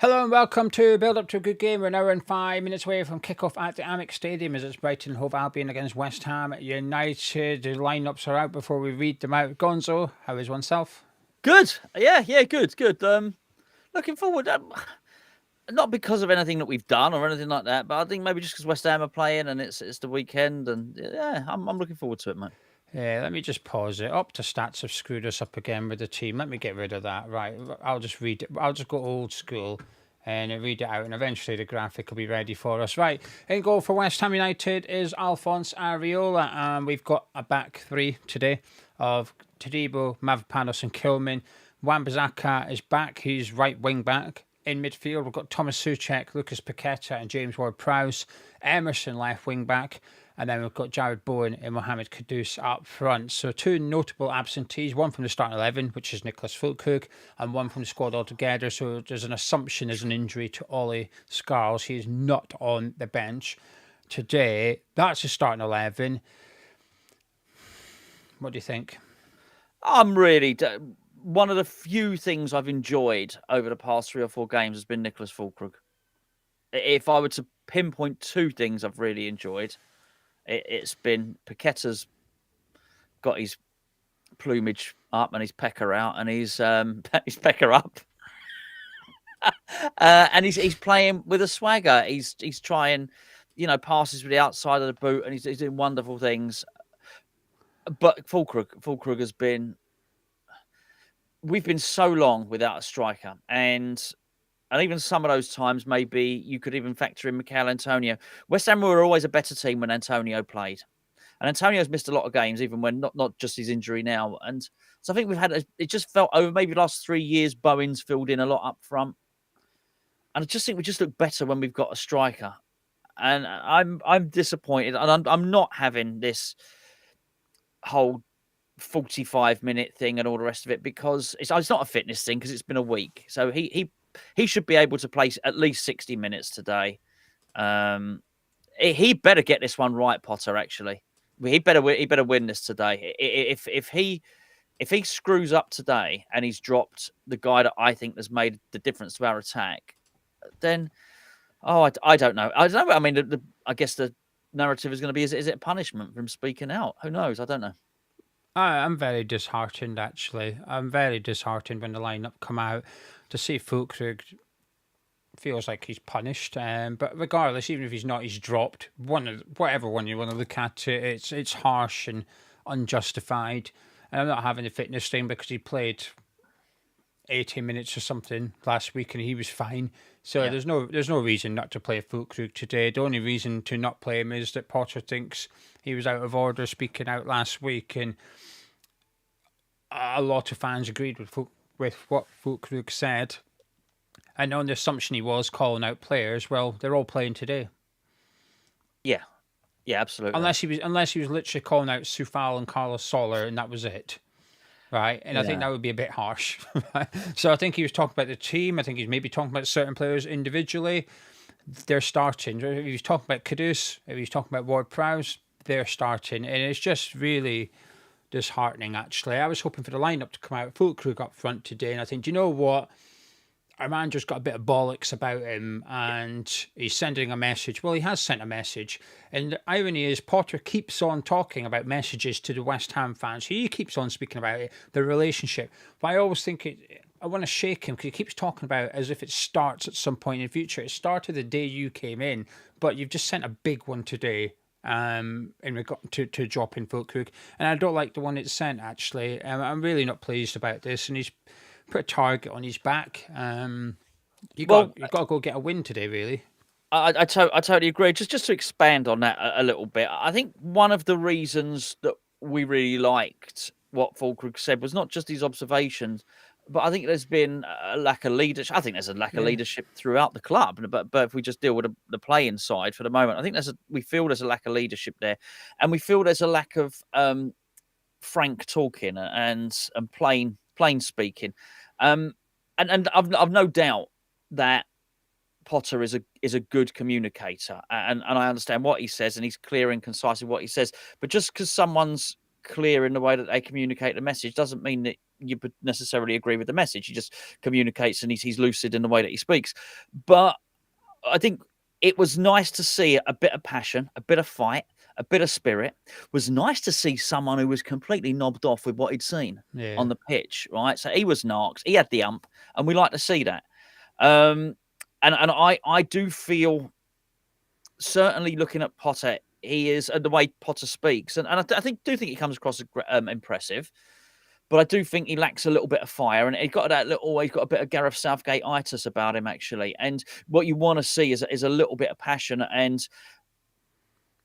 Hello and welcome to Build Up to a Good Game. We're an hour and 5 minutes away from kickoff at the Amex Stadium as it's Brighton Hove Albion against West Ham United. The lineups are out before we read them out. Gonzo, how is oneself? Good. Yeah, good. Looking forward. Not because of anything that we've done or anything like that, but I think maybe just because West Ham are playing and it's the weekend, and yeah, I'm looking forward to it, mate. Yeah, let me just pause it. Up to stats have screwed us up again with the team. Let me get rid of that. Right, I'll just read it. I'll just go old school and read it out, and eventually the graphic will be ready for us. Right, in goal for West Ham United is Alphonse Areola, and we've got a back three today of Tadibo, Mavropanos, and Kilman. Wan-Bissaka is back. He's right wing back. In midfield, we've got Thomas Soucek, Lucas Paqueta, and James Ward-Prowse. Emerson left wing back. And then we've got Jared Bowen and Mohamed Kudus up front. So two notable absentees, one from the starting 11, which is Nicholas Fulkrug, and one from the squad altogether. So there's an assumption there's an injury to Ollie Scarles. He is not on the bench today. That's the starting 11. What do you think? I'm really one of the few things I've enjoyed over the past 3 or 4 games has been Nicholas Fulkrug. If I were to pinpoint two things I've really enjoyed, it's been Paqueta's got his plumage up and his pecker out, and his pecker up, and he's playing with a swagger. He's trying, passes with the outside of the boot, and he's doing wonderful things. But Fulkrug has been. We've been so long without a striker, and even some of those times, maybe you could even factor in Mikel Antonio. West Ham were always a better team when Antonio played. And Antonio's missed a lot of games, even when not just his injury now. And so I think it just felt over maybe the last 3 years, Bowen's filled in a lot up front. And I just think we just look better when we've got a striker. And I'm disappointed. And I'm not having this whole 45-minute thing and all the rest of it, because it's not a fitness thing, because it's been a week. So he should be able to play at least 60 minutes today. He better get this one right, Potter. Actually, he better win this today. If he screws up today and he's dropped the guy that I think has made the difference to our attack, then I don't know. I don't know. I mean, I guess the narrative is going to be: is it punishment for him speaking out? Who knows? I don't know. I'm very disheartened, actually. I'm very disheartened when the lineup come out to see Fulkrug feels like he's punished. But regardless, even if he's not, he's dropped. Whatever one you want to look at, it's harsh and unjustified. And I'm not having a fitness thing because he played 80 minutes or something last week and he was fine. So Yeah. there's no reason not to play Fulkrug today. The only reason to not play him is that Potter thinks he was out of order speaking out last week, and a lot of fans agreed with what Fulkrug said. And on the assumption he was calling out players, well, they're all playing today. Yeah, absolutely. Unless he was literally calling out Soufal and Carlos Soler, and that was it. Right, and I think that would be a bit harsh. Right? So I think he was talking about the team. I think he's maybe talking about certain players individually. They're starting. If he was talking about Kudus, if he was talking about Ward-Prowse, they're starting. And it's just really disheartening, actually. I was hoping for the lineup to come out. Fulkrug up front today, and I think, do you know what? Our man just got a bit of bollocks about him, and he's sending a message. Well, he has sent a message. And the irony is, Potter keeps on talking about messages to the West Ham fans. He keeps on speaking about it, the relationship. But I always think I want to shake him because he keeps talking about it as if it starts at some point in the future. It started the day you came in, but you've just sent a big one today in regard to dropping Fulkrug. And I don't like the one it's sent, actually. I'm really not pleased about this. And he's put a target on his back. You've got to go get a win today, really. I totally agree. Just to expand on that a little bit, I think one of the reasons that we really liked what Fulkrug said was not just his observations, but I think there's been a lack of leadership. I think there's a lack of leadership throughout the club. But if we just deal with the playing side for the moment, I think we feel there's a lack of leadership there, and we feel there's a lack of frank talking and plain speaking. And I've no doubt that Potter is a good communicator, and I understand what he says, and he's clear and concise in what he says. But just because someone's clear in the way that they communicate the message. Doesn't mean that you necessarily agree with the message. He just communicates, and he's lucid in the way that he speaks. But I think it was nice to see a bit of passion, a bit of fight, a bit of spirit. It was nice to see someone who was completely knobbed off with what he'd seen on the pitch, right? So he was narked. He had the ump, and we like to see that. And I do feel, certainly looking at Potter, he is the way Potter speaks, and I do think he comes across impressive, but I do think he lacks a little bit of fire, and he's got a bit of Gareth Southgate-itis about him, actually. And what you want to see is a little bit of passion, and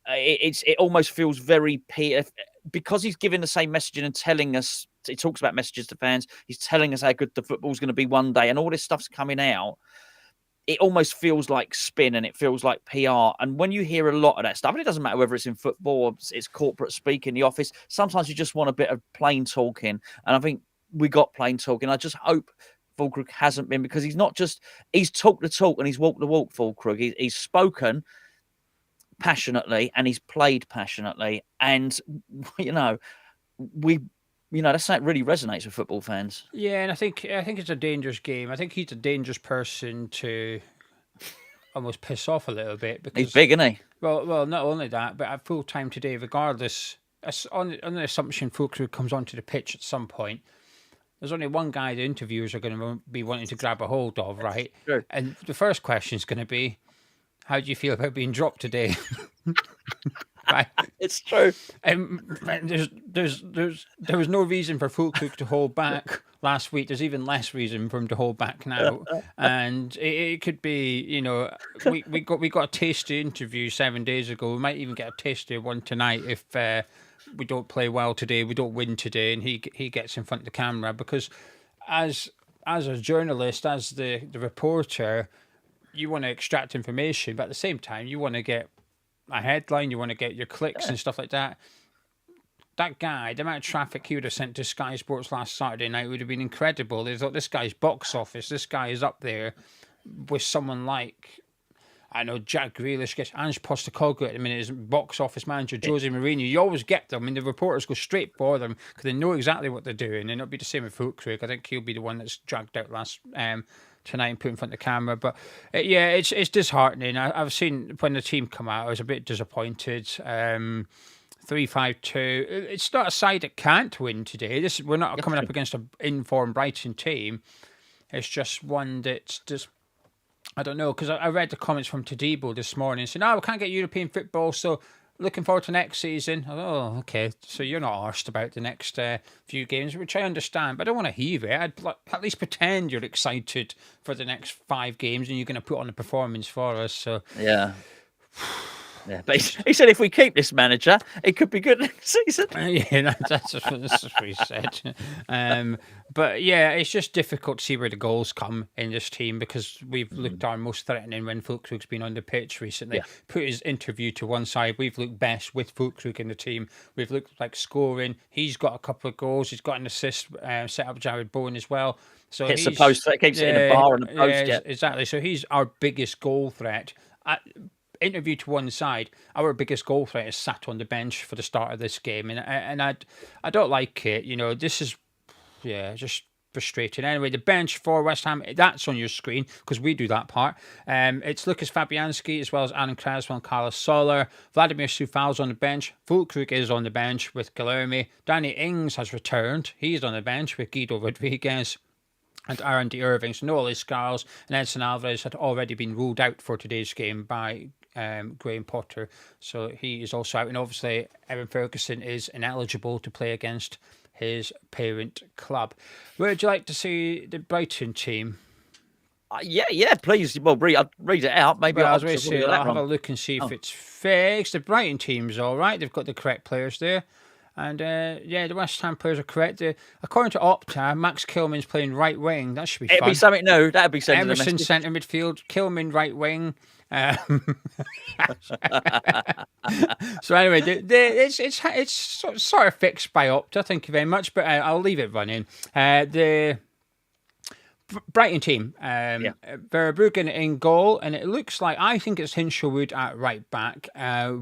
it almost feels very because he's giving the same messaging and telling us. He talks about messages to fans. He's telling us how good the football's going to be one day, and all this stuff's coming out. It almost feels like spin, and it feels like PR. And when you hear a lot of that stuff, and it doesn't matter whether it's in football or it's corporate speak in the office, sometimes you just want a bit of plain talking. And I think we got plain talking. I just hope Füllkrug hasn't been, because he's talked the talk and he's walked the walk, Füllkrug. He's spoken passionately and he's played passionately. And, that's something that really resonates with football fans. Yeah, and I think it's a dangerous game. I think he's a dangerous person to almost piss off a little bit, because he's big, isn't he? Well, not only that, but at full time today, regardless, on the assumption Füllkrug comes onto the pitch at some point, there's only one guy the interviewers are going to be wanting to grab a hold of, right? Sure. And the first question is going to be, how do you feel about being dropped today? Right. It's true. There was no reason for Füllkrug to hold back last week. There's even less reason for him to hold back now. And it could be, we got a tasty interview 7 days ago. We might even get a tastier one tonight if we don't play well today, we don't win today, and he gets in front of the camera. Because as a journalist, as the reporter, you want to extract information, but at the same time, you want to get a headline, you want to get your clicks and stuff like that. That guy, the amount of traffic he would have sent to Sky Sports last Saturday night would have been incredible. They thought, this guy's box office, this guy is up there with someone like, I know, Jack Grealish, gets Ange Postecoglou at the minute, is box office manager, Jose Mourinho. You always get them, and the reporters go straight for them because they know exactly what they're doing. And it'll be the same with Füllkrug. I think he'll be the one that's dragged out tonight and put in front of the camera. But it's disheartening. I've seen when the team come out, I was a bit disappointed. 3-5-2. It's not a side that can't win today. We're not coming up against an in-form Brighton team. It's just one that's just, I don't know, because I read the comments from Tadibo this morning saying, we can't get European football, so looking forward to next season. Oh, okay. So you're not arsed about the next few games, which I understand, but I don't want to heave it. I'd at least pretend you're excited for the next 5 games and you're going to put on a performance for us. So yeah. Yeah, but he said if we keep this manager, it could be good next season. That's what he said. But yeah, it's just difficult to see where the goals come in this team, because we've looked our most threatening when Füllkrug's been on the pitch recently. Yeah. Put his interview to one side, we've looked best with Füllkrug in the team. We've looked like scoring. He's got a couple of goals. He's got an assist set up Jared Bowen as well. So hits the post. It keeps hitting the bar and the post. Yeah, exactly. So he's our biggest goal threat. Interview to one side, our biggest goal threat is sat on the bench for the start of this game, and I don't like it. This is just frustrating. Anyway, the bench for West Ham, that's on your screen because we do that part. It's Lucas Fabianski as well as Aaron Cresswell and Carlos Soler. Vladimir Coufal's on the bench. Füllkrug is on the bench with Guilherme. Danny Ings has returned. He's on the bench with Guido Rodriguez and Aaron D. Irving. So no Oli Scarles, and Edson Alvarez had already been ruled out for today's game by Graham Potter, so he is also out. And obviously Evan Ferguson is ineligible to play against his parent club. Where would you like to see the Brighton team? Yeah, please. Well, I'll read it out. Maybe I'll have a look and see if it's fixed. The Brighton team's all right. They've got the correct players there. And the West Ham players are correct. According to Opta, Max Kilman's playing right wing. That should be fun. It'd be something new. That'd be something. Emerson centre midfield, Kilman right wing. So anyway, it's sort of fixed by Opta. Thank you very much, but I'll leave it running. The Brighton team. Yeah. Verbruggen in goal, and it looks like I think it's Hinshelwood at right back,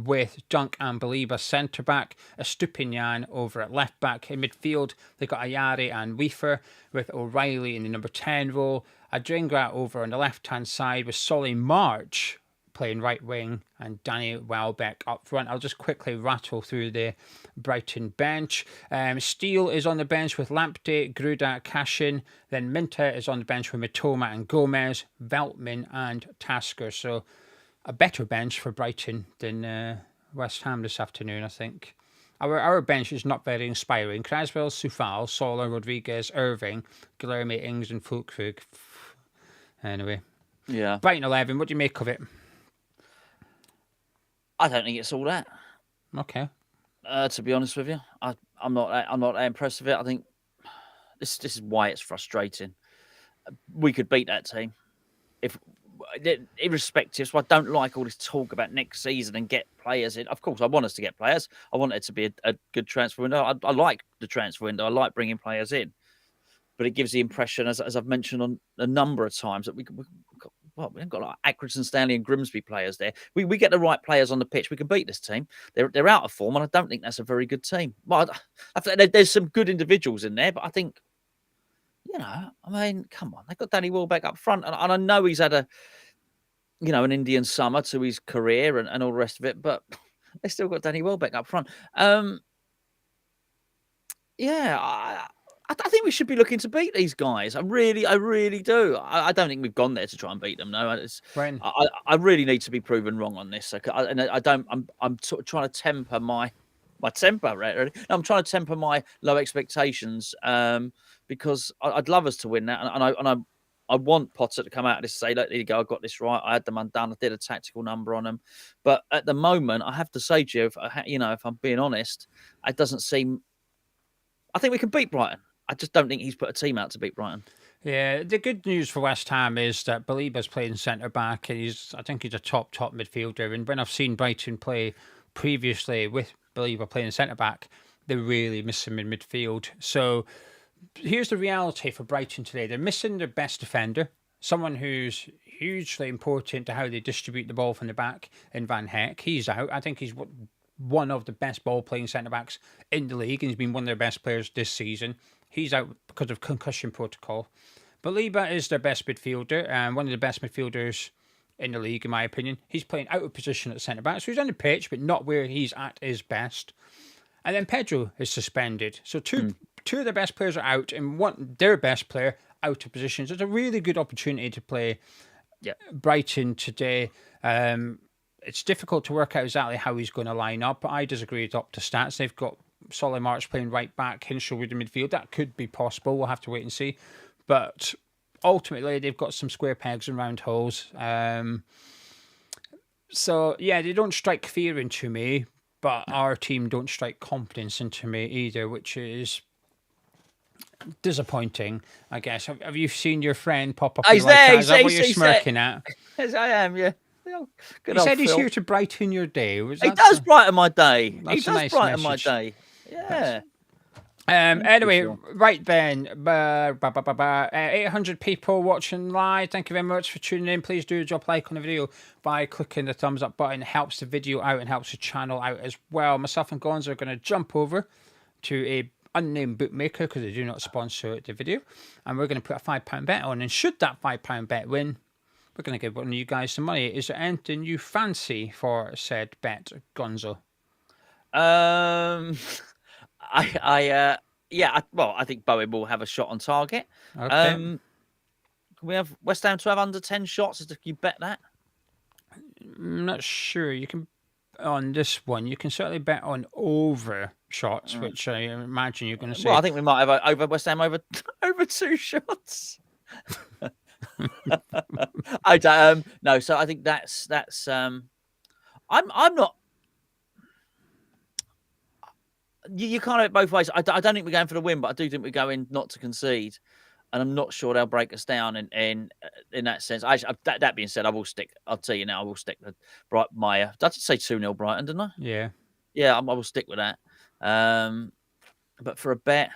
with Dunk and Belieber centre back, Estupinian over at left back. In midfield, they've got Ayari and Weaver with O'Reilly in the number 10 role. Adringra over on the left hand side with Solly March playing right wing and Danny Welbeck up front. I'll just quickly rattle through the Brighton bench. Steele is on the bench with Lamptey, Gruda, Cashin. Then Minter is on the bench with Mitoma and Gomez, Veltman and Tasker. So a better bench for Brighton than West Ham this afternoon, I think. Our bench is not very inspiring. Craswell, Soufal, Sola, Rodriguez, Irving, Guilherme, Ings and Fulkrug. Anyway. Yeah. Brighton 11, what do you make of it? I don't think it's all that. Okay. To be honest with you, I'm not that impressed with it. I think this is why it's frustrating. We could beat that team, if irrespective. So I don't like all this talk about next season and get players in. Of course, I want us to get players. I want it to be a good transfer window. I like the transfer window. I like bringing players in, but it gives the impression, as I've mentioned on a number of times, that we haven't got like Accrington, Stanley, and Grimsby players there. We get the right players on the pitch, we can beat this team. They're out of form, and I don't think that's a very good team. Well, I think there's some good individuals in there, but I think, I mean, come on, they've got Danny Welbeck up front, and I know he's had an Indian summer to his career and all the rest of it, but they still got Danny Welbeck up front. I think we should be looking to beat these guys. I really do. I don't think we've gone there to try and beat them. No, I really need to be proven wrong on this. I'm sort of trying to temper my temper. Really. I'm trying to temper my low expectations because I'd love us to win that, and I want Potter to come out of this and say, "Look, there you go. I got this right. I had them undone. I did a tactical number on them." But at the moment, I have to say to you, if I'm being honest, it doesn't seem. I think we can beat Brighton. I just don't think he's put a team out to beat Brighton. Yeah, the good news for West Ham is that Belieber's playing centre back, and I think he's a top midfielder. And when I've seen Brighton play previously with Belieber playing centre back, they really miss him in midfield. So here's the reality for Brighton today: they're missing their best defender, someone who's hugely important to how they distribute the ball from the back. In Van Heck, he's out. I think he's one of the best ball-playing centre-backs in the league, and he's been one of their best players this season. He's out because of concussion protocol. Belieber is their best midfielder, and one of the best midfielders in the league, in my opinion. He's playing out of position at centre-back, so he's on the pitch, but not where he's at his best. And then Pedro is suspended. So two of their best players are out, and their best player out of position. So it's a really good opportunity to play Brighton today. It's difficult to work out exactly how he's going to line up. I disagree with Opta Stats. They've got Solly March playing right back, Hinshelwood in midfield. That could be possible. We'll have to wait and see. But ultimately, they've got some square pegs and round holes. So, yeah, they don't strike fear into me, but our team don't strike confidence into me either, which is disappointing, I guess. Have you seen your friend pop up? He's there. Is that what you're smirking at? Yes, I am, yeah. He said he's here to brighten your day. He does brighten my day. He does nice brighten message. my day. Yeah. Anyway, right then, 800 people watching live. Thank you very much for tuning in. Please do drop a like on the video by clicking the thumbs up button. It helps the video out and helps the channel out as well. Myself and Gonzo are going to jump over to a unnamed bookmaker because they do not sponsor the video, and we're going to put a £5 bet on. And should that £5 bet win, we're going to give one of you guys some money. Is there anything you fancy for said bet, Gonzo? I think Bowen will have a shot on target. Okay. Can we have West Ham to have under 10 shots? Can you bet that? I'm not sure. You can, on this one, you can certainly bet on over shots, which I imagine you're going to say. Well, I think we might have over West Ham over 2 shots. I don't no, so I think that's I'm not. You can't have it both ways. I don't think we're going for the win, but I do think we're going not to concede, and I'm not sure they'll break us down in that sense. That being said, I'll tell you now, I will stick with Maya. Did I just say 2-0 Brighton, didn't I? Yeah, I will stick with that. But for a bet,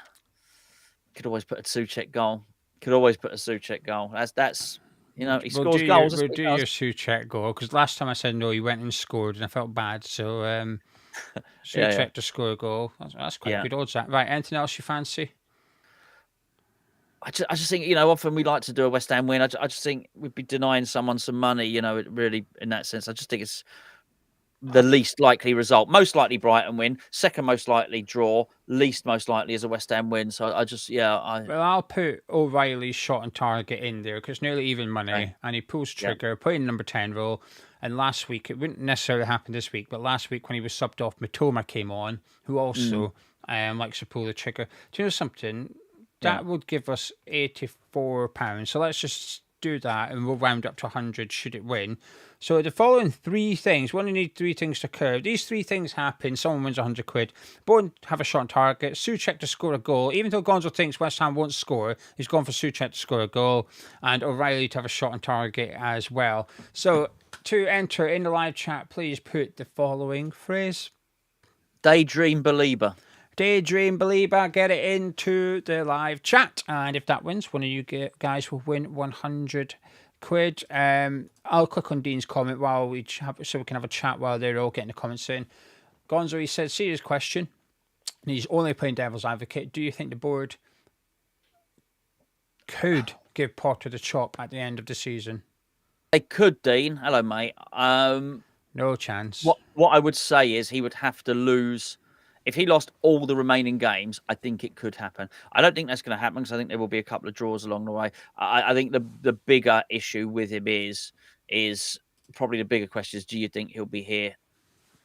you could always put a 2-check goal. Could always put a Souček goal. That's he We'll scores goals. We'll do your Souček goal, because last time I said no, he went and scored, and I felt bad. So Souček to score a goal. That's quite good odds. That right? Anything else you fancy? I just think, often we like to do a West Ham win. I just think we'd be denying someone some money. It really, in that sense, I just think it's the least likely result. Most likely Brighton win. Second most likely draw. Least most likely is a West Ham win. So I just, Well, I'll put O'Reilly's shot on target in there, because nearly even money, and he pulls trigger, playing number 10 role. And last week, it wouldn't necessarily happen this week, but last week when he was subbed off, Matoma came on, who also likes to pull the trigger. Do you know something? That would give us £84. So let's just do that, and we'll round up to 100 should it win. So the following three things, we only need three things to occur. These three things happen, someone wins 100 quid. Bowen have a shot on target, Souček to score a goal. Even though Gonzo thinks West Ham won't score, he's gone for Souček to score a goal, and O'Reilly to have a shot on target as well. So to enter in the live chat, please put the following phrase. Daydream Belieber. Daydream Belieber, get it into the live chat. And if that wins, one of you guys will win 100 quid. I'll click on Dean's comment while we can have a chat while they're all getting the comments in. Gonzo, he said, serious question. And he's only playing devil's advocate. Do you think the board could give Potter the chop at the end of the season? They could, Dean. Hello, mate. No chance. What I would say is he would have to lose. If he lost all the remaining games, I think it could happen. I don't think that's going to happen, because I think there will be a couple of draws along the way. I think the bigger issue with him is probably the bigger question is, do you think he'll be here?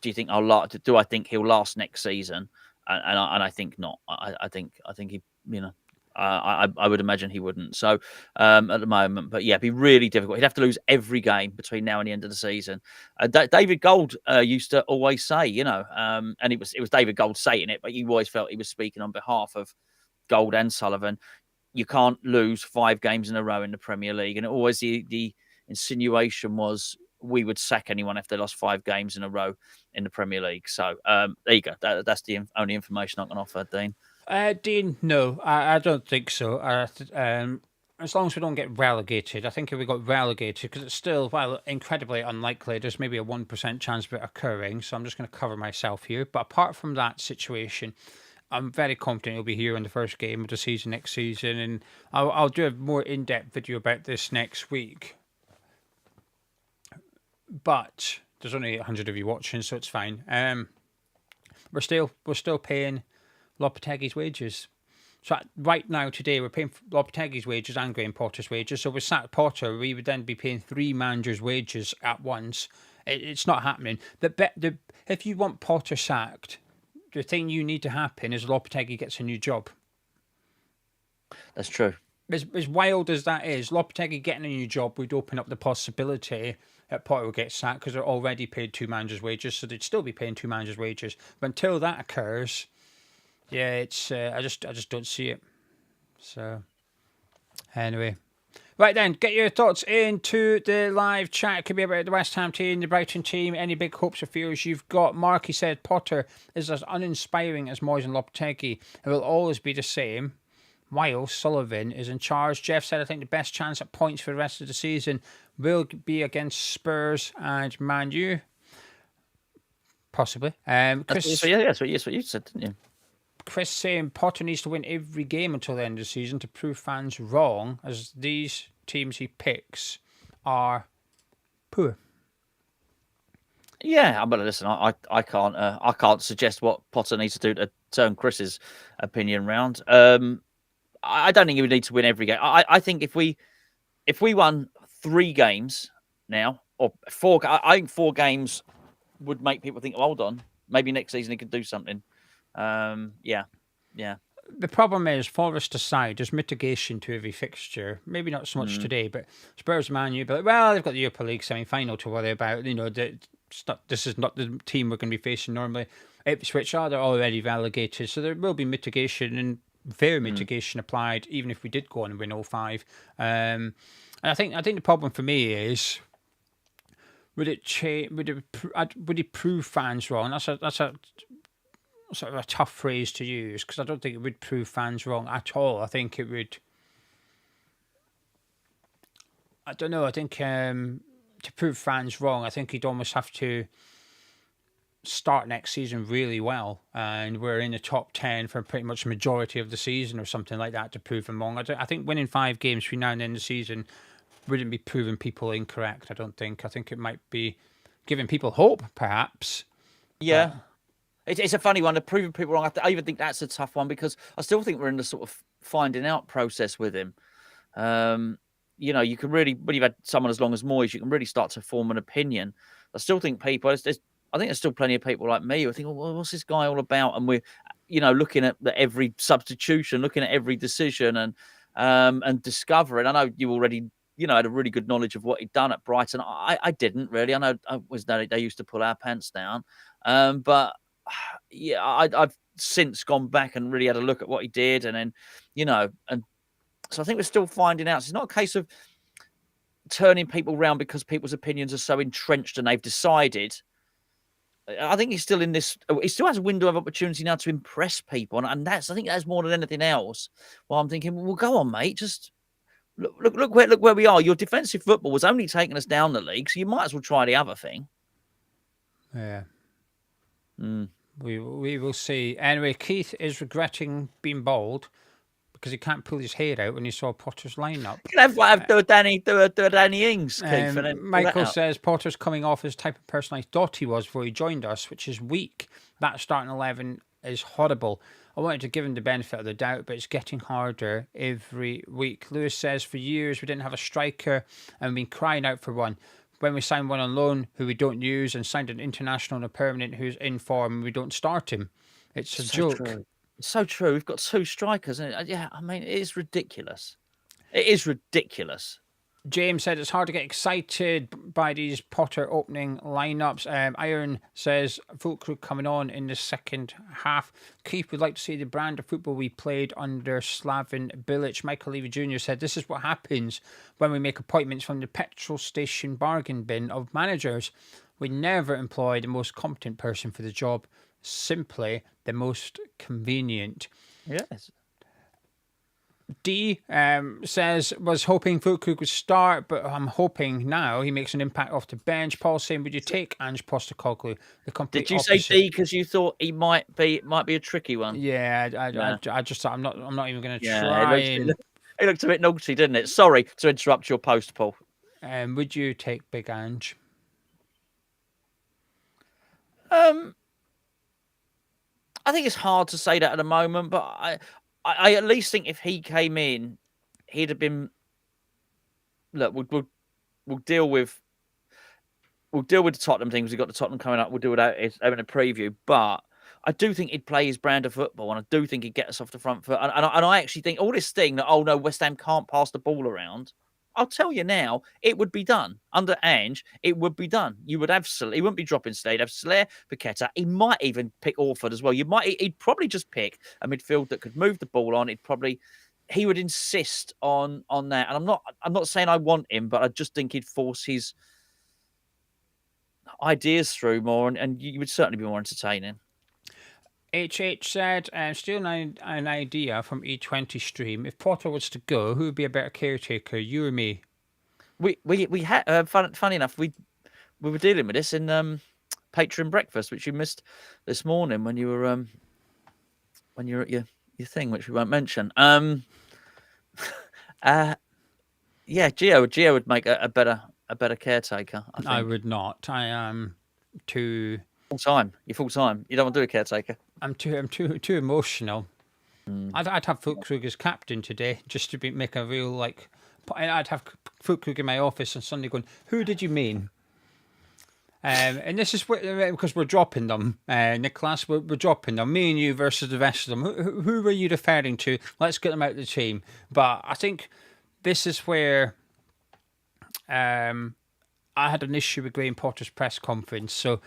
Do you think do I think he'll last next season? And I think not. I think he, I would imagine he wouldn't. So at the moment, but yeah, it'd be really difficult. He'd have to lose every game between now and the end of the season. David Gold used to always say, and it was David Gold saying it, but you always felt he was speaking on behalf of Gold and Sullivan. You can't lose 5 games in a row in the Premier League, and always the insinuation was we would sack anyone if they lost 5 games in a row in the Premier League. So there you go. That's the only information I can offer, Dean. Dean, no, I don't think so. As long as we don't get relegated, I think if we got relegated, because it's still, well, incredibly unlikely, there's maybe a 1% chance of it occurring, so I'm just going to cover myself here. But apart from that situation, I'm very confident he'll be here in the first game of the season next season, and I'll do a more in-depth video about this next week. But there's only 100 of you watching, so it's fine. We're still paying Lopetegui's wages. So right now, today, we're paying Lopetegui's wages and Graham Potter's wages. So if we sacked Potter, we would then be paying 3 managers' wages at once. It's not happening. If you want Potter sacked, the thing you need to happen is Lopetegui gets a new job. That's true. As wild as that is, Lopetegui getting a new job would open up the possibility that Potter will get sacked, because they're already paid 2 managers' wages, so they'd still be paying 2 managers' wages. But until that occurs, yeah, it's I just don't see it. So anyway, right then, get your thoughts into the live chat. It could be about the West Ham team, the Brighton team, any big hopes or fears you've got. Marky said Potter is as uninspiring as Moyes and Lopetegui. It will always be the same while Sullivan is in charge. Jeff said, I think the best chance at points for the rest of the season will be against Spurs and Man U. Possibly. Chris, that's what you said, didn't you? Chris saying Potter needs to win every game until the end of the season to prove fans wrong, as these teams he picks are poor. Yeah, but listen, I can't suggest what Potter needs to do to turn Chris's opinion round. I don't think he would need to win every game. I think if we won 3 games now, or 4, I think 4 games would make people think, hold on, maybe next season he could do something. Yeah. The problem is, Forest aside, there's mitigation to every fixture. Maybe not so much today, but Spurs, Man U, but they've got the Europa League semi-final to worry about. This is not the team we're going to be facing normally. Ipswich they're already relegated, so there will be mitigation and fair mitigation applied, even if we did go on and win all 5. And I think the problem for me is, would it prove fans wrong? That's a sort of a tough phrase to use, because I don't think it would prove fans wrong at all. I think it would I don't know. I think to prove fans wrong, I think he'd almost have to start next season really well, and we're in the top 10 for pretty much the majority of the season or something like that to prove them wrong. I think winning 5 games between now and the end of the season wouldn't be proving people incorrect. I don't think. I think it might be giving people hope, perhaps. Yeah. It's a funny one. Proving people wrong. I even think that's a tough one because I still think we're in the sort of finding out process with him. You can really, when you've had someone as long as Moyes, you can really start to form an opinion. I still think I think there's still plenty of people like me who think, well, what's this guy all about? And we're, looking at every substitution, looking at every decision and discovering. I know you already, had a really good knowledge of what he'd done at Brighton. I didn't really. I know they used to pull our pants down. But yeah, I've since gone back and really had a look at what he did. And then, and so I think we're still finding out. So it's not a case of turning people around because people's opinions are so entrenched and they've decided. I think he's still in this. He still has a window of opportunity now to impress people, and I think that's more than anything else. Well, I'm thinking, well, go on, mate. Just look where we are. Your defensive football was only taking us down the league, so you might as well try the other thing. Yeah. We will see. Anyway, Keith is regretting being bald because he can't pull his hair out when he saw Potter's lineup. You can do a Danny Ings, Keith. And then Michael says Potter's coming off his type of person I thought he was before he joined us, which is weak. That starting 11 is horrible. I wanted to give him the benefit of the doubt, but it's getting harder every week. Lewis says for years we didn't have a striker and we've been crying out for one. When we sign one on loan who we don't use and signed an international and a permanent who's in form, we don't start him. It's a joke. True. So true. We've got 2 strikers. And yeah, I mean, it is ridiculous. It is ridiculous. James said it's hard to get excited by these Potter opening lineups. Iron says Fulkrug coming on in the second half. Keith would like to see the brand of football we played under Slaven Bilic. Michael Levy Jr. said this is what happens when we make appointments from the petrol station bargain bin of managers. We never employ the most competent person for the job, simply the most convenient. Yes. D says, was hoping Fulkrug would start, but I'm hoping now he makes an impact off the bench. Paul saying, would you take Ange Postecoglou? The complete Did you opposite. say D because you thought he might be a tricky one? Yeah, I just thought I'm not even going to try. It looked a bit naughty, didn't it? Sorry to interrupt your post, Paul. Would you take Big Ange? I think it's hard to say that at the moment, but I at least think if he came in, he'd have been. Look, we'll deal with the Tottenham things. We've got the Tottenham coming up. We'll do it having a preview, but I do think he'd play his brand of football, and I do think he'd get us off the front foot. And I actually think all this thing that West Ham can't pass the ball around. I'll tell you now, it would be done under Ange. It would be done. You would have he wouldn't be dropping Slade. Have Slair, Paqueta. He might even pick Orford as well. He'd probably just pick a midfield that could move the ball on. He would insist on that. And I'm not saying I want him, but I just think he'd force his ideas through more, and you would certainly be more entertaining. HH said, still an idea from E20 stream. If Potter was to go, who would be a better caretaker, you or me? We had funny enough, we were dealing with this in Patreon breakfast, which you missed this morning when you were at your thing, which we won't mention. Geo would make a better caretaker. I think. I would not. I am too full time. You're full time. You don't want to do a caretaker. I'm too emotional. I'd have Fulkrug as captain today, just to make a real I'd have Fulkrug in my office on Sunday going, "Who did you mean?" And this is because we're dropping them, Nicholas. We're dropping them. Me and you versus the rest of them. Who were you referring to? Let's get them out of the team. But I think this is where I had an issue with Graham Potter's press conference. So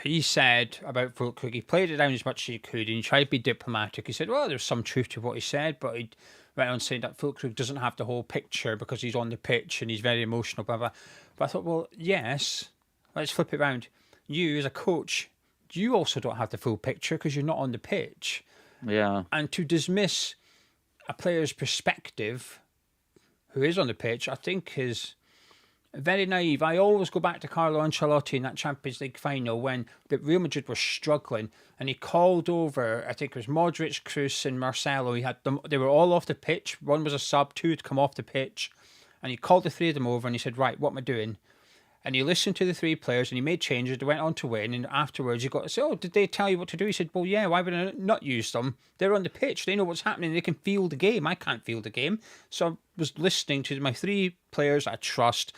he said about Fulkrug, he played it down as much as he could, and he tried to be diplomatic. He said, well, there's some truth to what he said, but he went on saying that Fulkrug doesn't have the whole picture because he's on the pitch and he's very emotional, blah, blah. But I thought, well, yes, let's flip it around. You, as a coach, you also don't have the full picture because you're not on the pitch. Yeah. And to dismiss a player's perspective who is on the pitch, I think is Very naive. I always go back to Carlo Ancelotti in that Champions League final when the Real Madrid were struggling, and he called over, I think it was Modric, Kroos, and Marcelo. He had them; they were all off the pitch. One was a sub, two had come off the pitch, and he called the three of them over, and he said, "Right, what am I doing?" And he listened to the three players, and he made changes. They went on to win, and afterwards he got to say, "Oh, did they tell you what to do?" He said, "Well, yeah. Why would I not use them? They're on the pitch. They know what's happening. They can feel the game. I can't feel the game." So I was listening to my three players I trust,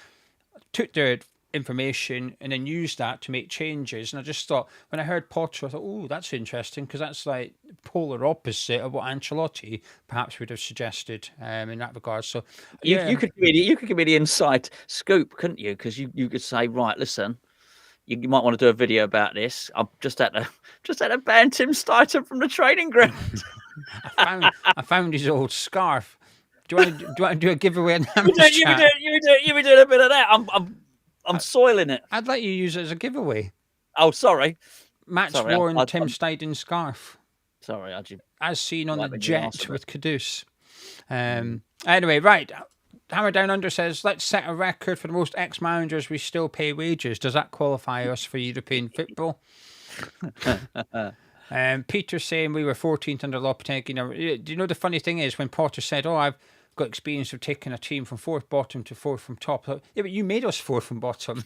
took their information and then used that to make changes. And I just thought, when I heard Potter, I thought, oh, that's interesting, because that's like polar opposite of what Ancelotti perhaps would have suggested in that regard. So yeah, you could give me the inside scoop, couldn't you? Because you could say, right, listen, you might want to do a video about this. I'm just had to ban Tim Steidten from the training ground. I found his old scarf. Do you want to do a giveaway on that? You be doing a bit of that. I'm soiling it. I'd let you use it as a giveaway. Oh, sorry. Matt's worn Tim Steidten's scarf. Sorry, as seen on the jet with Caduce. Anyway, right. Hammer Down Under says, let's set a record for the most ex-managers we still pay wages. Does that qualify us for European football? Peter saying we were 14th under Lopetegui. Now, do you know the funny thing is when Potter said, "Oh, I've got experience of taking a team from fourth bottom to fourth from top." Yeah, but you made us fourth from bottom.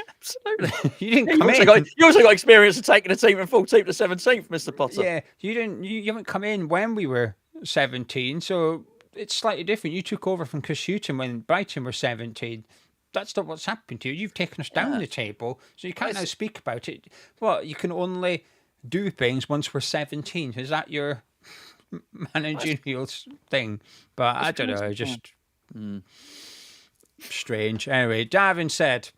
Absolutely. You didn't come in. You also got experience of taking a team from 14th to 17th, Mr. Potter. Yeah, you didn't. You haven't come in when we were 17, so it's slightly different. You took over from Chris Hughton when Brighton were 17. That's not what's happened to you. You've taken us down the table, so you can't now speak about it. Well, you can only do things once we're 17. Is that your managerial thing? But I don't know. Just strange. Anyway, Davin said,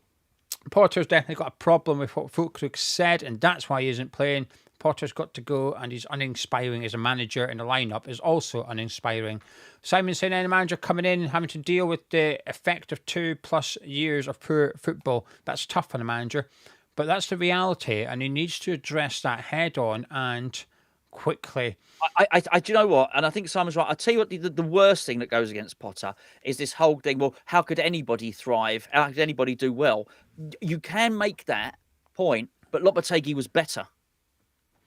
Potter's definitely got a problem with what Fulkrug said, and that's why he isn't playing. Potter's got to go, and he's uninspiring as a manager, and the lineup is also uninspiring. Simon saying, any manager coming in and having to deal with the effect of 2+ years of poor football, that's tough on a manager. But that's the reality, and he needs to address that head on and quickly. I do you know what? And I think Simon's right. I tell you what, the worst thing that goes against Potter is this whole thing. Well, how could anybody thrive? How could anybody do well? You can make that point, but Lopetegui was better,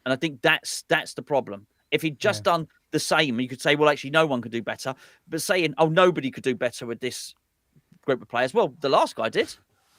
and I think that's the problem. If he'd just done the same, you could say, well, actually, no one could do better. But saying, oh, nobody could do better with this group of players. Well, the last guy did.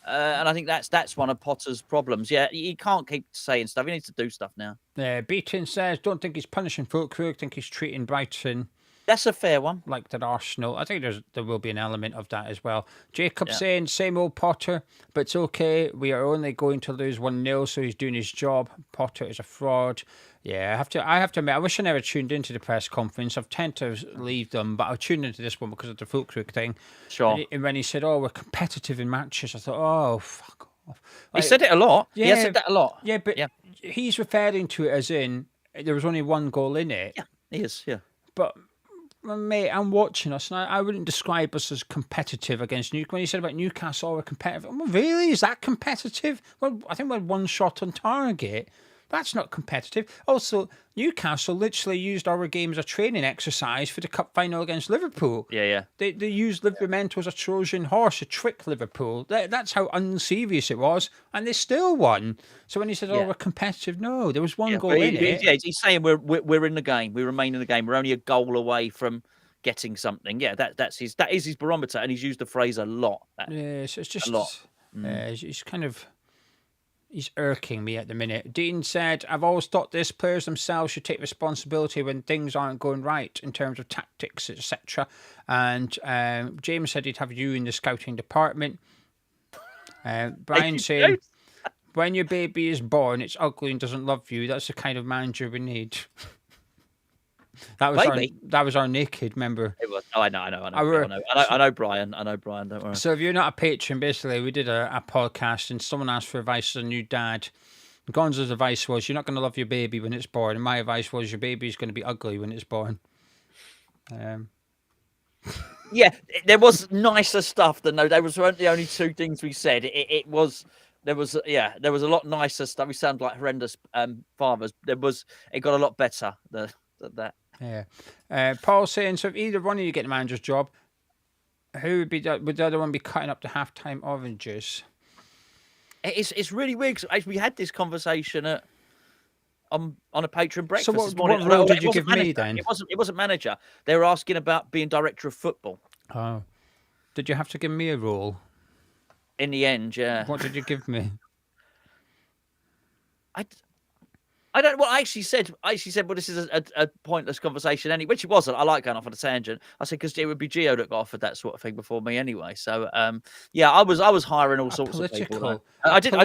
And I think that's one of Potter's problems. Yeah, he can't keep saying stuff. He needs to do stuff now. Yeah, Beaton says, don't think he's punishing Fulkrug. Think he's treating Brighton. That's a fair one. Like the Arsenal. I think there will be an element of that as well. Jacob saying, same old Potter, but it's okay. We are only going to lose 1-0, so he's doing his job. Potter is a fraud. Yeah, I have to admit, I wish I never tuned into the press conference. I've tend to leave them, but I tuned into this one because of the Fulkrug thing. Sure. And when he said, oh, we're competitive in matches, I thought, oh, fuck off. He said it a lot. Yeah, he has said that a lot. Yeah, but he's referring to it as in there was only one goal in it. Yeah, he is, yeah. But, mate, I'm watching us, and I wouldn't describe us as competitive against Newcastle. When he said about Newcastle, we're competitive. Well, really? Is that competitive? Well, I think we had one shot on target. That's not competitive. Also, Newcastle literally used our game as a training exercise for the cup final against Liverpool. Yeah. They used Livramento as a Trojan horse to trick Liverpool. That's how unserious it was, and they still won. So when he says, "Oh, we're competitive," no, there was one goal in it. Yeah, he's saying we're in the game. We remain in the game. We're only a goal away from getting something. Yeah, that is his barometer, and he's used the phrase a lot. So it's just a lot. It's kind of. He's irking me at the minute. Dean said, I've always thought this players themselves should take responsibility when things aren't going right in terms of tactics, etc. And James said he'd have you in the scouting department. Brian saying, when your baby is born, it's ugly and doesn't love you. That's the kind of manager we need. That was our naked member. It was. Oh, I know. I know Brian. Don't worry. So if you're not a patron, basically, we did a podcast, and someone asked for advice as a new dad. Gonzo's advice was, you're not going to love your baby when it's born, and my advice was, your baby's going to be ugly when it's born. Yeah, there was nicer stuff than those. They weren't the only two things we said. There was a lot nicer stuff. We sound like horrendous fathers. It got a lot better than that. Yeah. Paul saying, so if either one of you get the manager's job, Who would the other one be cutting up the halftime oranges? It's really weird. 'Cause we had this conversation on a patron breakfast So this morning. what role did you It wasn't give me manager. then? It wasn't manager. They were asking about being director of football. Oh, did you have to give me a role? In the end, yeah. What did you give me? I don't know what I actually said. Well, this is a pointless conversation anyway, which it wasn't. I like going off on a tangent. I said, because it would be Geo that got offered that sort of thing before me anyway. So, yeah, I was hiring all sorts of people. I did hire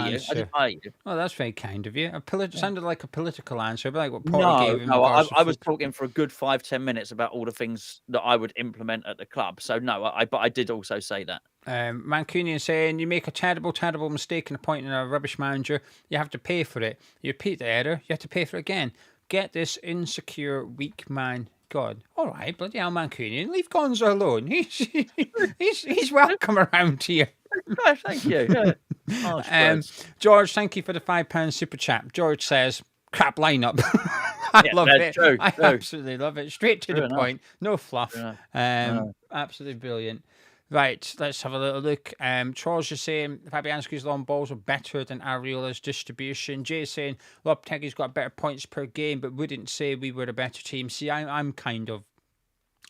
you. I did hire you. Oh, that's very kind of you. Sounded like a political answer, but like what No, gave him. no, I was talking for a good 5-10 minutes about all the things that I would implement at the club. So no, but I did also say that. Mancunian saying, you make a terrible, terrible mistake in appointing a rubbish manager. You have to pay for it. You repeat the error, you have to pay for it again. Get this insecure, weak man. God, all right, bloody hell, Mancunian, leave Gonzo alone. He's welcome around here. Thank you. Yeah. George, thank you for the £5 super chat. George says, crap lineup. I love it. True. Absolutely love it. Straight to the point. No fluff. Absolutely brilliant. Right, let's have a little look. Charles is saying Fabianski's long balls are better than Ariola's distribution. Jay's saying Lopetegui's got better points per game, but wouldn't say we were a better team. See, I'm kind of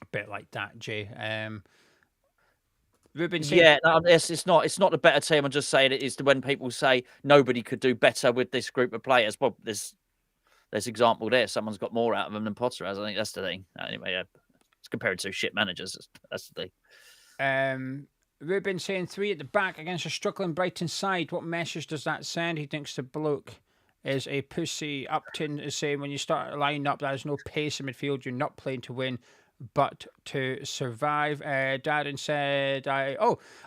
a bit like that, Jay. Ruben saying, yeah, no, it's not the better team. I'm just saying it is when people say nobody could do better with this group of players. Well, there's example there. Someone's got more out of them than Potter has. I think that's the thing. Anyway, it's compared to shit managers. That's the thing. Ruben saying 3 at the back against a struggling Brighton side. What message does that send? He thinks the bloke is a pussy. Upton is saying when you start a line up, there's no pace in midfield. You're not playing to win, but to survive. Darren said, I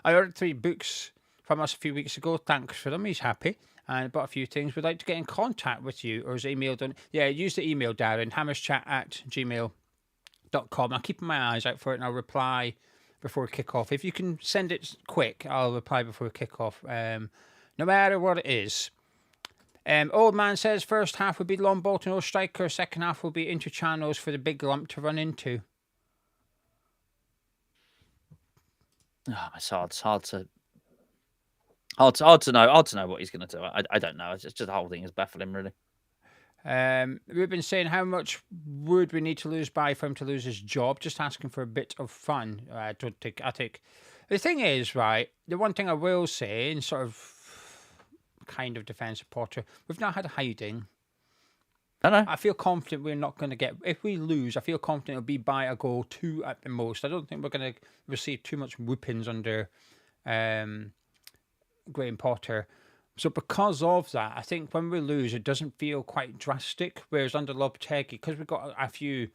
ordered 3 books from us a few weeks ago. Thanks for them. He's happy. And bought a few things. Would like to get in contact with you, or is emailed on? Yeah, use the email, Darren. hammerschat@gmail.com. I'll keep my eyes out for it, and I'll reply before kickoff. If you can send it quick, I'll reply before kickoff. No matter what it is. Old man says first half will be long ball to no striker. Second half will be into channels for the big lump to run into. Oh, it's hard to know what he's going to do. I don't know. It's just the whole thing is baffling, really. Ruben saying, how much would we need to lose by for him to lose his job? Just asking for a bit of fun. I think the thing is, right, the one thing I will say in sort of kind of defense of Potter, we've not had a hiding. I know. I feel confident we're not going to get, if we lose, I feel confident it'll be by a goal, 2 at the most. I don't think we're going to receive too much whoopings under Graham Potter. So because of that, I think when we lose, it doesn't feel quite drastic. Whereas under Lopetegui, because we've got a few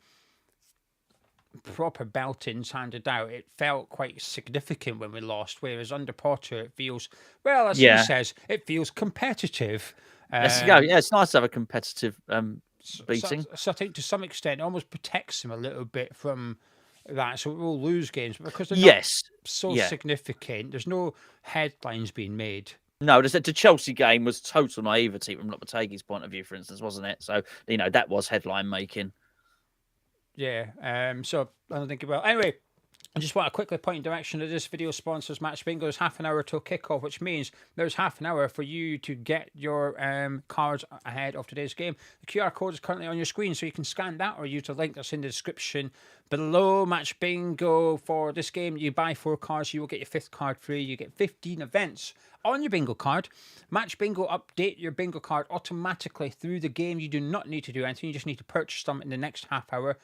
proper beltings handed out, it felt quite significant when we lost. Whereas under Potter, it feels, well, as he says, it feels competitive. Yeah, it's nice to have a competitive beating. So I think to some extent, it almost protects him a little bit from that. So we'll lose games because they're not significant. There's no headlines being made. No, the Chelsea game was total naivety from Lopetegui's point of view, for instance, wasn't it? So, that was headline making. Yeah. So I don't think it will. Anyway, I just want to quickly point in direction that this video sponsors Match Bingo. There's half an hour till kickoff, which means there's half an hour for you to get your cards ahead of today's game. The QR code is currently on your screen, so you can scan that or use the link that's in the description below. Match Bingo for this game. You buy 4 cards, you will get your 5th card free. You get 15 events on your bingo card. Match Bingo update your bingo card automatically through the game. You do not need to do anything. You just need to purchase them in the next half hour.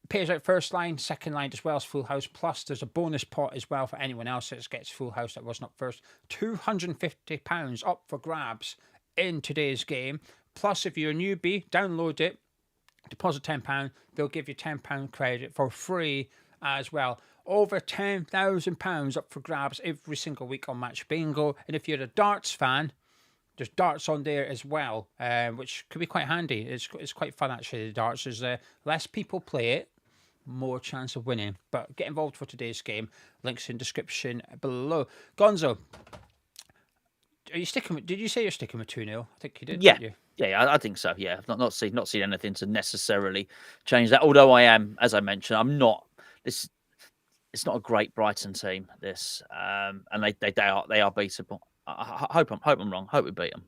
Pays out first line, second line, as well as full house. Plus, there's a bonus pot as well for anyone else that gets full house that was not first. £250 up for grabs in today's game. Plus, if you're a newbie, download it, deposit £10. They'll give you £10 credit for free as well. Over £10,000 up for grabs every single week on Match Bingo. And if you're a darts fan, there's darts on there as well, which could be quite handy. It's quite fun, actually, the darts. There's less people play it, more chance of winning. But get involved for today's game. Links in description below. Gonzo, are you sticking with, did you say you're sticking with 2-0? I think you did, Yeah. didn't you? Yeah, I think so. Yeah, I've not seen anything to necessarily change that. Although I am, as I mentioned, I'm not. it's not a great Brighton team. This, and they are beatable. I hope I'm wrong. Hope we beat them.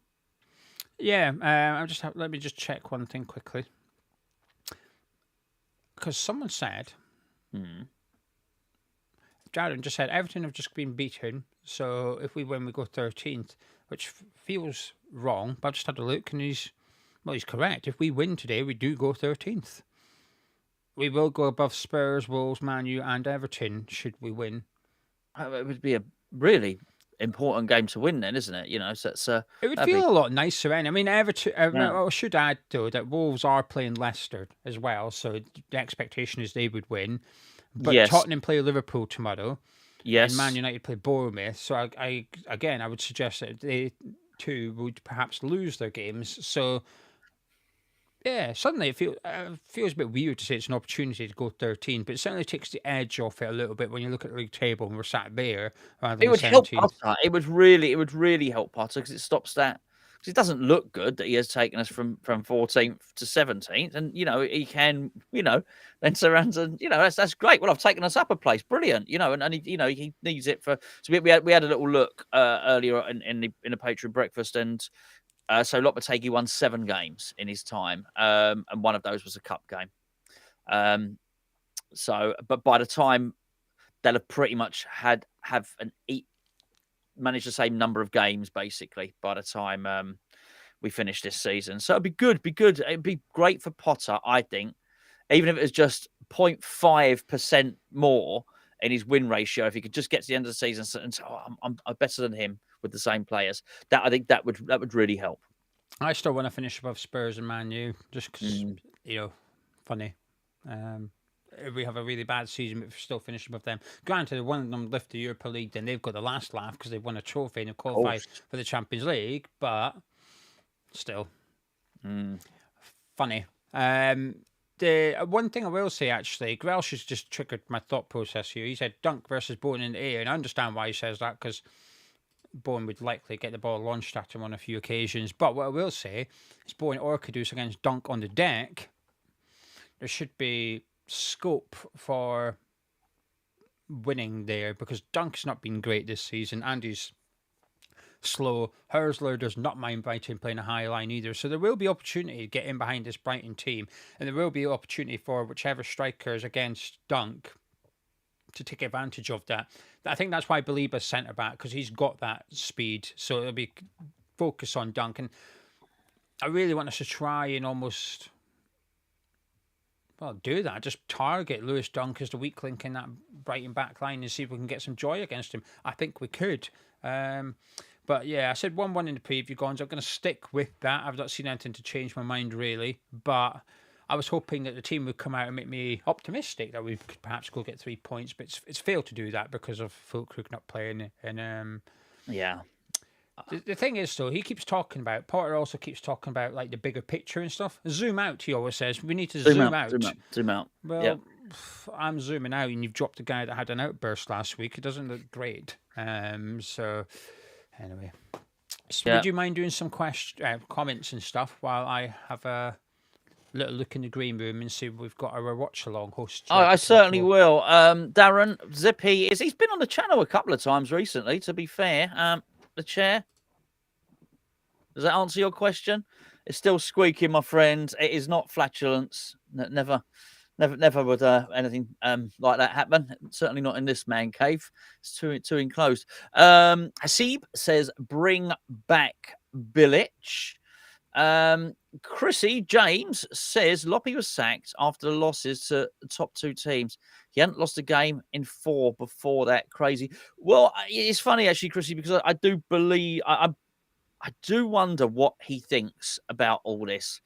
Yeah, let me just check one thing quickly, because someone said, Darren just said Everton have just been beaten, so if we win, we go 13th, which feels wrong. But I just had a look, and he's correct. If we win today, we do go 13th. We will go above Spurs, Wolves, Man U, and Everton should we win. It would be a really important game to win, then, isn't it? You know, so it's it would feel a lot nicer. I mean, Everton. I should add though that Wolves are playing Leicester as well, so the expectation is they would win. But Tottenham play Liverpool tomorrow. Yes, and Man United play Bournemouth. So I would suggest that they too would perhaps lose their games. So. Yeah, suddenly it feels a bit weird to say it's an opportunity to go 13, but it certainly takes the edge off it a little bit when you look at the league table and we're sat there rather than 17th. Help Potter. It would really help Potter because it stops that. Because it doesn't look good that he has taken us from 14th to 17th, and he can then surround and that's great. Well, I've taken us up a place, brilliant. And he needs it for. So we had a little look earlier in the Patreon breakfast and. So Lopetegui won 7 games in his time, and one of those was a cup game. But by the time they'll have pretty much managed the same number of games, basically, by the time we finish this season. So it'd be good. It'd be great for Potter, I think, even if it was just 0.5% more in his win ratio. If he could just get to the end of the season and say, I'm better than him with the same players, I think that would really help. I still want to finish above Spurs and Man U, just because funny. If we have a really bad season, but we're still finishing above them. Granted, one of them lift the Europa League, then they've got the last laugh because they've won a trophy and have qualified for the Champions League. But still, funny. The one thing I will say, actually, Grelsch has just triggered my thought process here. He said Dunk versus Bowen in the air, and I understand why he says that, because Bowen would likely get the ball launched at him on a few occasions. But what I will say is Bowen or Kudus against Dunk on the deck, there should be scope for winning there, because Dunk's not been great this season. Andy's slow. Hersler does not mind Brighton playing a high line either. So there will be opportunity to get in behind this Brighton team, and there will be opportunity for whichever strikers against Dunk to take advantage of that. I think that's why Baliba's centre back, because he's got that speed. So it'll be focus on Dunk, and I really want us to try and almost do that. Just target Lewis Dunk as the weak link in that Brighton back line and see if we can get some joy against him. I think we could. But yeah, I said 1-1 in the preview, Gonzo. I'm going to stick with that. I've not seen anything to change my mind, really. But I was hoping that the team would come out and make me optimistic that we could perhaps go get 3 points. But it's failed to do that because of Fulkrug not playing. And yeah. The thing is, though, he keeps talking about, Potter also keeps talking about like the bigger picture and stuff. Zoom out, he always says. We need to zoom out. Zoom out. Well, yep. I'm zooming out, and you've dropped a guy that had an outburst last week. It doesn't look great. So, anyway. So would you mind doing some comments and stuff while I have a little look in the green room and see if we've got our watch-along host? I certainly will. Darren, Zippy, he's been on the channel a couple of times recently, to be fair. The chair. Does that answer your question? It's still squeaking, my friend. It is not flatulence. Never would anything like that happen. Certainly not in this man cave. It's too enclosed. Hasib says, bring back Bilic. Chrissy James says Loppy was sacked after the losses to the top 2 teams. He hadn't lost a game in 4 before that. Crazy. Well, it's funny actually, Chrissy, because I do believe I do wonder what he thinks about all this.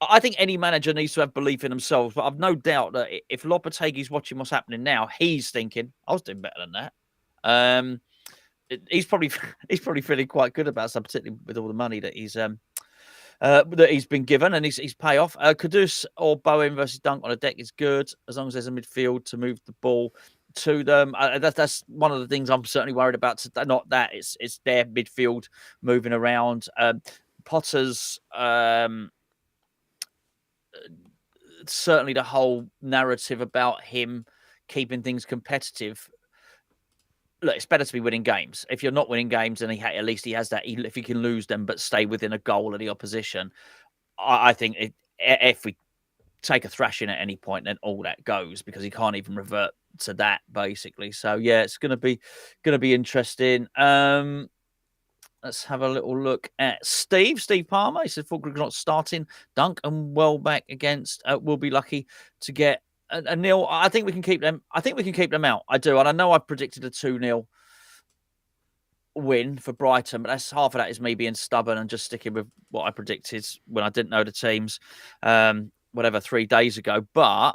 I think any manager needs to have belief in themselves, but I've no doubt that if Lopetegui's watching what's happening now, he's thinking, I was doing better than that. He's probably feeling quite good about something, particularly with all the money that he's been given and his payoff. Kudus or Bowen versus Dunk on a deck is good as long as there's a midfield to move the ball to them. That's one of the things I'm certainly worried about. Not that it's their midfield moving around. Potter's certainly the whole narrative about him keeping things competitive. Look, it's better to be winning games. If you're not winning games, and at least he has that. If he can lose them but stay within a goal of the opposition, I think if we take a thrashing at any point, then all that goes, because he can't even revert to that, basically. So yeah, it's going to be interesting. Let's have a little look at Steve Palmer. He said Fulkrug's not starting. Dunk and Welbeck against will be lucky to get a nil. I think we can keep them. I think we can keep them out. I do, and I know I predicted a 2-0 win for Brighton, but that's half of that is me being stubborn and just sticking with what I predicted when I didn't know the teams, 3 days ago. But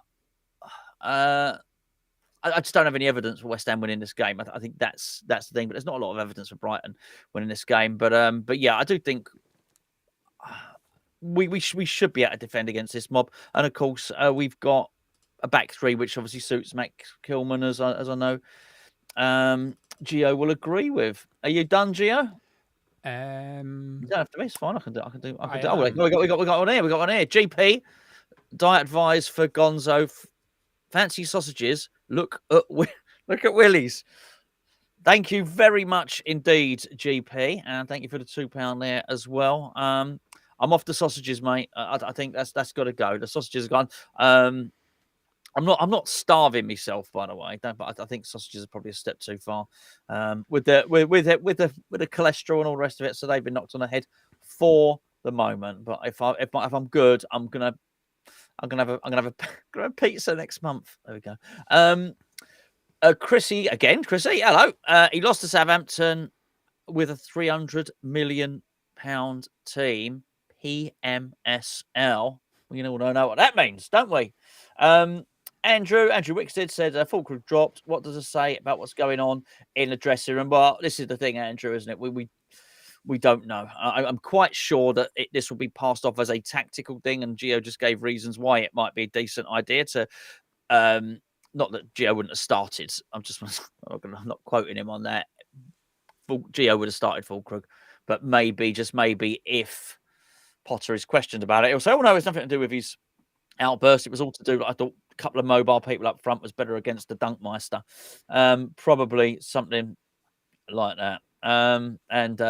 I just don't have any evidence for West Ham winning this game. I think that's the thing. But there's not a lot of evidence for Brighton winning this game. But yeah, I do think we should be able to defend against this mob. And of course, we've got a back three, which obviously suits Matt Kilman, as I know. Geo will agree with. Are you done, Geo? You don't have to be. It's fine. I can do. Oh, we got one here. We got one here. GP diet advised for Gonzo. Fancy sausages. Look at Willie's. Thank you very much indeed, GP, and thank you for the £2 there as well. I'm off the sausages, mate. I think that's got to go. The sausages are gone. I'm not starving myself, by the way. But I think sausages are probably a step too far. With the cholesterol and all the rest of it, so they've been knocked on the head for the moment. But if I'm good, I'm gonna have a pizza next month. There we go. Chrissy, hello. He lost to Southampton with a £300 million team, PMSL. We all know what that means, don't we? Andrew Wickstead said Fulkrug dropped. What does it say about what's going on in the dressing room? Well, this is the thing, Andrew, isn't it? We don't know. I'm quite sure that this will be passed off as a tactical thing, and Gio just gave reasons why it might be a decent idea to. Not that Gio wouldn't have started. I'm not quoting him on that. Gio would have started Fulkrug, but maybe, just maybe, if Potter is questioned about it, he'll say, "Oh no, it's nothing to do with his outburst. It was all to do. I thought a couple of mobile people up front was better against the Dunkmeister." Probably something like that. And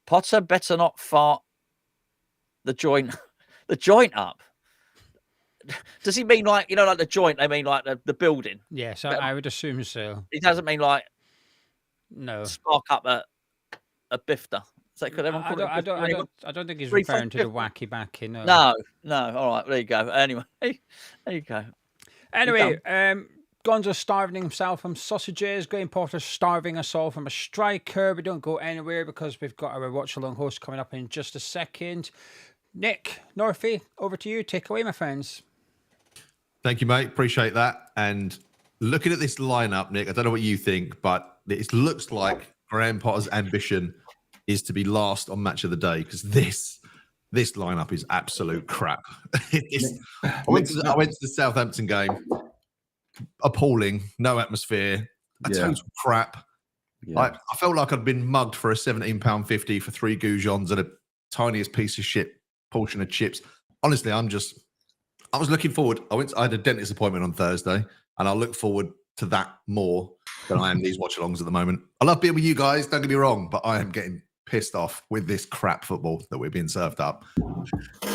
Potter better not fart the joint up. Does he mean like the joint? They mean like the building? Yes, I would assume so. He doesn't mean like spark up a bifter. So I don't think he's referring to the wacky backy. No. All right, there you go. Anyway, there you go. Anyway, Gonzo's starving himself from sausages. Graham Potter's starving us all from a striker. We don't go anywhere because we've got our watch-along host coming up in just a second. Nick, Northie, over to you. Take away, my friends. Thank you, mate. Appreciate that. And looking at this lineup, Nick, I don't know what you think, but it looks like Graham Potter's ambition is to be last on match of the day, because this lineup is absolute crap. I went to the Southampton game. Appalling, no atmosphere, total crap. Yeah. I felt like I'd been mugged for a £17.50 for 3 goujons and a tiniest piece of shit portion of chips. Honestly, I was looking forward. I had a dentist appointment on Thursday, and I look forward to that more than I am these watch-alongs at the moment. I love being with you guys, don't get me wrong, but I am getting pissed off with this crap football that we're being served up.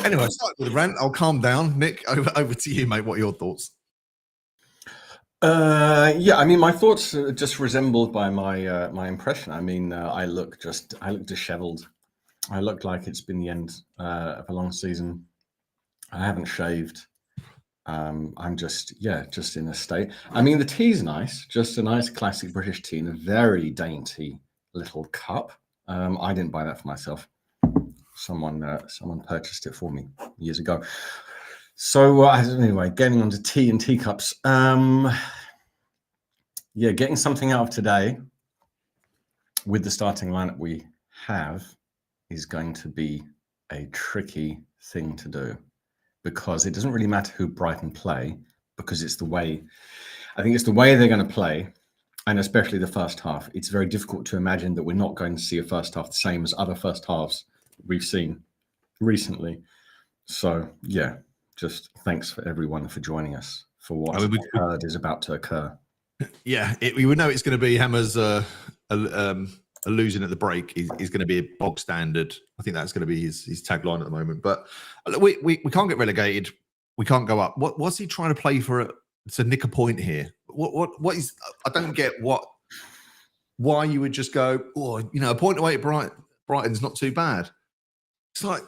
Anyway, starting with the rant, I'll calm down. Nick, over to you, mate. What are your thoughts? I mean, my thoughts are just resembled by my impression. I mean, I look disheveled. I look like it's been the end of a long season. I haven't shaved. I'm just in a state. I mean, the tea's nice, just a nice classic British tea in a very dainty little cup. I didn't buy that for myself. Someone purchased it for me years ago. So anyway, getting onto tea and teacups. Getting something out of today with the starting lineup we have is going to be a tricky thing to do, because it doesn't really matter who Brighton play, because it's the way they're going to play, and especially the first half. It's very difficult to imagine that we're not going to see a first half the same as other first halves we've seen recently. So just thanks for everyone for joining us for what I mean, we occurred is about to occur. Yeah, we would know it's going to be Hammer's a losing at the break. He's going to be a bog standard. I think that's going to be his tagline at the moment. But we can't get relegated. We can't go up. What's he trying to play for? To nick a point here. What is? I don't get why you would just go. Oh, a point away at Brighton's not too bad. It's like,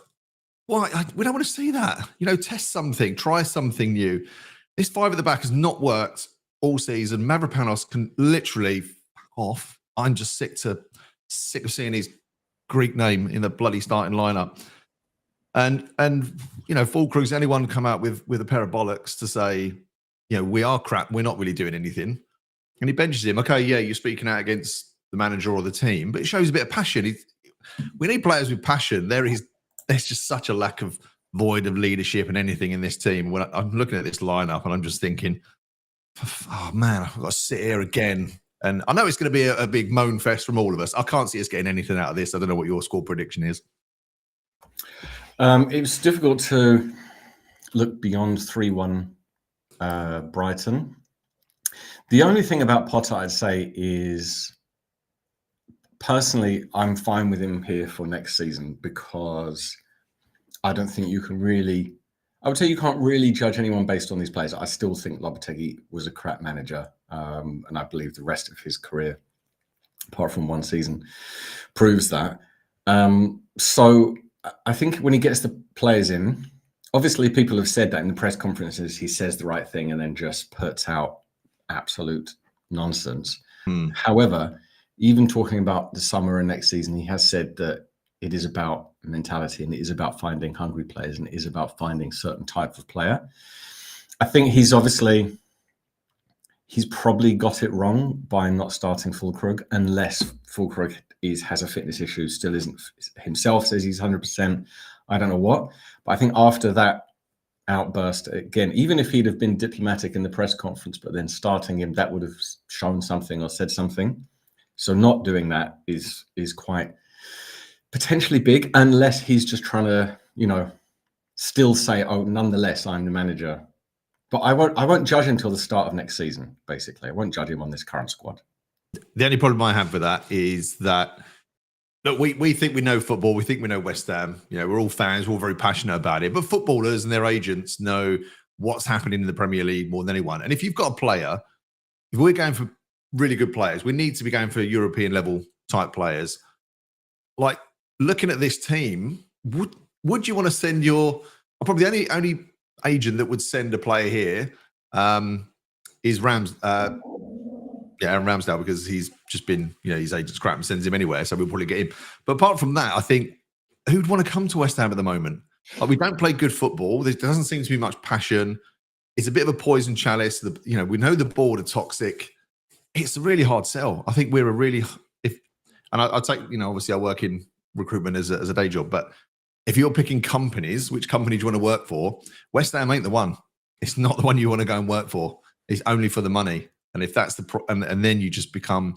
why? We don't want to see that. Test something, try something new. This 5 at the back has not worked all season. Mavropanos can literally fuck off. I'm just sick of seeing his Greek name in the bloody starting lineup. And Fulkrug's anyone come out with a pair of bollocks to say, we are crap. We're not really doing anything. And he benches him. Okay, yeah, you're speaking out against the manager or the team, but it shows a bit of passion. We need players with passion. There's just such a lack of void of leadership and anything in this team. When I'm looking at this lineup and I'm just thinking, oh man, I've got to sit here again. And I know it's going to be a big moan fest from all of us. I can't see us getting anything out of this. I don't know what your score prediction is. It was difficult to look beyond 3-1 Brighton. The only thing about Potter I'd say is, personally, I'm fine with him here for next season, because I don't think you can really, I would say you can't really judge anyone based on these players. I still think Lopetegui was a crap manager. And I believe the rest of his career, apart from one season, proves that. So I think when he gets the players in, obviously people have said that in the press conferences, he says the right thing and then just puts out absolute nonsense. However, even talking about the summer and next season, he has said that it is about mentality and it is about finding hungry players and it is about finding certain type of player. I think he's probably got it wrong by not starting Fulkrug, unless Fulkrug has a fitness issue, still isn't himself, says he's 100%. I don't know what. But I think after that outburst, again, even if he'd have been diplomatic in the press conference, but then starting him, that would have shown something or said something. So not doing that is quite potentially big, unless he's just trying to, still say, oh, nonetheless, I'm the manager. But I won't judge him until the start of next season, basically. I won't judge him on this current squad. The only problem I have with that is that, look, we think we know football. We think we know West Ham. We're all fans. We're all very passionate about it. But footballers and their agents know what's happening in the Premier League more than anyone. And if you've got a player, if we're going for really good players, we need to be going for European level type players. Like, looking at this team, would you want to send probably the only agent that would send a player here is Aaron Ramsdale, because he's just been, his agent's crap and sends him anywhere, so we'll probably get him. But apart from that, I think who'd want to come to West Ham at the moment? Like, we don't play good football. There doesn't seem to be much passion. It's a bit of a poison chalice. We know the board are toxic. It's a really hard sell. I think we're I'd take, obviously I work in recruitment as a day job, but if you're picking companies, which company do you want to work for? West Ham ain't the one. It's not the one you want to go and work for. It's only for the money. And if that's and then you just become,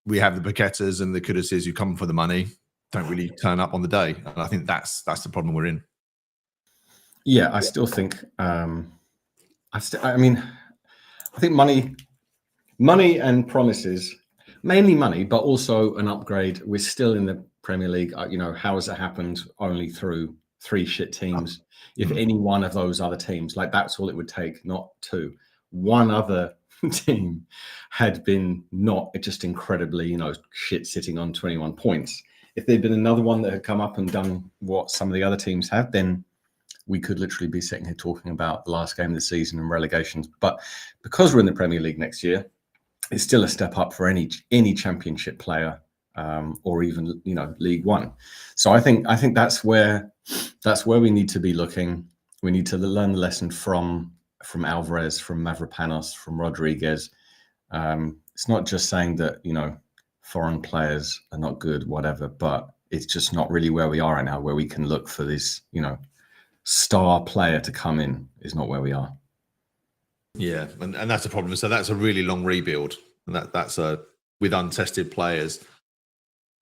we have the Paquetas and the Kuduses who come for the money, don't really turn up on the day. And I think that's the problem we're in. Yeah, I still think, I think money and promises, mainly money, but also an upgrade. We're still in the Premier League. How has it happened only through 3 shit teams? If any one of those other teams, that's all it would take, not 2. One other team had been not just incredibly, shit, sitting on 21 points. If there'd been another one that had come up and done what some of the other teams have, then we could literally be sitting here talking about the last game of the season and relegations. But because we're in the Premier League next year, it's still a step up for any championship player, or even League One. So I think that's where we need to be looking. We need to learn the lesson from Alvarez, from Mavropanos, from Rodriguez. It's not just saying that foreign players are not good, whatever, but it's just not really where we are right now, where we can look for this star player to come in. Is not where we are. Yeah, and that's a problem. So that's a really long rebuild, and that's with untested players.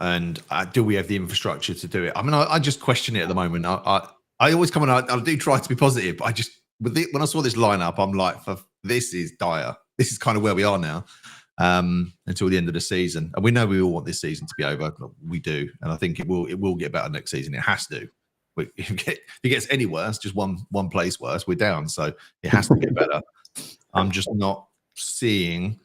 And do we have the infrastructure to do it? I mean, I just question it at the moment. I always come on. I do try to be positive, but when I saw this lineup, I'm like, this is dire. This is kind of where we are now until the end of the season. And we know we all want this season to be over. We do, and I think it will get better next season. It has to. If it gets any worse, just one place worse, we're down. So it has to get better. I'm just not seeing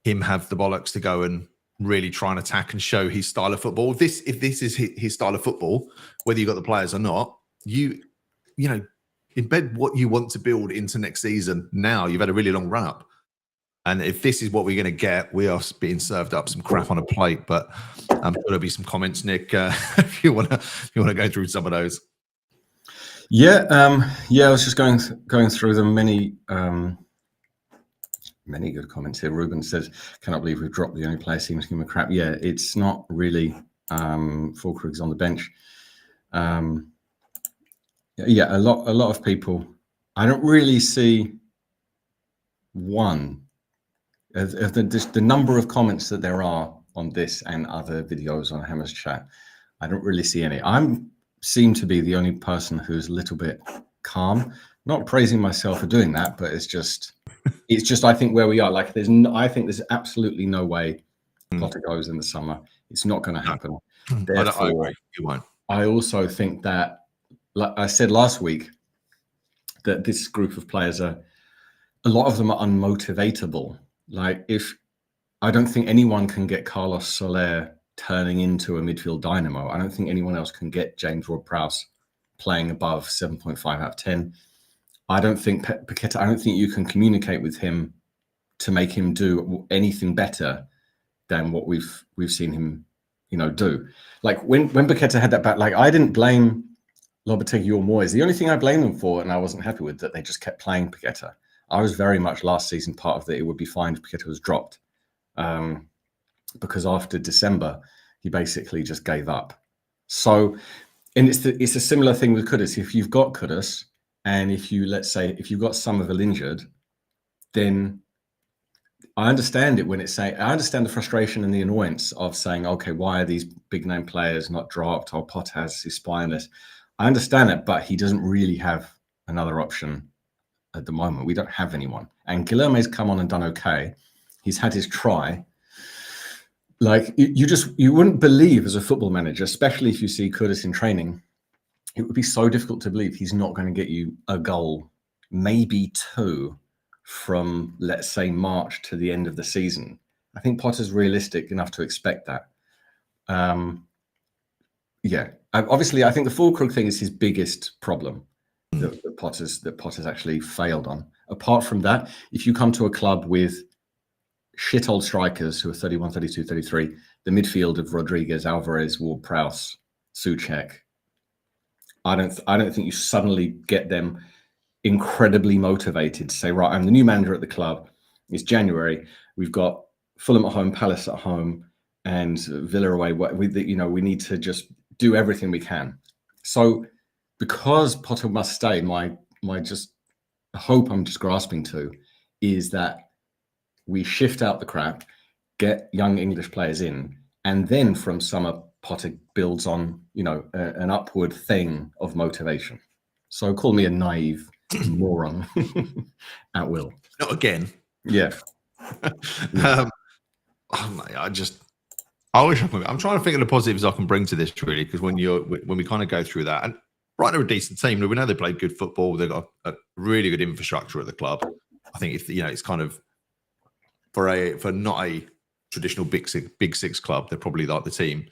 him have the bollocks to go and really try and attack and show his style of football. If this is his style of football, whether you've got the players or not, you know, embed what you want to build into next season. Now you've had a really long run up, and if this is what we're going to get, we are being served up some crap on a plate. But I'm sure there'll be some comments, Nick, if you want to go through some of those. Yeah, I was just going through them. Many good comments here. Ruben says, "Cannot believe we've dropped the only player seems to give him a crap." Yeah, it's not really Fulkrug's on the bench. Yeah, a lot of people. I don't really see one of the number of comments that there are on this and other videos on Hammer's chat. I don't really see any. Seem to be the only person who's a little bit calm. Not praising myself for doing that, but it's just I think where we are. Like I think there's absolutely no way Potter goes in the summer. It's not going to happen. Therefore, I agree. You won't. I also think that, like I said last week, that this group of players a lot of them are unmotivatable. Like I don't think anyone can get Carlos Soler turning into a midfield dynamo. I don't think anyone else can get James Ward-Prowse playing above 7.5 out of 10. I don't think Paqueta, I don't think you can communicate with him to make him do anything better than what we've seen him, do. Like when Paqueta had that back, like I didn't blame Lopetegui or Moyes. The only thing I blame them for, and I wasn't happy with, that they just kept playing Paqueta. I was very much last season part of that. It would be fine if Paqueta was dropped. Because after December, he basically just gave up. So, and it's a similar thing with Kudus. If you've got Kudus, and if you've got Somerville injured, then I understand it when it's saying, I understand the frustration and the annoyance of saying, okay, why are these big name players not dropped? Or Pot has his spineless. I understand it, but he doesn't really have another option at the moment. We don't have anyone. And Guilherme's come on and done okay. He's had his try. Like you wouldn't believe as a football manager, especially if you see Kudus in training, it would be so difficult to believe he's not going to get you a goal, maybe two, from let's say March to the end of the season. I think Potter's realistic enough to expect that. Obviously, I think the Fulkrug thing is his biggest problem that Potter's actually failed on. Apart from that, if you come to a club with shit old strikers who are 31, 32, 33, the midfield of Rodriguez, Alvarez, Ward-Prowse, Souček, I don't think you suddenly get them incredibly motivated to say, right, I'm the new manager at the club. It's January. We've got Fulham at home, Palace at home, and Villa away. We need to just do everything we can. So because Potter must stay, my just hope I'm just grasping to is that we shift out the crap, get young English players in, and then from summer, Potter builds on, an upward thing of motivation. So call me a naive moron at will. Not again. Yeah. I'm trying to think of the positives I can bring to this, really, because when we kind of go through that, and Brighton are a decent team. We know they play good football. They've got a really good infrastructure at the club. I think it's kind of for not a traditional big six club, they're probably like the team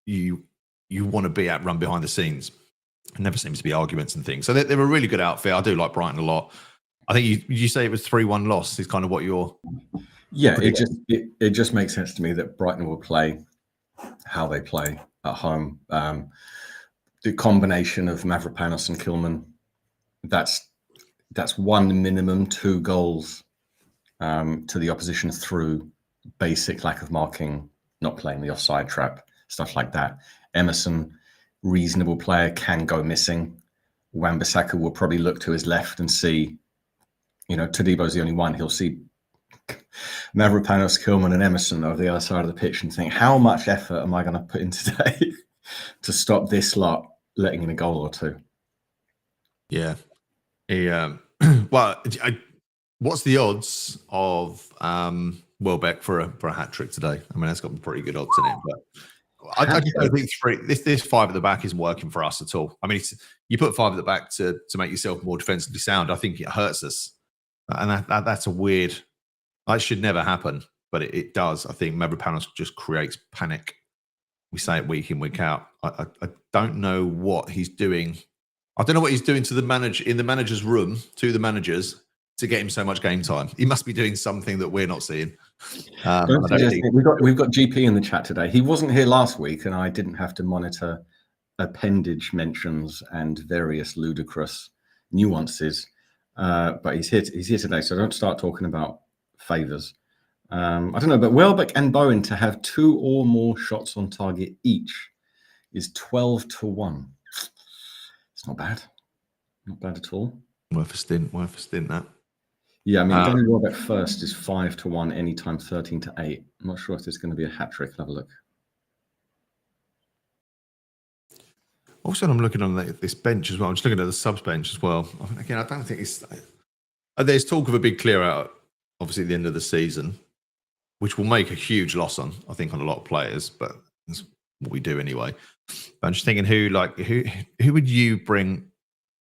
you want to be at, run behind the scenes. There never seems to be arguments and things. So they're a really good outfit. I do like Brighton a lot. I think you say it was 3-1 loss is kind of what you're. Yeah, it just makes sense to me that Brighton will play how they play at home. The combination of Mavropanos and Kilman, that's one minimum 2 goals to the opposition through basic lack of marking, not playing the offside trap, stuff like that. Emerson, reasonable player, can go missing. Wan-Bissaka will probably look to his left and see, Tadebo's the only one. He'll see Mavropanos, Kilman, and Emerson over the other side of the pitch and think, how much effort am I going to put in today to stop this lot letting in a goal or two? Yeah. Well, what's the odds of Welbeck for a hat trick today? I mean, that's got pretty good odds in it, but I just don't think this 5 at the back isn't working for us at all. I mean, you put 5 at the back to make yourself more defensively sound. I think it hurts us, and that's a weird. That should never happen, but it does. I think Mavropanos just creates panic. We say it week in, week out. I don't know what he's doing. I don't know what he's doing to the manager's room, to the managers, to get him so much game time. He must be doing something that we're not seeing. We've got GP in the chat today. He wasn't here last week, and I didn't have to monitor appendage mentions and various ludicrous nuances. But he's here today, so don't start talking about favours. I don't know, but Welbeck and Bowen to have 2 or more shots on target each is 12-1. It's not bad. Not bad at all. Worth a stint, that. Yeah, I mean, Danny Welbeck first is 5-1, anytime 13-8. I'm not sure if there's going to be a hat trick. Have a look. Also, I'm looking on this bench as well. I'm just looking at the subs bench as well. Again, I don't think it's... There's talk of a big clear out, obviously, at the end of the season, which will make a huge loss on a lot of players, but that's what we do anyway. But I'm just thinking who would you bring?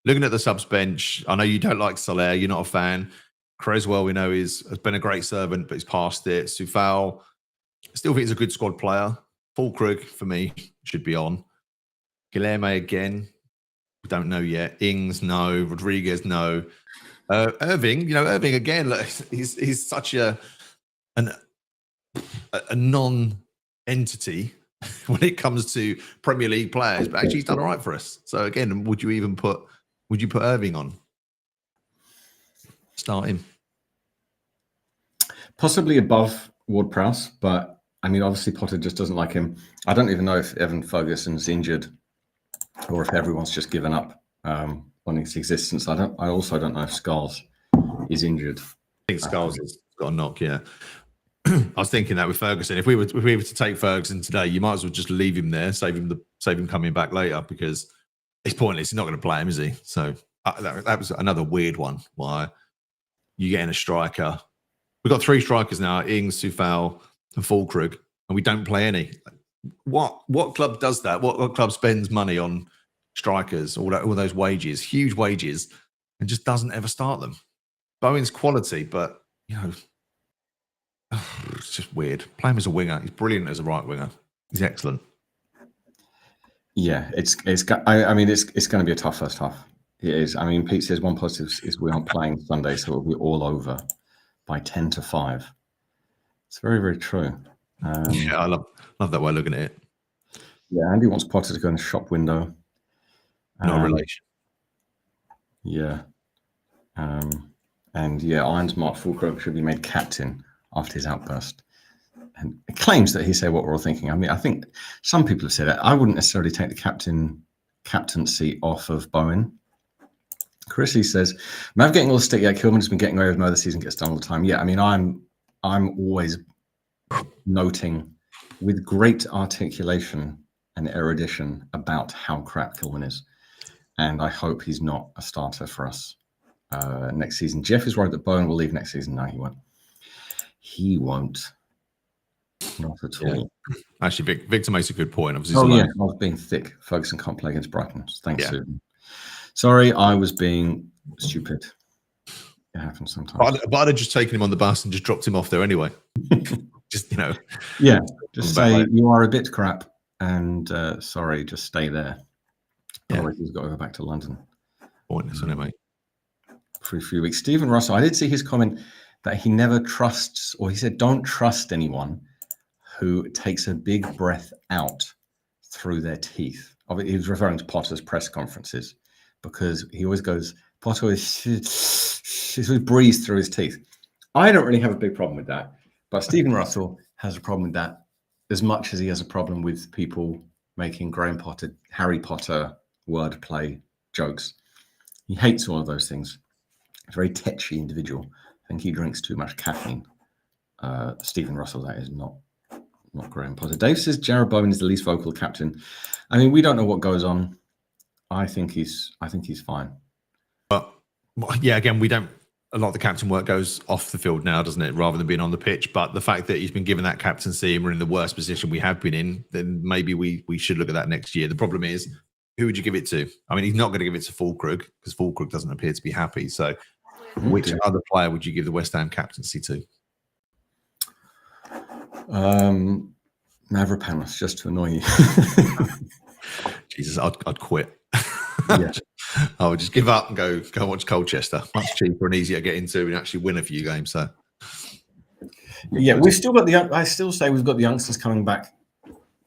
Looking at the subs bench, I know you don't like Soler, you're not a fan. Creswell, we know, has been a great servant, but he's past it. Soufal, still think he's a good squad player. Fulkrug, for me, should be on. Guilherme again, we don't know yet. Ings, no. Rodriguez, no. Irving, Irving again, look, he's such a non-entity when it comes to Premier League players, but actually he's done all right for us. So again, would you put Irving on? Start him. Possibly above Ward-Prowse, but I mean, obviously Potter just doesn't like him. I don't even know if Evan Ferguson's injured or if everyone's just given up on his existence. I also don't know if Scarles is injured. I think Scarles has got a knock, yeah. I was thinking that with Ferguson. If we were to take Ferguson today, you might as well just leave him there, save him coming back later, because it's pointless. He's not going to play him, is he? So that was another weird one. Why you getting a striker? We've got 3 strikers now: Ings, Soufal, and Fulkrug, and we don't play any. What club does that? What club spends money on strikers, all those wages, huge wages, and just doesn't ever start them? Bowen's quality, but it's just weird. Play him as a winger. He's brilliant as a right winger. He's excellent. Yeah, it's going to be a tough first half. It is. I mean, Pete says one positive is we aren't playing Sunday, so it'll be all over by 10-5. It's very, very true. Yeah, I love that way of looking at it. Yeah, Andy wants Potter to go in the shop window. No relation. Yeah. And yeah, Irons Mark Fulkrug should be made captain after his outburst. And it claims that he said what we're all thinking. I mean, I think some people have said it. I wouldn't necessarily take the captaincy off of Bowen. Chrissy says, Mav getting all the stick. Yeah, Kilman has been getting away with most of the season, gets done all the time. Yeah, I mean, I'm always noting with great articulation and erudition about how crap Kilman is. And I hope he's not a starter for us next season. Jeff is worried that Bowen will leave next season. No, he won't. He won't. Not at all. Actually, Victor makes a good point. Obviously, I was being thick. Ferguson can't play against Brighton. Thanks, Susan. Sorry, I was being stupid. It happens sometimes. But I'd have just taken him on the bus and just dropped him off there anyway. Just, Yeah, just say you are a bit crap and sorry, just stay there. Yeah. Otherwise, he's got to go back to London. Pointless, isn't it, mate? For a few weeks. Stephen Russell, I did see his comment that he never trusts, or he said, don't trust anyone who takes a big breath out through their teeth. He was referring to Potter's press conferences because he always goes, Potter always breathes through his teeth. I don't really have a big problem with that, but Stephen Russell has a problem with that as much as he has a problem with people making Harry Potter wordplay jokes. He hates all of those things. He's a very tetchy individual. I think he drinks too much caffeine. Stephen Russell, that is not Graham Potter. Dave says Jarrod Bowen is the least vocal captain. I mean, we don't know what goes on. I think he's fine. But Yeah, again, we don't. A lot of the captain work goes off the field now, doesn't it, rather than being on the pitch. But the fact that he's been given that captaincy and we're in the worst position we have been in, then maybe we should look at that next year. The problem is, who would you give it to? I mean, he's not going to give it to Fulkrug because Fulkrug doesn't appear to be happy. So, which other player would you give the West Ham captaincy to? Mavropanos, just to annoy you. Jesus, I'd quit. Yeah. I would just give up and go watch Colchester. Much cheaper and easier to get into and actually win a few games. So, yeah, we've still got I still say we've got the youngsters coming back.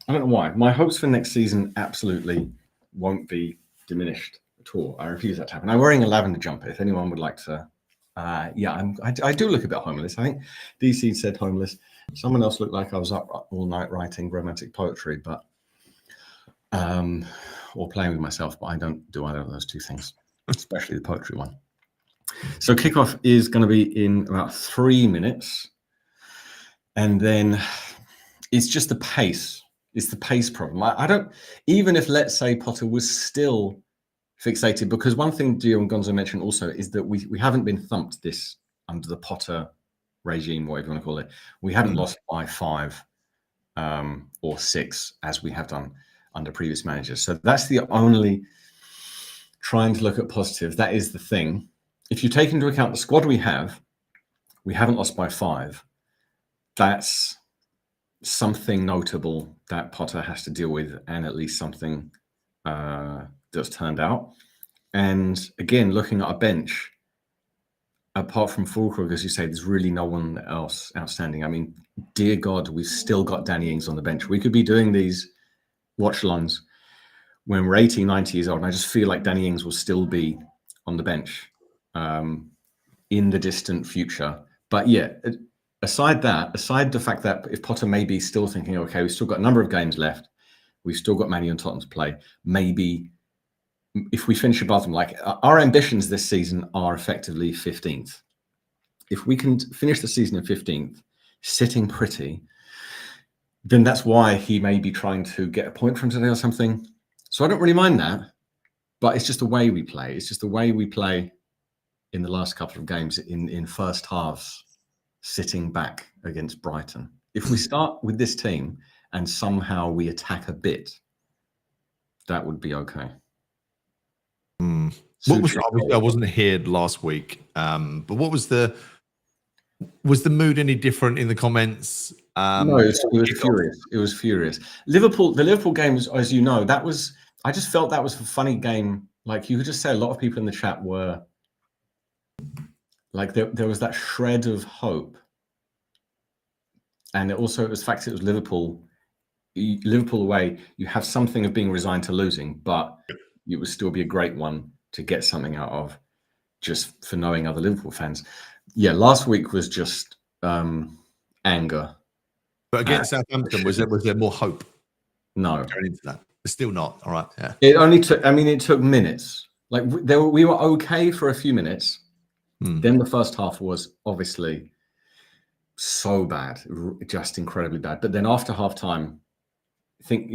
I don't know why. My hopes for next season absolutely won't be diminished at all. I refuse that to happen. I'm wearing a lavender jumper. If anyone would like to, I do look a bit homeless. I think DC said homeless. Someone else looked like I was up all night writing romantic poetry, but or playing with myself. But I don't do either of those two things, especially the poetry one. So kickoff is going to be in about 3 minutes, and then it's just the pace. It's the pace problem. I don't, even if, let's say, Potter was still fixated, because one thing Geo and Gonzo mentioned also is that we haven't been thumped this under the Potter regime, whatever you want to call it. We haven't lost by 5 or 6 as we have done under previous managers. So that's the only, trying to look at positives. That is the thing. If you take into account the squad we haven't lost by 5. That's something notable that Potter has to deal with, and at least something that's turned out. And again, looking at a bench, apart from Fulkrug, as you say, there's really no one else outstanding. I mean, dear God, we've still got Danny Ings on the bench. We could be doing these watch longs when we're 80, 90 years old, and I just feel like Danny Ings will still be on the bench in the distant future. But yeah, aside the fact that if Potter may be still thinking, okay, we've still got a number of games left, we've still got Man U and Tottenham to play, maybe if we finish above them, like our ambitions this season are effectively 15th. If we can finish the season in 15th, sitting pretty, then that's why he may be trying to get a point from today or something. So I don't really mind that, but it's just the way we play. It's just the way we play in the last couple of games in first halves, sitting back against Brighton. If we start with this team and somehow we attack a bit, that would be okay. What was I wasn't here last week, but what was the mood any different in the comments? No, it was furious. It was furious. The Liverpool game, as you know, I just felt that was a funny game. Like, you could just say a lot of people in the chat were like, there was that shred of hope. And it was the fact that it was Liverpool away. You have something of being resigned to losing, but it would still be a great one to get something out of, just for knowing other Liverpool fans. Yeah, last week was just anger. But against Southampton, was there more hope? No, going into that. It's still not. All right. Yeah. It only took. I mean, it took minutes. Like we were okay for a few minutes. Then the first half was obviously so bad, just incredibly bad. But then after half time, I think,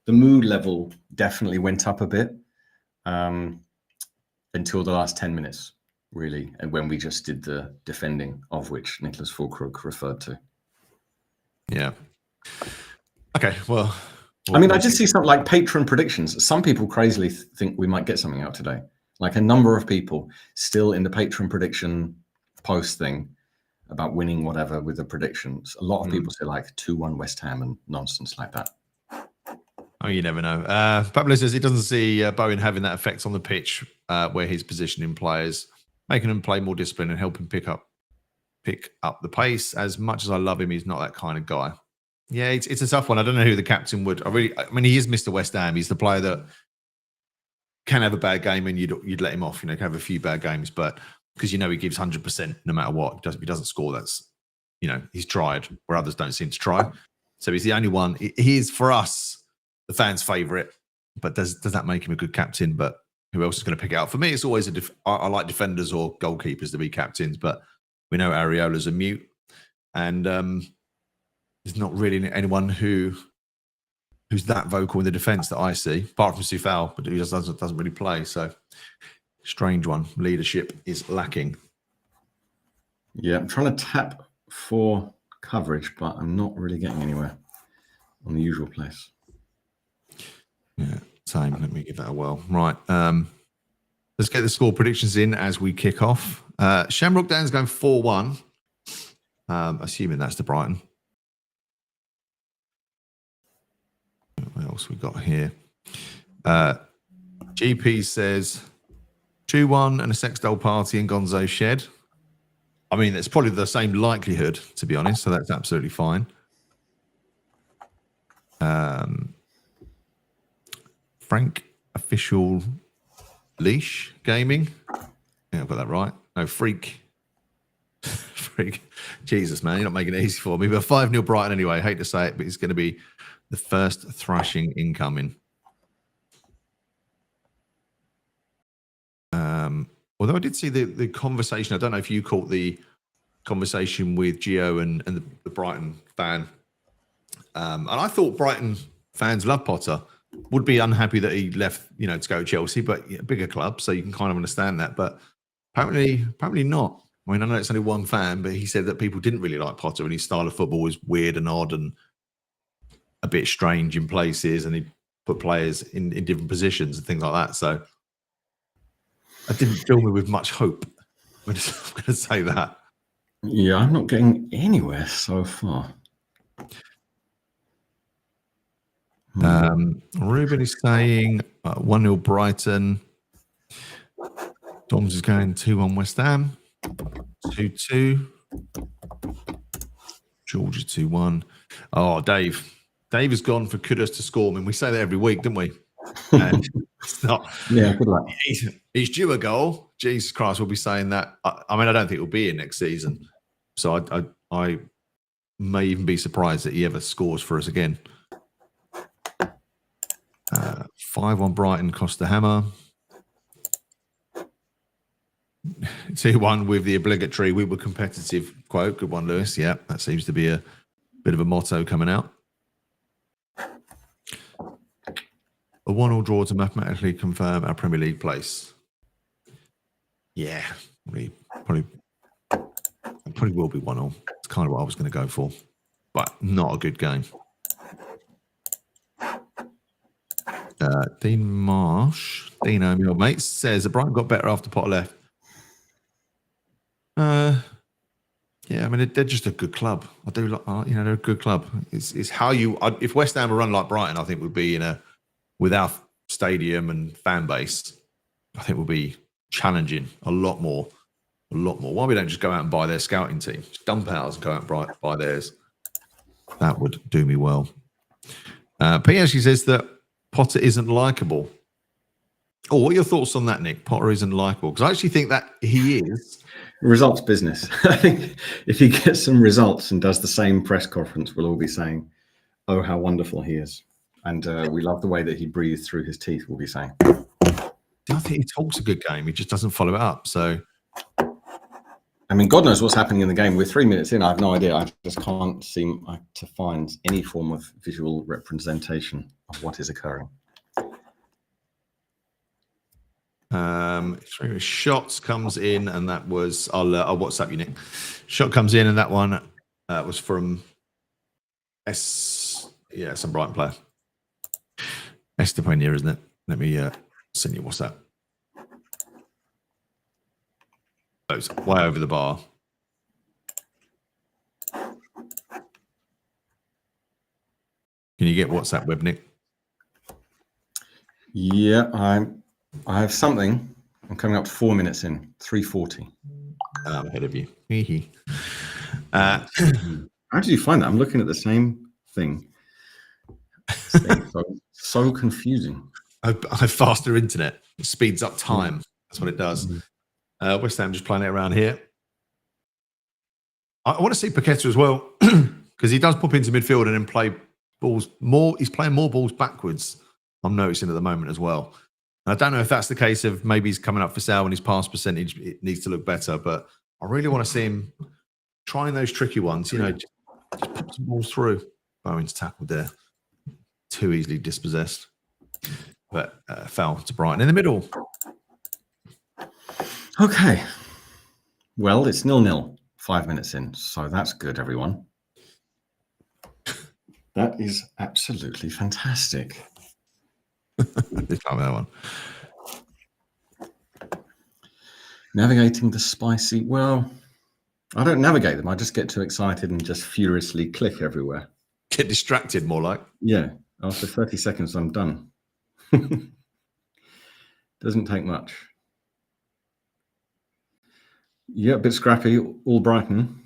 the mood level definitely went up a bit until the last 10 minutes, really, and when we just did the defending, of which Nicholas Fulkrug referred to. Yeah. Okay. Well, I mean, I did see something like patron predictions. Some people crazily think we might get something out today. Like, a number of people still in the patron prediction post thing about winning whatever with the predictions. A lot of people say like 2-1 West Ham and nonsense like that. Oh, you never know. Pablo says he doesn't see Bowen having that effect on the pitch where he's positioning players, making them play more disciplined and helping pick up the pace. As much as I love him, he's not that kind of guy. Yeah, it's a tough one. I don't know who the captain would. I mean, he is Mr. West Ham. He's the player that can have a bad game and you'd let him off. Can have a few bad games, but because he gives 100% no matter what. If he doesn't score, that's he's tried where others don't seem to try. So he's the only one. He is, for us, the fans' favourite. But does that make him a good captain? But who else is going to pick it out? For me, it's always I like defenders or goalkeepers to be captains, but we know Areola's a mute, and there's not really anyone who's that vocal in the defence that I see, apart from Soufal, but he just doesn't really play. So Strange one. Leadership is lacking. Yeah, I'm trying to tap for coverage, but I'm not really getting anywhere on the usual place. Yeah, same. Let me give that a whirl. Right. Let's get the score predictions in as we kick off. Shamrock Dan's going 4-1. Assuming that's to Brighton. What else we got here? GP says 2-1 and a Sextol party in Gonzo shed. I mean, it's probably the same likelihood, to be honest, so that's absolutely fine. Frank Official Leash Gaming. Yeah, I've got that right. No, Freak. Jesus, man, you're not making it easy for me. But 5-0 Brighton anyway. I hate to say it, but it's going to be the first thrashing incoming. Although I did see the conversation. I don't know if you caught the conversation with Geo and the Brighton fan. And I thought Brighton fans love Potter. Would be unhappy that he left, to go to Chelsea, but a bigger club, so you can kind of understand that. But apparently not. I mean, I know it's only one fan, but he said that people didn't really like Potter and his style of football was weird and odd and a bit strange in places, and he put players in different positions and things like that. So that didn't fill me with much hope. I'm going to say that. Yeah, I'm not getting anywhere so far. Ruben is saying 1-0 Brighton. Doms is going 2-1 West Ham. 2-2. George is 2-1. Oh, Dave has gone for kudos to score. I mean, we say that every week, don't we? And it's not. Yeah, good luck. He's due a goal. Jesus Christ, we'll be saying that. I mean, I don't think it'll be in next season. So I may even be surprised that he ever scores for us again. 5-1 Brighton cost the hammer. 2-1 with the obligatory "we were competitive" quote. Good one, Lewis. Yeah, that seems to be a bit of a motto coming out. A 1-1 draw to mathematically confirm our Premier League place. Yeah, probably will be 1-1. It's kind of what I was going to go for, but not a good game. Dean Marsh, Dino, your mate, says that Brighton got better after Potter left. Yeah, I mean, they're just a good club. I do like, they're a good club. It's how if West Ham were run like Brighton, I think would be with our stadium and fan base, I think would be challenging a lot more. Why we don't just go out and buy their scouting team? Just dump ours and go out and buy theirs. That would do me well. P actually says that Potter isn't likable. Oh, what are your thoughts on that, Nick? Potter isn't likable? Because I actually think that he is. Results business. I think if he gets some results and does the same press conference, we'll all be saying, "Oh, how wonderful he is," and we love the way that he breathes through his teeth. We'll be saying. I think he talks a good game. He just doesn't follow it up. So, I mean, God knows what's happening in the game. We're 3 minutes in. I have no idea. I just can't seem to find any form of visual representation of what is occurring. Shots comes in, and that was I'll WhatsApp you, Nick. Shot comes in, and that one was from some Brighton player. Estepania, isn't it? Let me send you WhatsApp. Oh, it's way over the bar. Can you get WhatsApp web, Nick? Yeah, I have something. I'm coming up to 4 minutes in. 3:40. I'm ahead of you. How did you find that? I'm looking at the same thing. So confusing. I have faster internet. It speeds up time. That's what it does. West Ham just playing it around here. I want to see Paqueta as well, because he does pop into midfield and then play balls more. He's playing more balls backwards, I'm noticing at the moment as well. And I don't know if that's the case of maybe he's coming up for sale and his pass percentage it needs to look better, but I really want to see him trying those tricky ones, just pop some balls through. Bowen's tackled there. Too easily dispossessed. But foul to Brighton in the middle. Okay. Well, it's 0-0, 5 minutes in. So that's good, everyone. That is absolutely fantastic. This time that one. Navigating the spicy. Well, I don't navigate them. I just get too excited and just furiously click everywhere. Get distracted, more like. Yeah. After 30 seconds, I'm done. Doesn't take much. Yeah, a bit scrappy. All Brighton.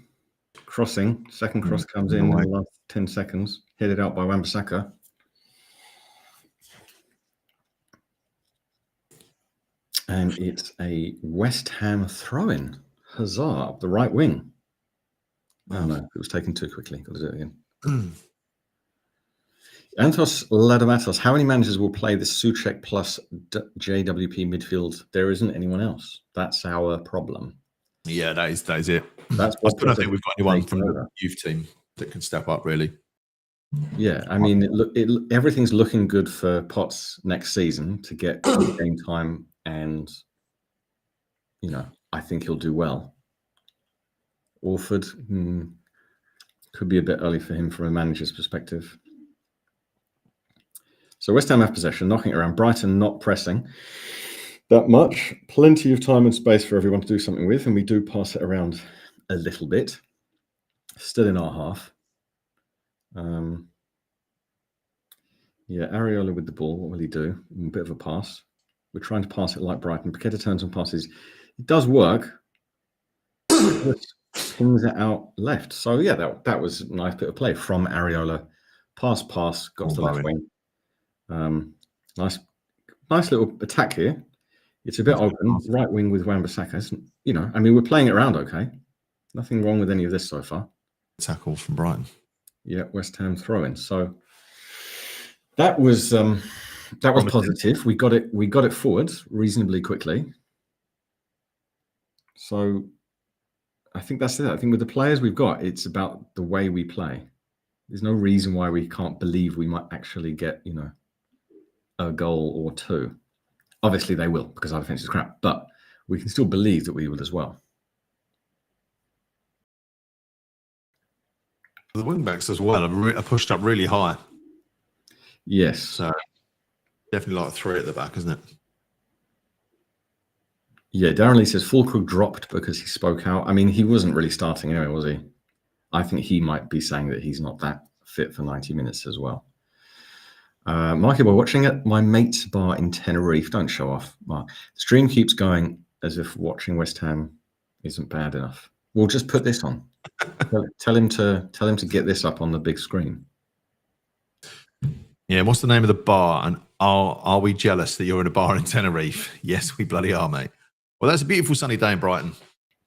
Crossing. Second cross comes in the last 10 seconds. Headed out by Wan-Bissaka. And it's a West Ham throw-in. Huzzah, up the right wing. Oh no, it was taken too quickly. Got to do it again. Antos Ladomatos, how many managers will play this Souček plus JWP midfield? There isn't anyone else. That's our problem. Yeah, that is it. That's I don't think we've got anyone from the youth team that can step up, really. Yeah, I mean, everything's looking good for Potts next season to get game time, and I think he'll do well. Orford could be a bit early for him from a manager's perspective. So West Ham have possession, knocking it around. Brighton not pressing that much. Plenty of time and space for everyone to do something with, and we do pass it around a little bit. Still in our half. Yeah, Areola with the ball. What will he do? A bit of a pass. We're trying to pass it like Brighton. Paqueta turns and passes. It does work. Pings it out left. So yeah, that was a nice bit of play from Areola. Pass, got to the left wing. Nice little attack here. It's a bit open. Right wing with Wan-Bissaka. I mean, we're playing it around okay. Nothing wrong with any of this so far. Tackle from Brighton. Yeah, West Ham throw-in. So that was positive. We got it forward reasonably quickly. So I think that's it. I think with the players we've got, it's about the way we play. There's no reason why we can't believe we might actually get, a goal or two. Obviously they will, because our defense is crap, but we can still believe that we will as well. The wingbacks as well are pushed up really high. Yes. So definitely like 3 at the back, isn't it? Yeah, Darren Lee says Fulkrug dropped because he spoke out. I mean, he wasn't really starting anyway, was he? I think he might be saying that he's not that fit for 90 minutes as well. Mikey, we're watching at my mate's bar in Tenerife. Don't show off, Mark. The stream keeps going as if watching West Ham isn't bad enough. We'll just put this on. Tell him to get this up on the big screen. Yeah, what's the name of the bar? And are we jealous that you're in a bar in Tenerife? Yes, we bloody are, mate. Well, that's a beautiful sunny day in Brighton.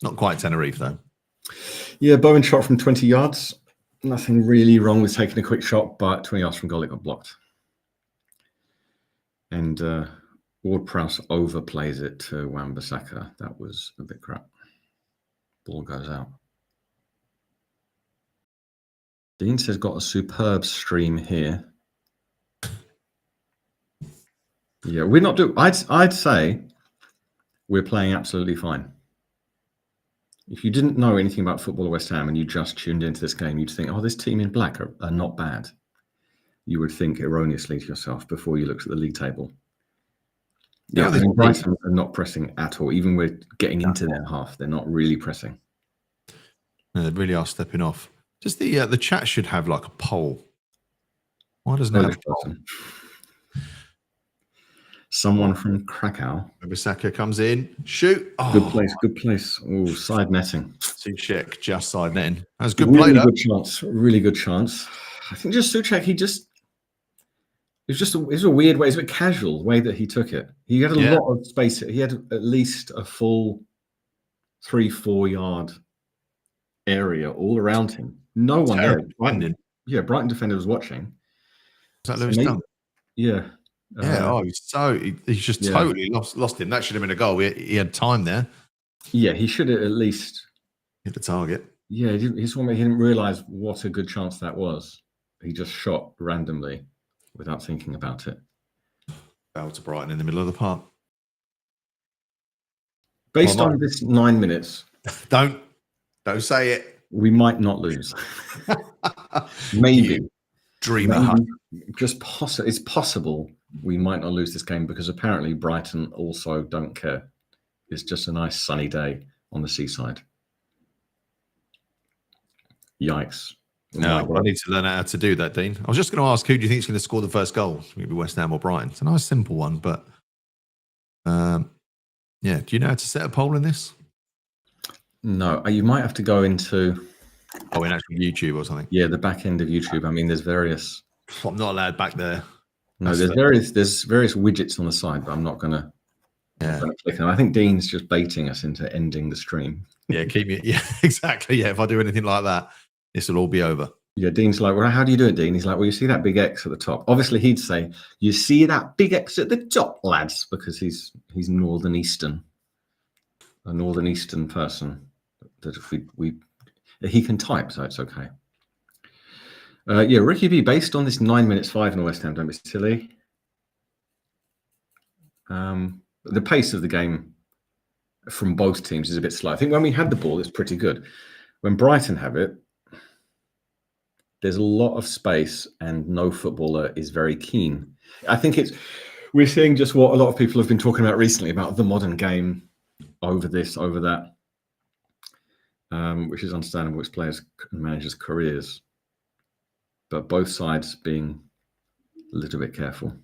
Not quite Tenerife, though. Yeah, Bowen shot from 20 yards. Nothing really wrong with taking a quick shot, but 20 yards from goal, it got blocked. And Ward-Prowse overplays it to Wan-Bissaka. That was a bit crap. Ball goes out. Dean says got a superb stream here. Yeah, we're not doing. I'd say we're playing absolutely fine. If you didn't know anything about football at West Ham and you just tuned into this game, you'd think, oh, this team in black are not bad. You would think erroneously to yourself before you looked at the league table. Yeah, I mean, Brighton are not pressing at all. Even we're getting into their half, they're not really pressing. No, they really are stepping off. Just the chat should have like a poll. Why doesn't it have a poll? Someone from Krakow. Wan-Bissaka comes in. Shoot. Oh. Good place. Oh, side netting. Souček just side netting. That was a good really play, though. Really good chance. I think just Souček, it was a weird way. It's a bit casual way that he took it. He had a lot of space. He had at least a full 3-4 yard area all around him. No one there. Brighton defender was watching. Was that Lewis Dunk? Yeah. He's just totally lost him. That should have been a goal. He had time there. Yeah, he should have at least hit the target. Yeah, he didn't realise what a good chance that was. He just shot randomly without thinking about it. Fell to Brighton in the middle of the park. Based on this 9 minutes, Don't say it. we might not lose. Maybe. Dreamer. Maybe. It's possible we might not lose this game because apparently Brighton also don't care. It's just a nice sunny day on the seaside. Yikes. No, I need to learn how to do that, Dean. I was just going to ask, who do you think is going to score the first goal? Maybe West Ham or Brighton. It's a nice, simple one, but yeah. Do you know how to set a poll in this? No, you might have to go into... Oh, in actual YouTube or something? Yeah, the back end of YouTube. I mean, there's various... I'm not allowed back there. No, there's various widgets on the side, but I'm not going to click them. I think Dean's just baiting us into ending the stream. Yeah, keep me... Yeah, exactly. Yeah, if I do anything like that, this will all be over. Yeah, Dean's like, well, how do you do it, Dean? He's like, well, you see that big X at the top. Obviously, he'd say, you see that big X at the top, lads, because he's Northern Eastern, a Northern Eastern person. That he can type, so it's okay. Yeah, Ricky B, based on this 9 minutes 5 in West Ham, don't be silly. The pace of the game from both teams is a bit slow. I think when we had the ball, it's pretty good. When Brighton have it, there's a lot of space and no footballer is very keen. I think we're seeing just what a lot of people have been talking about recently about the modern game over this, over that, which is understandable. It's players and managers' careers, but both sides being a little bit careful.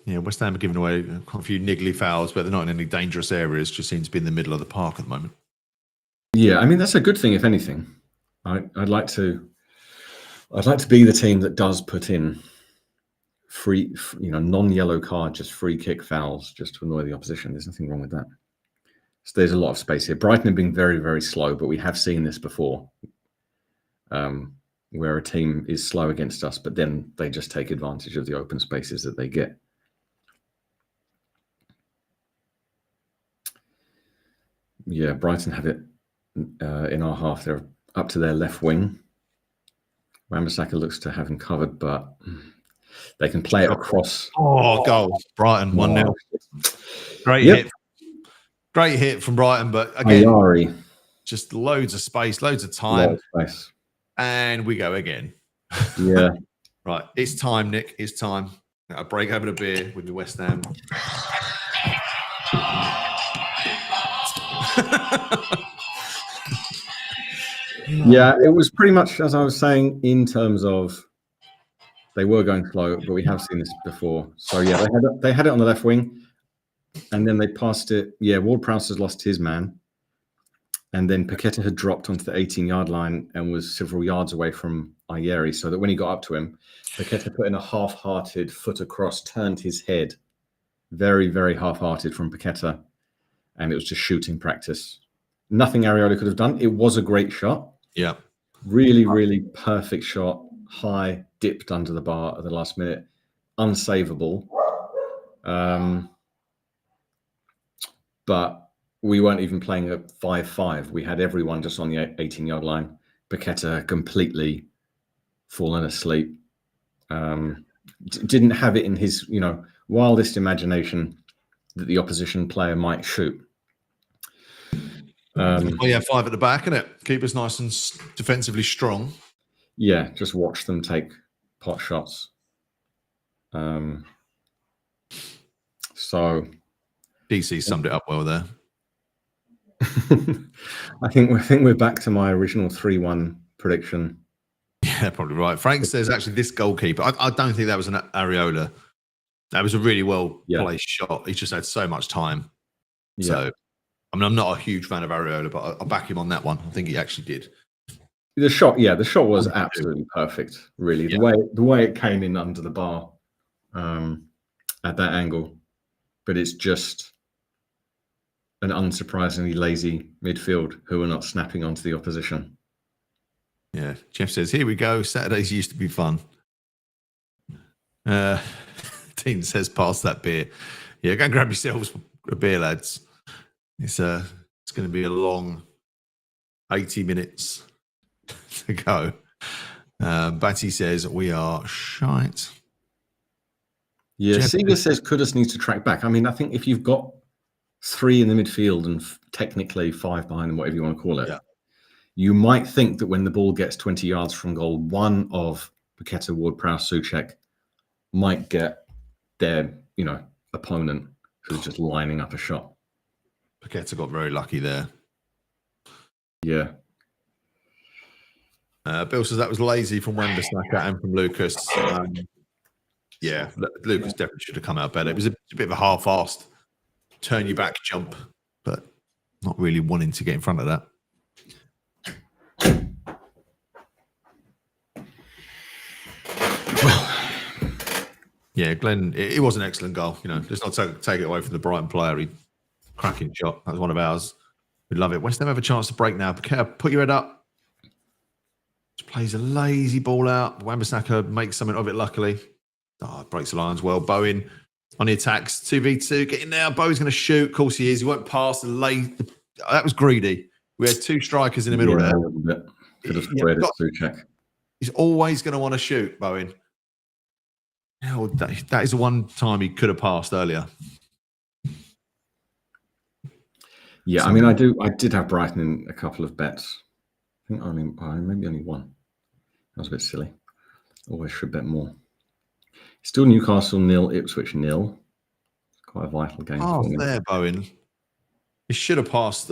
Yeah, West Ham are giving away quite a few niggly fouls, but they're not in any dangerous areas. Just seem to be in the middle of the park at the moment. Yeah, I mean that's a good thing, if anything. I'd like to be the team that does put in free, non-yellow card, just free kick fouls, just to annoy the opposition. There's nothing wrong with that. So there's a lot of space here. Brighton have been very, very slow, but we have seen this before, where a team is slow against us, but then they just take advantage of the open spaces that they get. Yeah, Brighton have it in our half. They're up to their left wing. Wan-Bissaka looks to have him covered, but they can play it across. Oh, goal. Brighton, 1-0. Great hit. Great hit from Brighton, but again, Ayari. Just loads of space, loads of time. Loads of space. And we go again. Yeah. Right. It's time, Nick. It's time. I'll break open a beer with the West Ham. Yeah, it was pretty much as I was saying in terms of they were going slow, but we have seen this before. So yeah, they had it on the left wing, and then they passed it. Yeah, Ward-Prowse has lost his man, and then Paqueta had dropped onto the 18-yard line and was several yards away from Ayeri, so that when he got up to him, Paqueta put in a half-hearted foot across, turned his head, very, very half-hearted from Paqueta, and it was just shooting practice. Nothing Areola could have done. It was a great shot. Yeah. Really, really perfect shot. High, dipped under the bar at the last minute. Unsavable. But we weren't even playing a 5-5. We had everyone just on the 18-yard line. Paqueta completely fallen asleep. Didn't have it in his, wildest imagination that the opposition player might shoot. Oh yeah, 5 at the back, isn't it? Keep us nice and defensively strong. Yeah, just watch them take pot shots. So DC summed it up well there. I think we're back to my original 3-1 prediction. Yeah, probably right. Frank says actually this goalkeeper, I don't think that was an Areola. That was a really well placed shot. He just had so much time. Yeah. So I mean, I'm not a huge fan of Areola, but I'll back him on that one. I think he actually did. The shot was absolutely perfect. Really, the way it came in under the bar at that angle, but it's just an unsurprisingly lazy midfield who are not snapping onto the opposition. Yeah, Jeff says, "Here we go. Saturdays used to be fun." Dean says, "Pass that beer." Yeah, go and grab yourselves a beer, lads. It's going to be a long 80 minutes to go. Batty says we are shite. Yeah, Seeger says Kudus needs to track back. I mean, I think if you've got 3 in the midfield and technically 5 behind them, whatever you want to call it. Yeah. You might think that when the ball gets 20 yards from goal, one of Paqueta, Ward-Prowse, Souček might get their, opponent who's just lining up a shot. Paqueta got very lucky there. Yeah. Bill says that was lazy from Wan-Bissaka and from Lucas. Yeah, Lucas definitely should have come out better. It was a bit of a half-assed turn you back jump, but not really wanting to get in front of that. Yeah, Glenn, it was an excellent goal. Let's not take it away from the Brighton player. Cracking shot. That was one of ours. We love it. West Ham have a chance to break now. Put your head up. Just plays a lazy ball out. Wan-Bissaka makes something of it, luckily. Breaks the lines well. Bowen on the attacks. 2v2. Get in there. Bowen's going to shoot. Of course he is. He won't pass. That was greedy. We had 2 strikers in the middle there. A little bit. Could have squared it through check. He's always going to want to shoot, Bowen. That is the one time he could have passed earlier. Yeah, I did have Brighton in a couple of bets. I think maybe only one. That was a bit silly. Always should bet more. Still Newcastle 0, Ipswich 0. Quite a vital game. Oh, there, Bowen. He should have passed.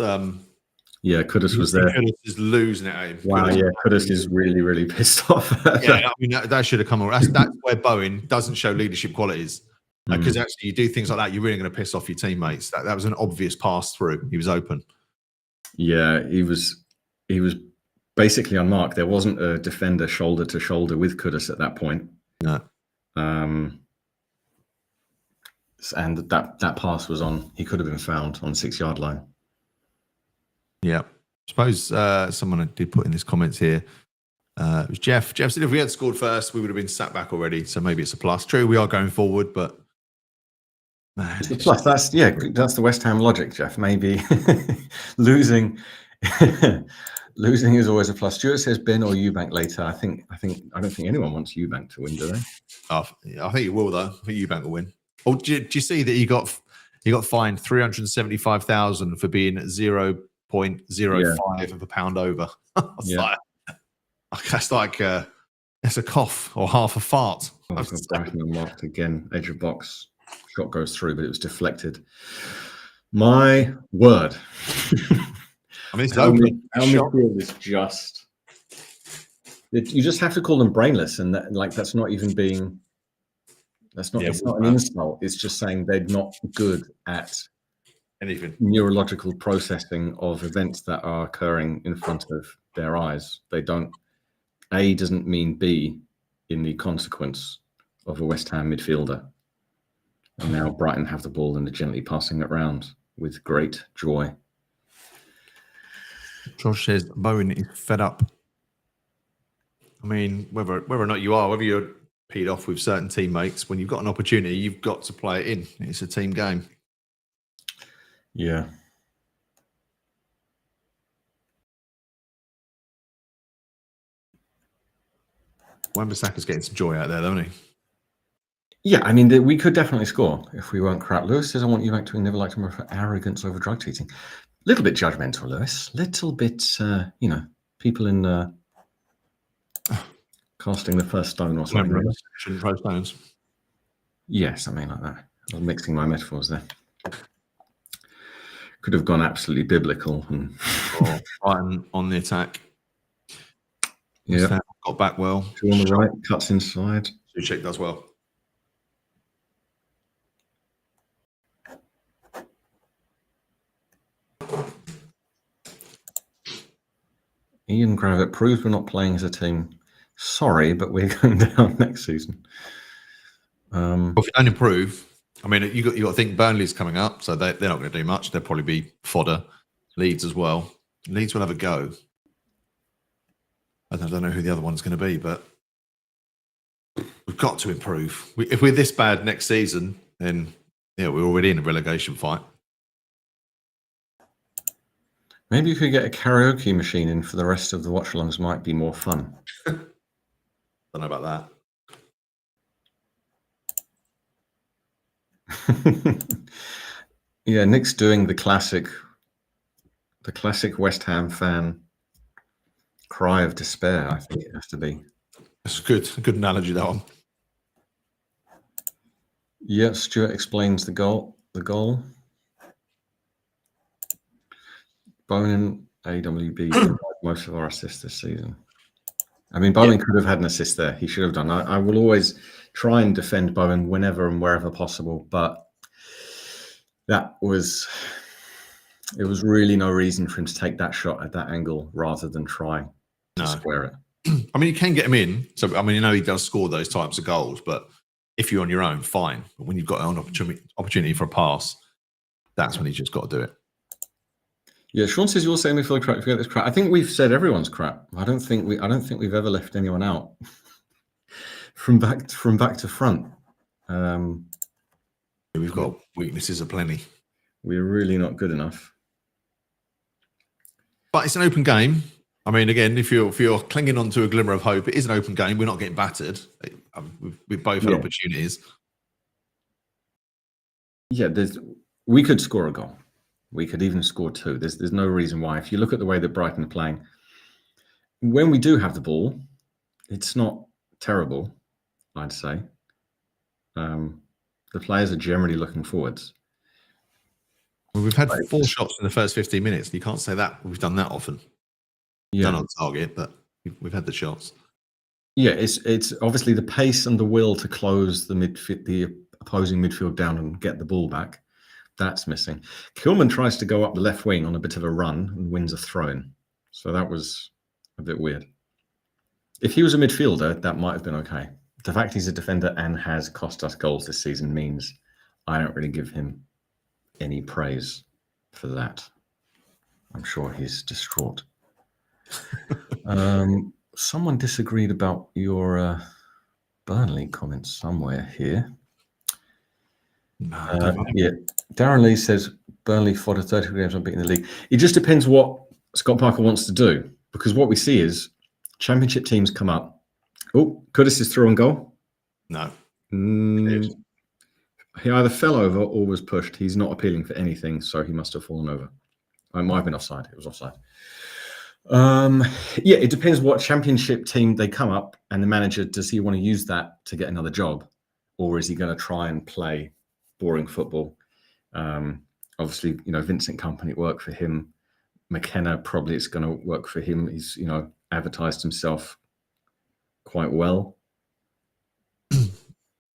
Kudus was there. Kudus is losing it at him. Wow, Kudus is really, really pissed off. That should have come on. That's where Bowen doesn't show leadership qualities. Because actually, you do things like that, you're really going to piss off your teammates. That was an obvious pass through. He was open. Yeah, he was basically unmarked. There wasn't a defender shoulder to shoulder with Kudus at that point. No. And that pass was on. He could have been found on 6-yard line. Yeah. I suppose someone did put in his comments here. It was Jeff. Jeff said if we had scored first, we would have been sat back already. So maybe it's a plus. True, we are going forward, but man, plus that's the West Ham logic, Jeff. Maybe losing is always a plus. Stuart says Ben or Eubank later. I don't think anyone wants Eubank to win, do they? I think he will though. I think Eubank will win. Oh, did you see that he got fined 375,000 for being 0.05 of a pound over? That's like it's a cough or half a fart. Brighton unmarked again, edge of box. Shot goes through, but it was deflected. My word. It's our open. midfield is just. You just have to call them brainless, and that's not even being. That's not. It's not an insult. It's just saying they're not good at anything. Neurological processing of events that are occurring in front of their eyes. They don't. A doesn't mean B in the consequence of a West Ham midfielder. And now Brighton have the ball and are gently passing it around with great joy. Josh says Bowen is fed up. Whether or not you are, whether you're peed off with certain teammates, when you've got an opportunity, you've got to play it in. It's a team game. Yeah. Wan-Bissaka's getting some joy out there, don't he? Yeah, we could definitely score if we weren't crap. Lewis says, I want you back to never like to for arrogance over drug teaching. Little bit judgmental, Lewis. Little bit, people in casting the first stone or something. Shouldn't throw stones. Yeah, something like that. I was mixing my metaphors there. Could have gone absolutely biblical. Brighton on the attack. Yeah. Got back well. 2 on the right, cuts inside. Souček does well. Ian Gravett proves we're not playing as a team. Sorry, but we're going down next season. If you don't improve, you got to think Burnley's coming up, so they're not going to do much. They'll probably be fodder. Leeds as well. Leeds will have a go. I don't know who the other one's going to be, but we've got to improve. If we're this bad next season, then we're already in a relegation fight. Maybe if we get a karaoke machine in for the rest of the watch-alongs, might be more fun. Don't know about that. Yeah, Nick's doing the classic West Ham fan cry of despair. I think it has to be. That's a good analogy, that one. Yeah, Stuart explains the goal. Bowen and AWB most of our assists this season. I mean, Bowen could have had an assist there. He should have done. I will always try and defend Bowen whenever and wherever possible, but it was really no reason for him to take that shot at that angle rather than try to square it. I mean, you can get him in. So, I mean, you know, he does score those types of goals, but if you're on your own, fine. But when you've got an opportunity for a pass, that's when you just got to do it. Yeah, Sean says you're saying midfield crap. Forget this crap. I think we've said everyone's crap. I don't think we've ever left anyone out from back to front. We've got weaknesses aplenty. We're really not good enough. But it's an open game. I mean, again, if you're clinging on to a glimmer of hope, it is an open game. We're not getting battered. We've both had opportunities. Yeah, we could score a goal. We could even score two. There's no reason why. If you look at the way that Brighton are playing, when we do have the ball, it's not terrible, I'd say. The players are generally looking forwards. Well, we've had 4 shots in the first 15 minutes. You can't say that we've done that often. Done on target, but we've had the shots. Yeah, it's obviously the pace and the will to close the opposing midfield down and get the ball back. That's missing. Kilman tries to go up the left wing on a bit of a run and wins a throw-in. So that was a bit weird. If he was a midfielder, that might have been okay. The fact he's a defender and has cost us goals this season means I don't really give him any praise for that. I'm sure he's distraught. Someone disagreed about your Burnley comments somewhere here. Darren Lee says Burnley fought 30 games on beating the league. It just depends what Scott Parker wants to do, because what we see is championship teams come up. Oh, Curtis is through and goal. No. He either fell over or was pushed. He's not appealing for anything, so he must have fallen over. I might have been offside. It was offside. It depends what championship team they come up, and the manager, does he want to use that to get another job, or is he going to try and play boring football? Obviously, Vincent Kompany worked for him. McKenna, probably it's going to work for him. He's, advertised himself quite well.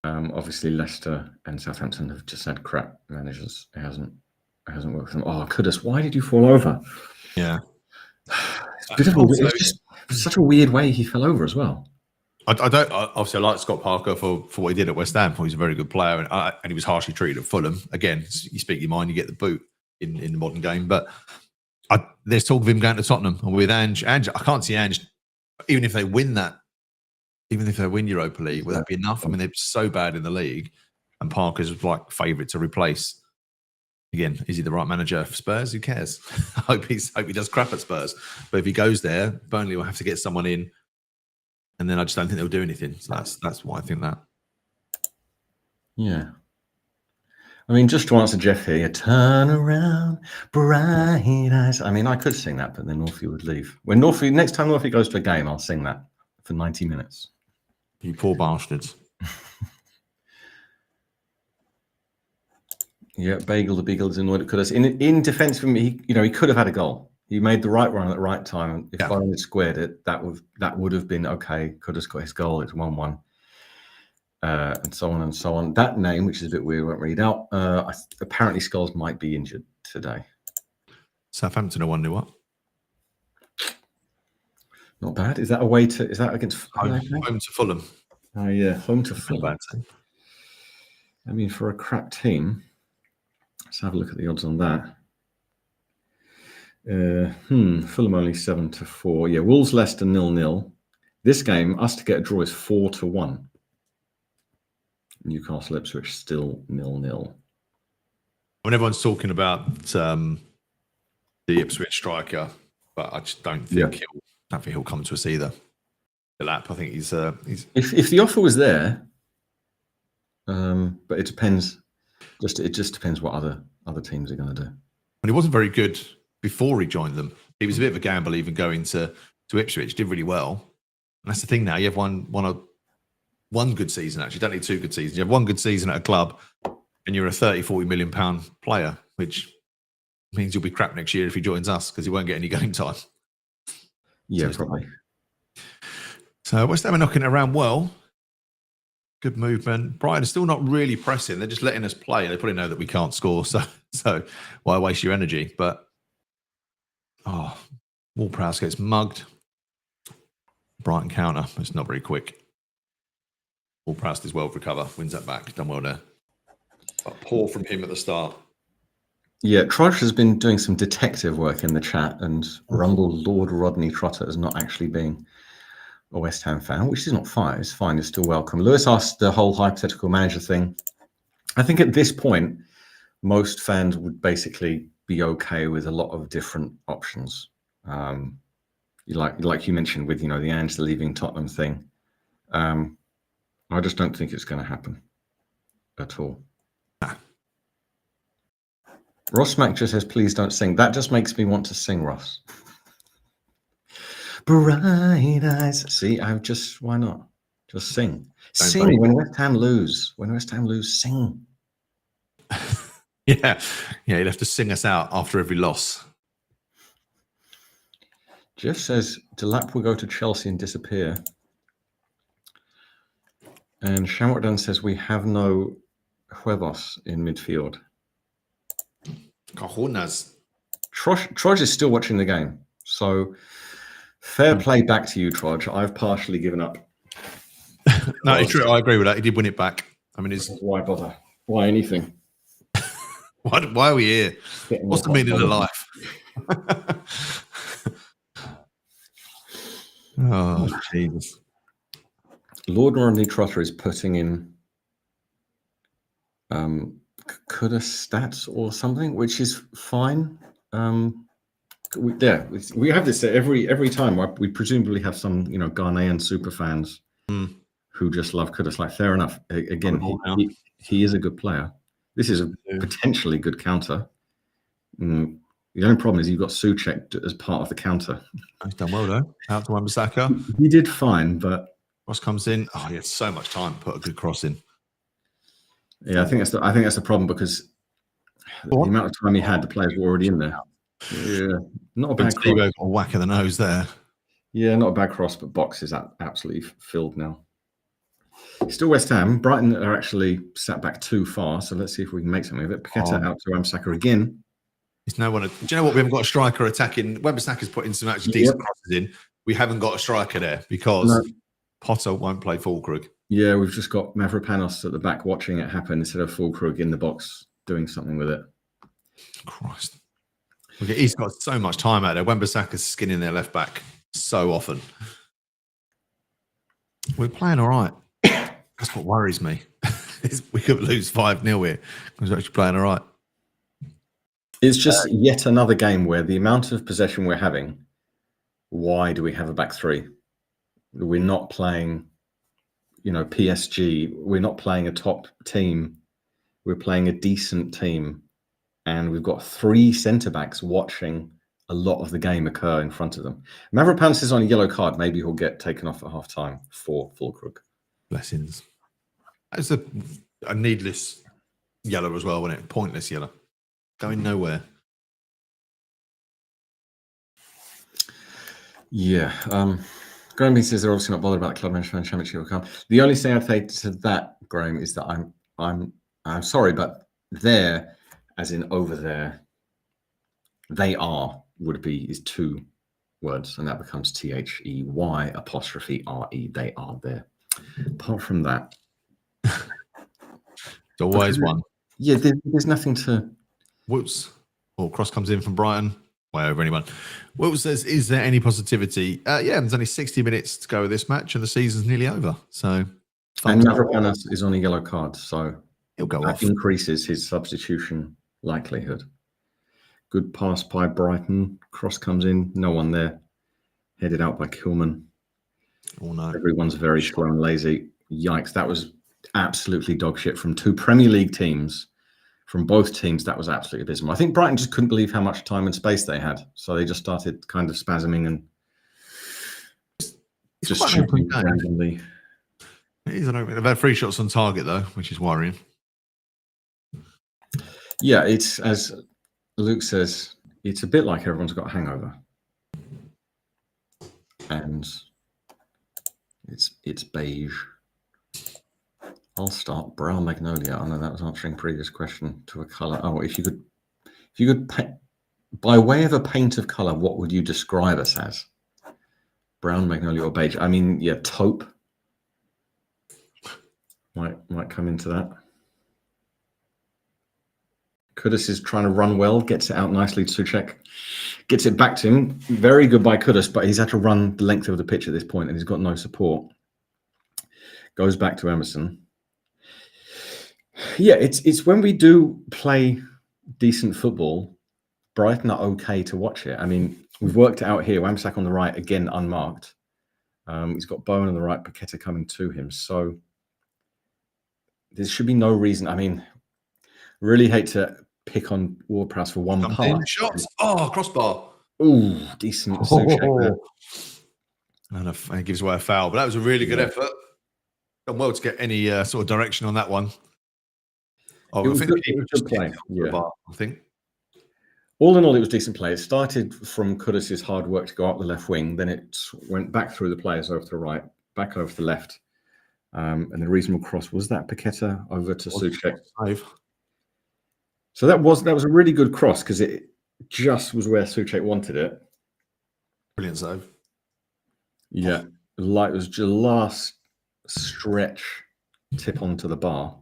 Obviously, Leicester and Southampton have just had crap managers. It hasn't worked for them. Oh, Kudus, why did you fall over? Yeah. It's just such a weird way he fell over as well. Obviously, I like Scott Parker for what he did at West Ham. He's a very good player, and he was harshly treated at Fulham. Again, you speak your mind, you get the boot in the modern game. But there's talk of him going to Tottenham, and with Ange, I can't see Ange, even if they win Europa League, would that be enough? I mean, they're so bad in the league, and Parker's like favourite to replace. Again, is he the right manager for Spurs? Who cares? I hope he does crap at Spurs. But if he goes there, Burnley will have to get someone in, and then I just don't think they'll do anything. So that's why I think that. Yeah. I mean, just to answer Jeff here, turn around, bright eyes. I mean, I could sing that, but then Northie would leave. Next time Northie goes to a game, I'll sing that for 90 minutes. You poor bastards. Yeah, Bagel the Beagle is annoyed at Kudus. In defence for me, he could have had a goal. He made the right run at the right time. If Bowen had squared it, that would have been okay. Kudus got his goal. It's 1-1. And so on and so on. That name, which is a bit weird, won't read out. Apparently, Scholes might be injured today. Southampton are 1-0 up. Not bad. Is that against home to Fulham? Oh yeah, home to Fulham. I mean, for a crap team, let's have a look at the odds on that. Fulham only 7-4. Yeah, Wolves Leicester 0-0. This game, us to get a draw is 4-1. Newcastle Ipswich still 0-0. When everyone's talking about the Ipswich striker, but I just don't think he'll come to us either. Buildup, I think he's. If the offer was there, but it depends. It just depends what other teams are going to do. And he wasn't very good before he joined them. He was a bit of a gamble even going to Ipswich. Did really well. And that's the thing now. You have one good season, actually. You don't need 2 good seasons. You have 1 good season at a club and you're a 30, 40 million pound player, which means you'll be crap next year if he joins us because he won't get any game time. Yeah, so probably. So West Ham are knocking it around well. Good movement. Brighton is still not really pressing. They're just letting us play. They probably know that we can't score, so why waste your energy? But Ward-Prowse gets mugged. Brighton counter. It's not very quick. Ward-Prowse does well to recover. Wins that back. Done well there. But poor from him at the start. Yeah, Trudge has been doing some detective work in the chat, and Rumble Lord Rodney Trotter is not actually being a West Ham fan, which is not fine. It's fine. It's still welcome. Lewis asked the whole hypothetical manager thing. I think at this point, most fans would basically be okay with a lot of different options. Like you mentioned with, the Ange leaving Tottenham thing. I just don't think it's going to happen at all. Ross Mack just says, please don't sing. That just makes me want to sing, Ross. Bright eyes. See, why not? Just sing. Sing when West Ham lose. When West Ham lose, sing. Yeah, you'd have to sing us out after every loss. Jeff says, Delap will go to Chelsea and disappear. And Shamrock says, we have no huevos in midfield. Cojones. Troj is still watching the game. So fair play back to you, Troj. I've partially given up. No, it's true. I agree with that. He did win it back. I mean, why bother? Why anything? Why are we here? What's the meaning of life? Oh, Jesus. Lord Rodney Trotter is putting in Kuda stats or something, which is fine. We have this every time. We presumably have some, Ghanaian super fans who just love Kudos. Like, fair enough. Again, he is a good player. This is a potentially good counter. The only problem is you've got Souček as part of the counter. He's done well though. Out to Wan-Bissaka. He did fine, but cross comes in. Oh, he had so much time to put a good cross in. Yeah, I think that's the problem because the amount of time he had, the players were already in there. Yeah, not a bad cross. A whack of the nose there. Yeah, not a bad cross, but box is absolutely filled now. Still West Ham. Brighton are actually sat back too far, so let's see if we can make something of it. Paqueta out to Wan-Bissaka again. It's no one. Do you know what? We haven't got a striker attacking. Wan-Bissaka's putting some actually decent crosses in. We haven't got a striker there because Potter won't play Fulkrug. Yeah, we've just got Mavropanos at the back watching it happen instead of Fulkrug in the box doing something with it. Christ. Okay, he's got so much time out there. Wan-Bissaka's skinning their left back so often. We're playing all right. That's what worries me. We could lose 5-0 here because we're actually playing all right. It's just yet another game where the amount of possession we're having, why do we have a back three? We're not playing, PSG. We're not playing a top team. We're playing a decent team. And we've got 3 centre-backs watching a lot of the game occur in front of them. Mavropanos is on a yellow card. Maybe he'll get taken off at half-time for Fulkrug. Blessings. That's a needless yellow as well, wasn't it? Pointless yellow. Going nowhere. Yeah. Graham B says they're obviously not bothered about the club management championship will come. The only thing I'd say to that, Graham, is that I'm sorry, but there, as in over there, they are is 2 words, and that becomes THEY apostrophe RE. They are there. Apart from that, it's always one. Yeah, there's nothing to. Whoops. Cross comes in from Brighton. Way over anyone. Will says, is there any positivity? Yeah, there's only 60 minutes to go with this match and the season's nearly over. So, and Mavropanos is on a yellow card, so he'll go off. Increases his substitution likelihood. Good pass by Brighton. Cross comes in. No one there. Headed out by Kilman. Oh no. Everyone's very slow and lazy. Yikes, that was absolutely dog shit from 2 Premier League teams from both teams, that was absolutely abysmal. I think Brighton just couldn't believe how much time and space they had, so they just started kind of spasming and just shooting randomly. It is an open. They've had 3 shots on target though, which is worrying. Yeah, it's as Luke says, it's a bit like everyone's got a hangover, and it's beige. I'll start. Brown magnolia. I know that was answering previous question to a color. Oh, if you could paint, by way of a paint of color, what would you describe us as? Brown magnolia or beige? I mean, yeah, taupe might come into that. Kudus is trying to run well, gets it out nicely to Souček, gets it back to him. Very good by Kudus, but he's had to run the length of the pitch at this point, and he's got no support. Goes back to Emerson. Yeah, it's when we do play decent football, Brighton are okay to watch it. I mean, we've worked it out here. Wamsak on the right, again, unmarked. He's got Bowen on the right, Paqueta coming to him. So there should be no reason. I mean, really hate to pick on Ward-Prowse for one part. Shots. Oh, crossbar. Ooh, decent. Souček And it gives away a foul, but that was a really good effort. Done well to get any sort of direction on that one. Oh, it was good play. Yeah. I think. All in all, it was decent play. It started from Kudus' hard work to go up the left wing. Then it went back through the players over to the right, back over to the left. And the reasonable cross was that Paqueta over to Souček. So that was a really good cross because it just was where Souček wanted it. Brilliant save. Yeah. It was just last stretch tip onto the bar.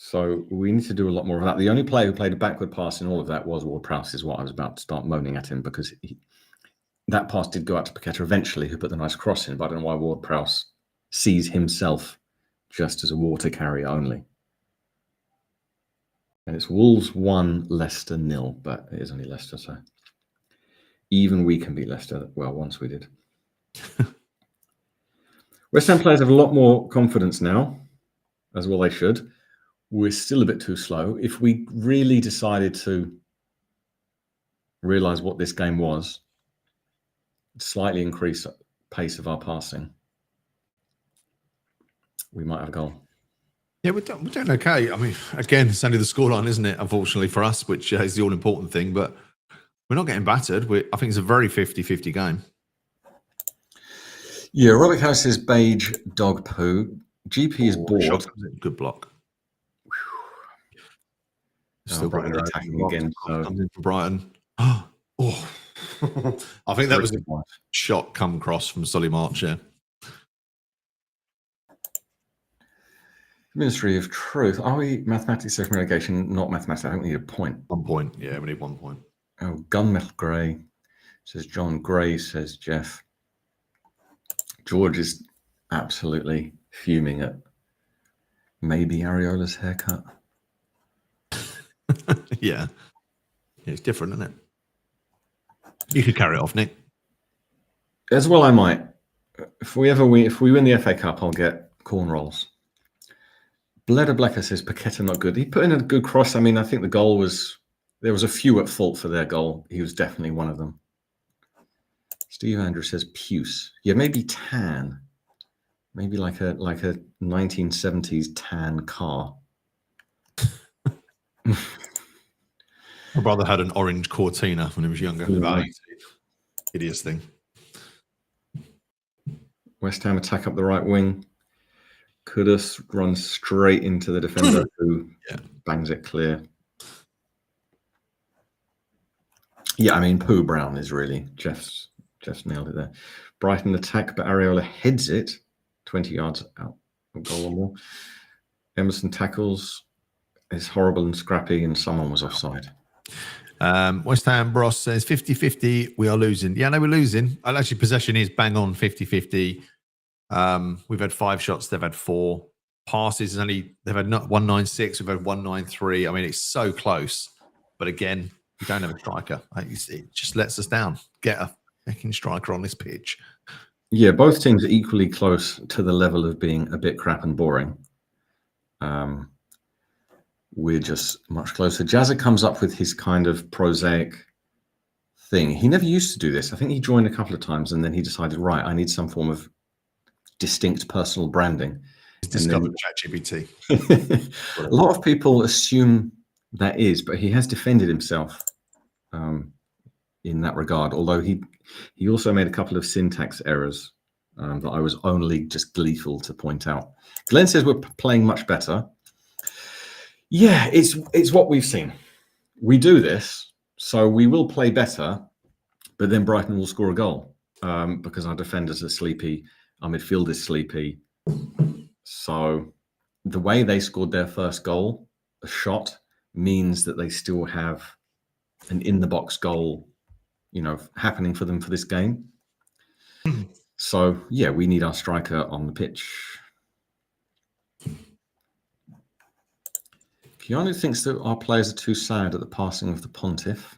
So we need to do a lot more of that. The only player who played a backward pass in all of that was Ward-Prowse, is what I was about to start moaning at him, because that pass did go out to Paqueta eventually, who put the nice cross in, but I don't know why Ward-Prowse sees himself just as a water carrier only. And it's Wolves 1, Leicester 0, but it is only Leicester, so even we can beat Leicester. Well, once we did. West Ham players have a lot more confidence now, as well they should. We're still a bit too slow. If we really decided to realize what this game was, slightly increase the pace of our passing, we might have a goal. Yeah, we're doing okay. I mean, again, it's only the scoreline, isn't it? Unfortunately for us, which is the all-important thing. But we're not getting battered. I think it's a very 50-50 game. Yeah, Robert House says beige dog poo. GP is bored. Good block. Still Brighton attacking again. So. Comes in for Brighton. Oh, I think that was a shot come across from Solly March. Yeah. Ministry of Truth. Are we mathematics of relegation? Not mathematics. I think we need a point. 1 point. Yeah, we need 1 point. Oh, Gunmetal Grey says John. Gray says Jeff. George is absolutely fuming at maybe Areola's haircut. Yeah, it's different, isn't it? You could carry it off, Nick. As well, I might. If we win the FA Cup, I'll get corn rolls. Bleda Blecker says Paqueta not good. He put in a good cross. I mean, I think the goal was, there was a few at fault for their goal. He was definitely one of them. Steve Andrew says puce. Yeah, maybe tan. Maybe like a 1970s tan car. My brother had an orange Cortina when he was younger. About 18. Hideous thing. West Ham attack up the right wing. Kudus runs straight into the defender who bangs it clear. Yeah, I mean, Pooh Brown is really Jeff's nailed it there. Brighton attack, but Areola heads it 20 yards out of goal or more. Emerson tackles. It's horrible and scrappy, and someone was offside. West Ham Bros says 50-50. We are losing. Yeah, no, we're losing. Actually, possession is bang on 50-50. We've had 5 shots. They've had 4 passes. They've had 196. We've had 193. I mean, it's so close. But again, we don't have a striker. It just lets us down. Get a fucking striker on this pitch. Yeah, both teams are equally close to the level of being a bit crap and boring. we're just much closer. Jazza comes up with his kind of prosaic thing. He never used to do this. I think he joined a couple of times and then he decided, right, I need some form of distinct personal branding. He's discovered ChatGPT. A lot of people assume that is, but he has defended himself in that regard. Although he also made a couple of syntax errors that I was only just gleeful to point out. Glenn says we're playing much better. Yeah, it's what we've seen. We do this, so we will play better, but then Brighton will score a goal because our defenders are sleepy, our midfield is sleepy. So the way they scored their first goal, a shot, means that they still have an in-the-box goal, happening for them for this game. So, yeah, we need our striker on the pitch. Keanu thinks that our players are too sad at the passing of the pontiff.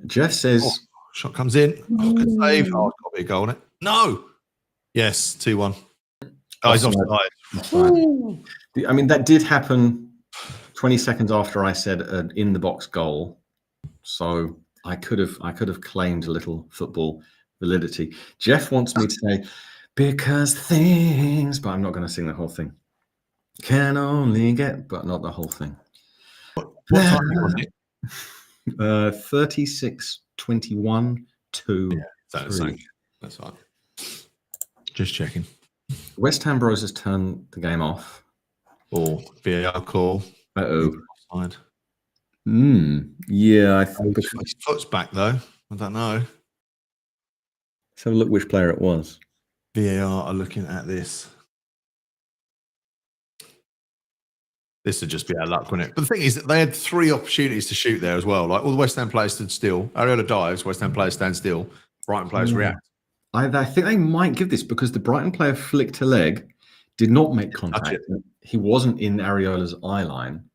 Jeff says... shot comes in. Good save. Oh, it's got to be a goal on it. No! Yes, 2-1. Oh, he's offside. I mean, that did happen 20 seconds after I said an in-the-box goal. So I could have claimed a little football validity. Jeff wants me to say, because things... But I'm not going to sing the whole thing. Can only get... But not the whole thing. What time was it? 36-21 to... Yeah, that's fine. Just checking. West Ham Bros has turned the game off. Or VAR call. Uh-oh. Offside. Yeah, I think... His foot's back, though. I don't know. Let's have a look which player it was. VAR are looking at this. This would just be our luck, wouldn't it? But the thing is that they had 3 opportunities to shoot there as well. Like all the West Ham players stood still. Areola dives, West Ham players stand still. Brighton players react. I think they might give this because the Brighton player flicked a leg, did not make contact. He wasn't in Areola's eye line.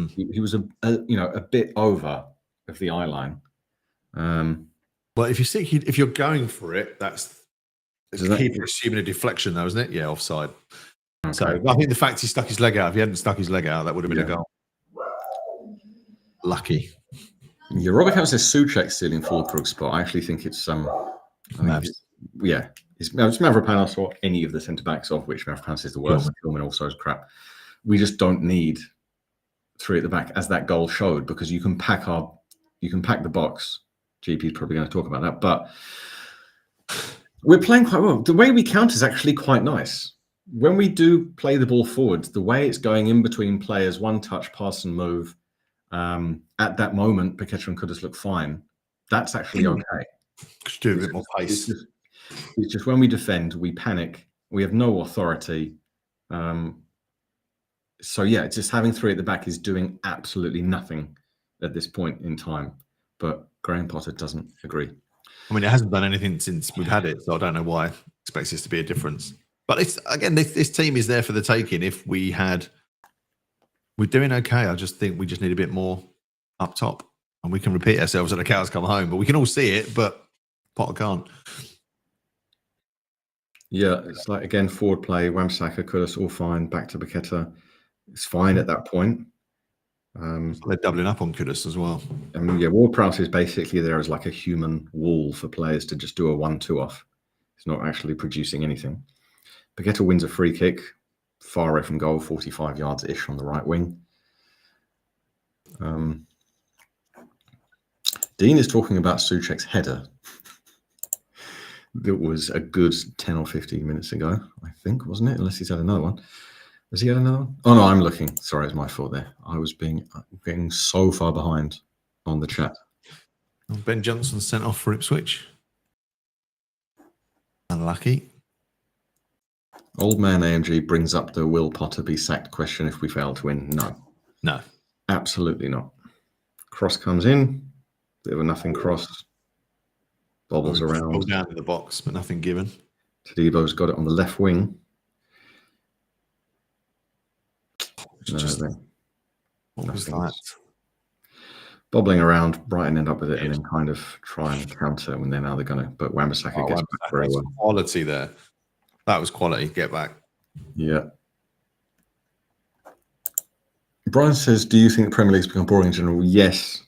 He was a bit over of the eye line. Well, if you're going for it, that's the keeper assuming a deflection, though, isn't it? Yeah, offside. Okay. So I think the fact he stuck his leg out, if he hadn't stuck his leg out, that would have been a goal. Lucky. Yeah, Robert Count says Souček stealing Fulkrug's spot. I actually think it's it's Mavropanos or any of the centre backs, of which Mavropanos is the worst. Filming also is crap. We just don't need 3 at the back, as that goal showed, because you can pack the box. GP is probably going to talk about that, but we're playing quite well. The way we count is actually quite nice. When we do play the ball forward, the way it's going in between players, one touch, pass and move, at that moment, Paqueta and Kudus look fine. That's actually okay. Just do a bit more pace. It's just when we defend, we panic. We have no authority. So, yeah, just having 3 at the back is doing absolutely nothing at this point in time. But Graham Potter doesn't agree. I mean, it hasn't done anything since we've had it, so I don't know why it expects this to be a difference. But it's again, this team is there for the taking. If we're doing okay. I just think we just need a bit more up top, and we can repeat ourselves until the cows come home. But we can all see it, but Potter can't. Yeah, it's like again forward play. Wan-Bissaka, Kudus, all fine. Back to Paqueta, it's fine at that point. They're doubling up on Kudus as well. I mean, yeah, Ward-Prowse is basically there as like a human wall for players to just do a 1-2 off. It's not actually producing anything. Paqueta wins a free kick, far away from goal, 45 yards-ish on the right wing. Dean is talking about Souček's header. That was a good 10 or 15 minutes ago, I think, wasn't it? Unless he's had another one. Has he had another one? Oh, no, I'm looking. Sorry, it's my fault there. I was getting so far behind on the chat. Ben Johnson sent off for Ipswich. Unlucky. Old man AMG brings up the will Potter be sacked question if we fail to win. No. Absolutely not. Cross comes in. Bit of a nothing cross. Bobbles around. Bobbles down in the box, but nothing given. Tadebo's got it on the left wing. What was that? Bobbling around, Brighton end up with it and then kind of try and counter when they're going to. But Wan-Bissaka gets back very well. Quality there. That was quality. Get back. Yeah. Brian says, "Do you think the Premier League's become boring in general?" Yes.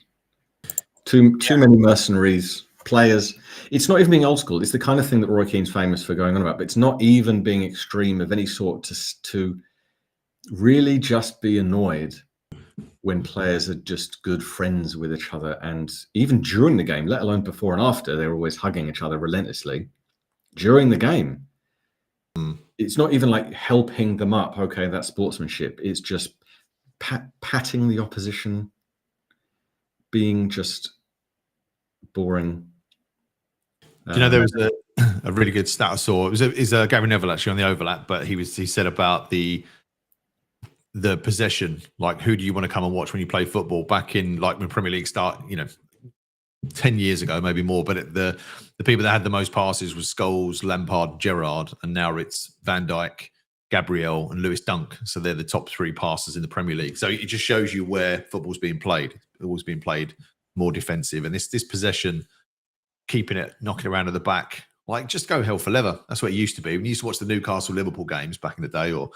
Too many mercenaries, players. It's not even being old school. It's the kind of thing that Roy Keane's famous for going on about. But it's not even being extreme of any sort to really just be annoyed when players are just good friends with each other. And even during the game, let alone before and after, they're always hugging each other relentlessly. During the game, it's not even like helping them up. Okay, that's sportsmanship. It's just patting the opposition, being just boring. Do you know there was a really good stat I saw? It was Gary Neville actually on the overlap, but he said about the possession, like who do you want to come and watch when you play football? Back in like when Premier League start, 10 years ago, maybe more, but the people that had the most passes was Scholes, Lampard, Gerrard, and now it's Van Dijk, Gabriel, and Lewis Dunk. So they're the top 3 passers in the Premier League. So it just shows you where football's being played. It's always being played more defensive, and this possession, keeping it, knocking around at the back, like just go hell for leather. That's what it used to be. When you used to watch the Newcastle Liverpool games back in the day, or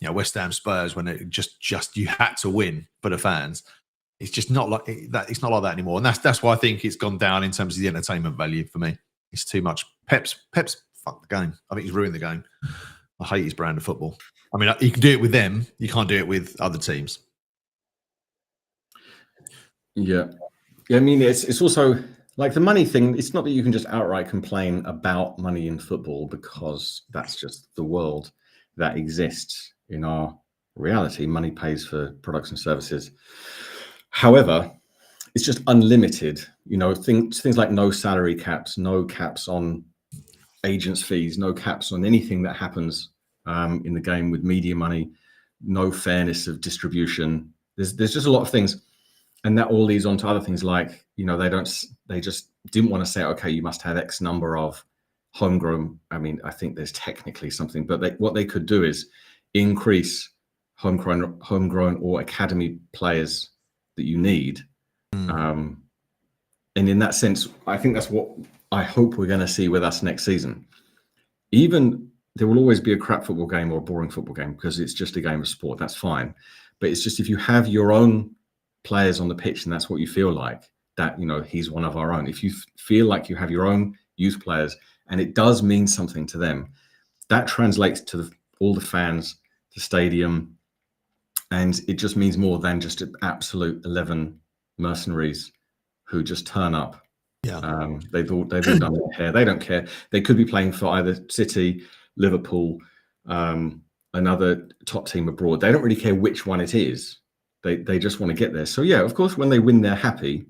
West Ham Spurs, when it just you had to win for the fans. It's just not like that. It's not like that anymore, and that's why I think it's gone down in terms of the entertainment value for me. It's too much. Pep's fucked the game. I think he's ruined the game. I hate his brand of football. I mean, you can do it with them. You can't do it with other teams. Yeah. I mean, it's also like the money thing. It's not that you can just outright complain about money in football, because that's just the world that exists in our reality. Money pays for products and services. However, it's just unlimited. Things like no salary caps, no caps on agents' fees, no caps on anything that happens in the game with media money, no fairness of distribution. There's just a lot of things, and that all leads on to other things like they just didn't want to say, okay, you must have X number of homegrown. I mean, I think there's technically something, but what they could do is increase homegrown or academy players that you need. And in that sense, I think that's what I hope we're going to see with us next season. Even there will always be a crap football game or a boring football game, because it's just a game of sport. That's fine. But it's just if you have your own players on the pitch and that's what you feel like, that, he's one of our own. If you feel like you have your own youth players and it does mean something to them, that translates to all the fans, the stadium, and it just means more than just an absolute 11 mercenaries who just turn up. Yeah, they've all done their hair. They don't care. They could be playing for either City, Liverpool, another top team abroad. They don't really care which one it is. They just want to get there. So yeah, of course, when they win, they're happy.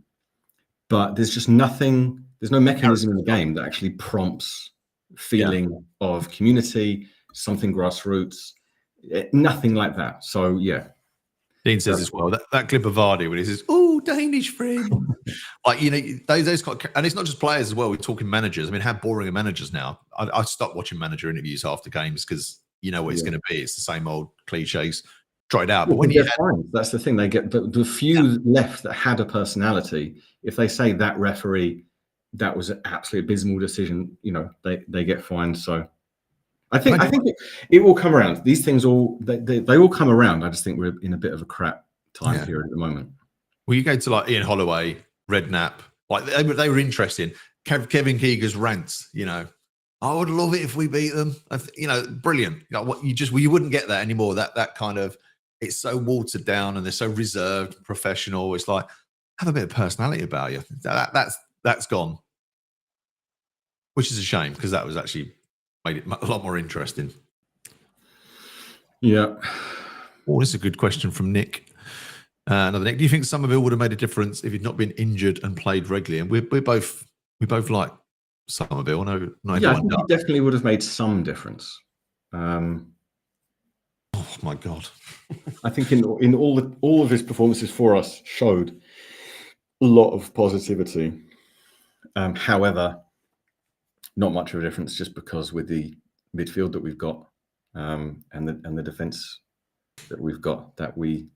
But there's just nothing. There's no mechanism in the game that actually prompts feeling of community, something grassroots. Nothing like that. So yeah. Dean says as well that clip of Vardy when he says, "Oh, Danish friend," like those and it's not just players as well. We're talking managers. I mean, how boring are managers now? I stopped watching manager interviews after games because you know what it's going to be. It's the same old cliches tried out. But when that's the thing, they get the few left that had a personality. If they say that referee, that was an absolutely abysmal decision, they get fined. So. I think it will come around. These things they all come around. I just think we're in a bit of a crap time period at the moment. Well, you go to like Ian Holloway, Redknapp, like they were interesting. Kevin Keegan's rants, I would love it if we beat them. Brilliant. You wouldn't get that anymore. That kind of, it's so watered down and they're so reserved, professional. It's like, have a bit of personality about you. That's gone, which is a shame because that was actually made it a lot more interesting. Yeah. Oh, this is a good question from Nick. Another Nick. Do you think Somerville would have made a difference if he'd not been injured and played regularly? And we both like Somerville. No, I think he definitely would have made some difference. Oh my God! I think in all of his performances for us showed a lot of positivity. However, not much of a difference, just because with the midfield that we've got and the defence that we've got, that we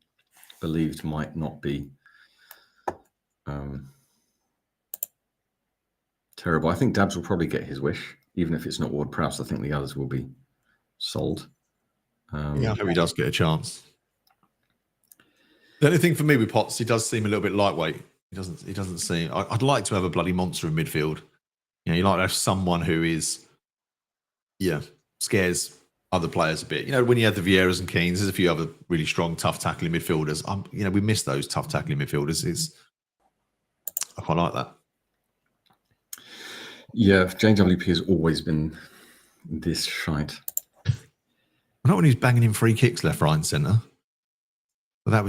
believed might not be terrible. I think Dabs will probably get his wish, even if it's not Ward-Prowse. I think the others will be sold. I hope he does get a chance. The only thing for me with Potts, he does seem a little bit lightweight. He doesn't seem. I'd like to have a bloody monster in midfield. You like to have someone who is, scares other players a bit. When you have the Vieiras and Keanes, there's a few other really strong, tough tackling midfielders. We miss those tough tackling midfielders. I quite like that. Yeah, JWP has always been this shite. Not when he was banging in free kicks left, right, and centre. But that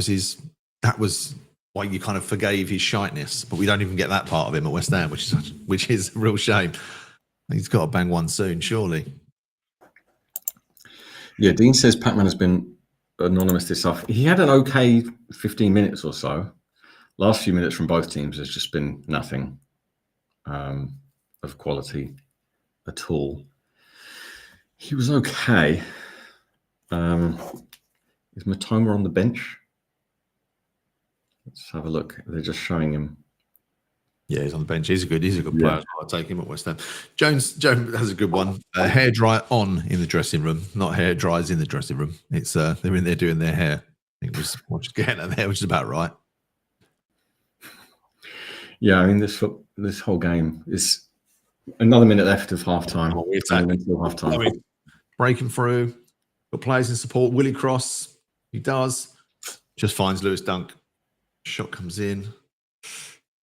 was why you kind of forgave his shiteness. But we don't even get that part of him at West Ham, which is a real shame. He's got to bang one soon, surely. Yeah, Dean says Pac-Man has been anonymous this off. He had an okay 15 minutes or so. Last few minutes from both teams has just been nothing of quality at all. He was okay. Is Matoma on the bench? Let's have a look. They're just showing him. Yeah, he's on the bench. He's a good player. I'll take him at West Ham. Jones has a good one. Hair dry on in the dressing room, not hair dries in the dressing room. It's they're in there doing their hair. I think was what you're getting at there, which is about right. Yeah, I mean this whole game is another minute left of half time. Breaking through, got players in support. Willie Cross, he does. Just finds Lewis Dunk. Shot comes in.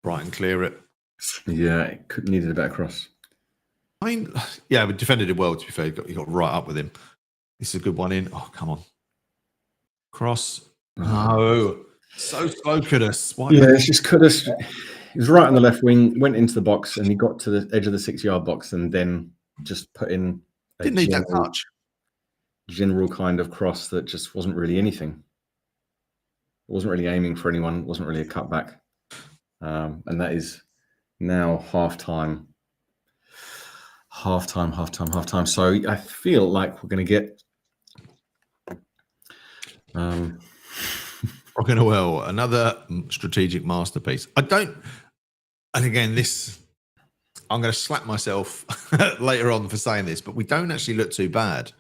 Brighton clear it. Yeah, it needed a better cross. I mean, yeah, we defended it well, to be fair. He got right up with him. This is a good one in. Oh, come on. Cross. No. So slow, Kudus. It's just Kudus. He was right on the left wing, went into the box, and he got to the edge of the 6-yard box and then just put in didn't need that touch. General kind of cross that just wasn't really anything. It wasn't really aiming for anyone. It wasn't really a cutback. And that is now half-time. Half-time. So I feel like we're going to get... Rocking a well, another strategic masterpiece. And again, I'm going to slap myself later on for saying this, but we don't actually look too bad.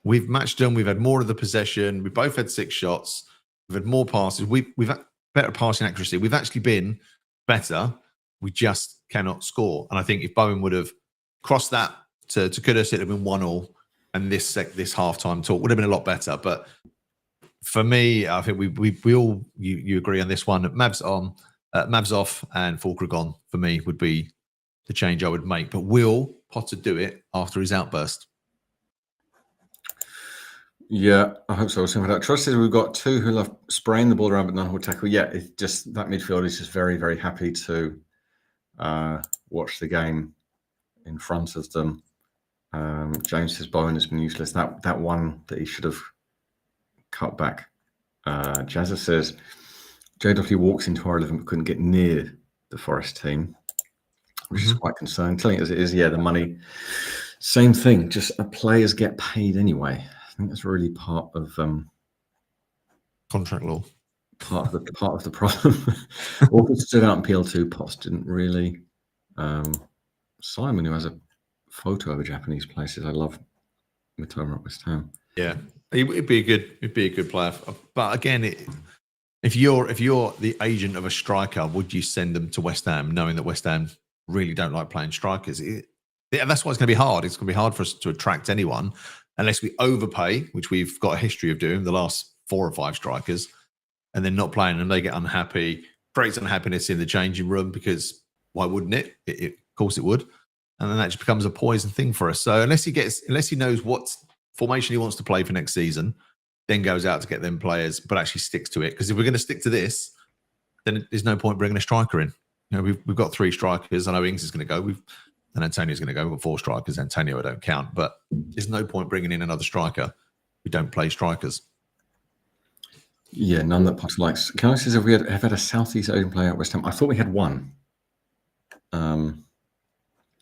We've matched them. We've had more of the possession. We both had 6 shots. We've had more passes. We've had better passing accuracy. We've actually been better. We just cannot score. And I think if Bowen would have crossed that to Kudus, it would have been 1-1. And this halftime talk would have been a lot better. But for me, I think we all you agree on this one. Mavs off and Fulkrug on for me would be the change I would make. But will Potter do it after his outburst? Yeah, I hope so. Something like that. Trust says we've got 2 who love spraying the ball around but none who tackle. Yeah, it's just that midfield is just very, very happy to watch the game in front of them. James says Bowen has been useless. That one that he should have cut back. Jazza says JW walks into our 11 but couldn't get near the Forest team, which is quite concerning. Telling it as it is, the money, same thing. Just players get paid anyway. I think that's really part of contract law. Part of the problem. Orchid stood out in PL2. Potts didn't really. Simon, who has a photo of a Japanese places. I love Matoma at West Ham. Yeah, it'd be a good player. But again, if you're the agent of a striker, would you send them to West Ham, knowing that West Ham really don't like playing strikers? That's why it's going to be hard. It's going to be hard for us to attract anyone unless we overpay, which we've got a history of doing the last 4 or 5 strikers, and then not playing them. They get unhappy, creates unhappiness in the changing room because why wouldn't it? Of course it would. And then that just becomes a poison thing for us. So unless he knows what formation he wants to play for next season, then goes out to get them players, but actually sticks to it. Because if we're going to stick to this, then there's no point bringing a striker in. We've got 3 strikers. I know Ings is going to go. And Antonio's going to go. We've got 4 strikers. Antonio I don't count. But there's no point bringing in another striker. We don't play strikers. Yeah, none that Potter likes. Can I say if we have had a Southeast Asian player at West Ham? I thought we had one.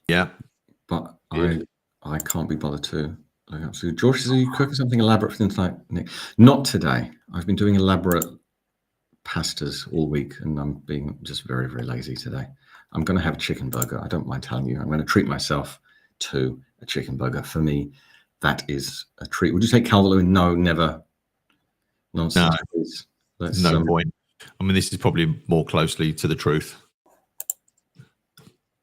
Yeah. But I can't be bothered to look up. So George says, are you cooking something elaborate for them tonight, Nick? Not today. I've been doing elaborate pastas all week and I'm being just very, very lazy today. I'm going to have a chicken burger. I don't mind telling you. I'm going to treat myself to a chicken burger. For me, that is a treat. Would you take Calvert-Lewin? No, never. Nonsense. No, no point. I mean, this is probably more closely to the truth.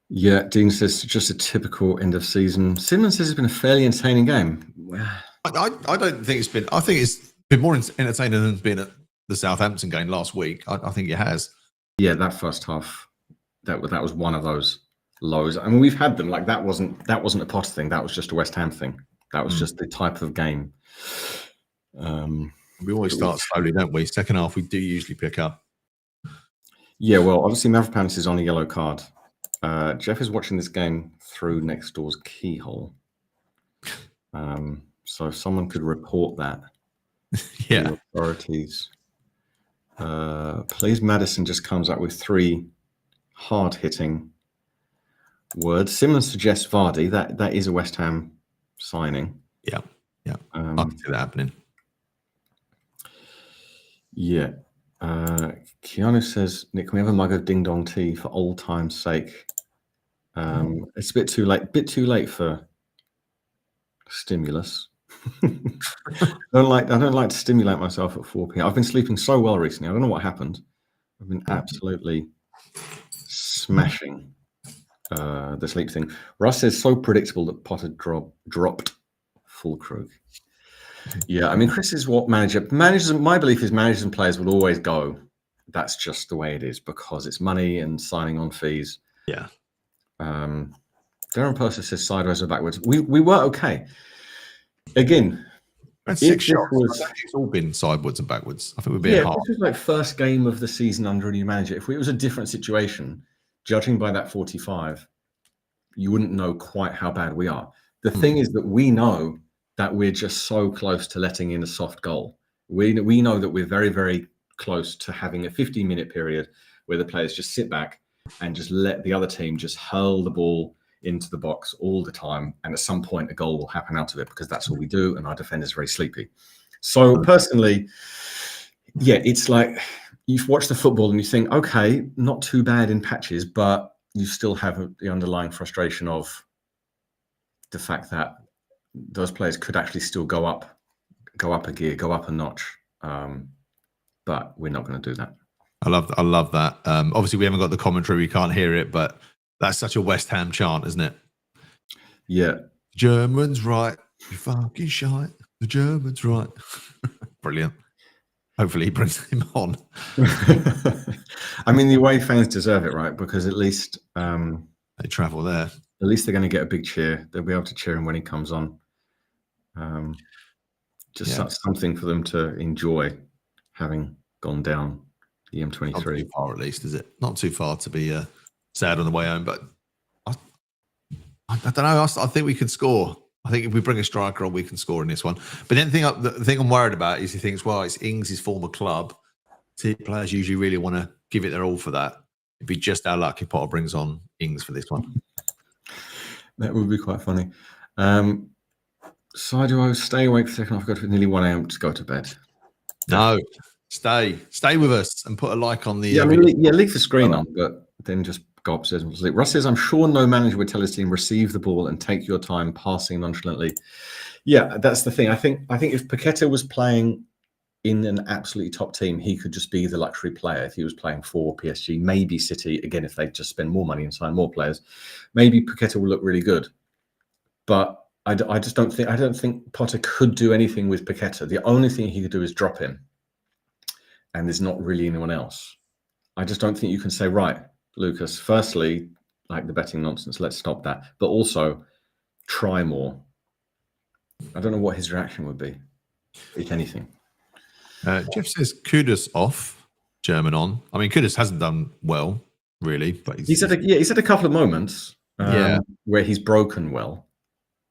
Yeah, Dean says just a typical end of season. Simmons says it's been a fairly entertaining game. I don't think it's been. I think it's been more entertaining than it's been at the Southampton game last week. I think it has. Yeah, that first half, that was one of those lows. I mean, we've had them. Like that wasn't a Potter thing. That was just a West Ham thing. That was just the type of game. We always start slowly, don't we? Second half, we do usually pick up. Yeah, well, obviously, Mavropanos is on a yellow card. Jeff is watching this game through next door's keyhole. So if someone could report that. Yeah. Authorities. Please, Madison just comes up with 3 hard-hitting words. Simmons suggests Vardy. That is a West Ham signing. Yeah. I can see that happening. Yeah. Keanu says, Nick, can we have a mug of ding dong tea for old time's sake? It's a bit too late for stimulus. I don't like to stimulate myself at 4 p.m. I've been sleeping so well recently. I don't know what happened. I've been absolutely smashing the sleep thing. Russ says so predictable that Potter dropped Fulkrug. Yeah, I mean, Chris is what managers. My belief is managers and players will always go. That's just the way it is because it's money and signing on fees. Yeah. Darren Purser says sideways or backwards. We were okay. Again, That's 6 shots. It's all been sideways and backwards. I think we're being hard. This was like first game of the season under a new manager. If it was a different situation, judging by that 45, you wouldn't know quite how bad we are. The thing is that we know that we're just so close to letting in a soft goal. We know that we're very, very close to having a 15-minute period where the players just sit back and just let the other team just hurl the ball into the box all the time. And at some point, a goal will happen out of it because that's all we do. And our defender's very sleepy. So personally, yeah, it's like you've watched the football and you think, okay, not too bad in patches, but you still have the underlying frustration of the fact that those players could actually still go up a gear, go up a notch. But we're not going to do that. I love that. Obviously, we haven't got the commentary. We can't hear it, but that's such a West Ham chant, isn't it? Yeah. German's right. You fucking shite. The German's right. Brilliant. Hopefully he brings him on. I mean, the away fans deserve it, right? Because at least they travel there. At least they're going to get a big cheer. They'll be able to cheer him when he comes on. Something for them to enjoy having gone down the M23. Not too far, at least, is it? Not too far to be sad on the way home, but I don't know. I think we could score. I think if we bring a striker on, we can score in this one. But then the thing I'm worried about is he thinks, well, it's Ings' former club. Players usually really want to give it their all for that. It'd be just our luck if Potter brings on Ings for this one. That would be quite funny. So do I stay awake for a second? I've got to nearly 1 a.m. to go to bed. No, stay with us and put a like on the. Leave the screen on, but then just go upstairs and sleep. Russ says, I'm sure no manager would tell his team receive the ball and take your time passing nonchalantly. Yeah, that's the thing. I think if Paqueta was playing in an absolutely top team, he could just be the luxury player. If he was playing for PSG, maybe City, again, if they just spend more money and sign more players, maybe Paqueta will look really good. But I don't think Potter could do anything with Paqueta. The only thing he could do is drop him. And there's not really anyone else. I just don't think you can say, right, Lucas, firstly, like the betting nonsense, let's stop that. But also try more. I don't know what his reaction would be, if anything. Jeff says Kudus off, German on. I mean, Kudus hasn't done well, really. But he's had a couple of moments where he's broken well.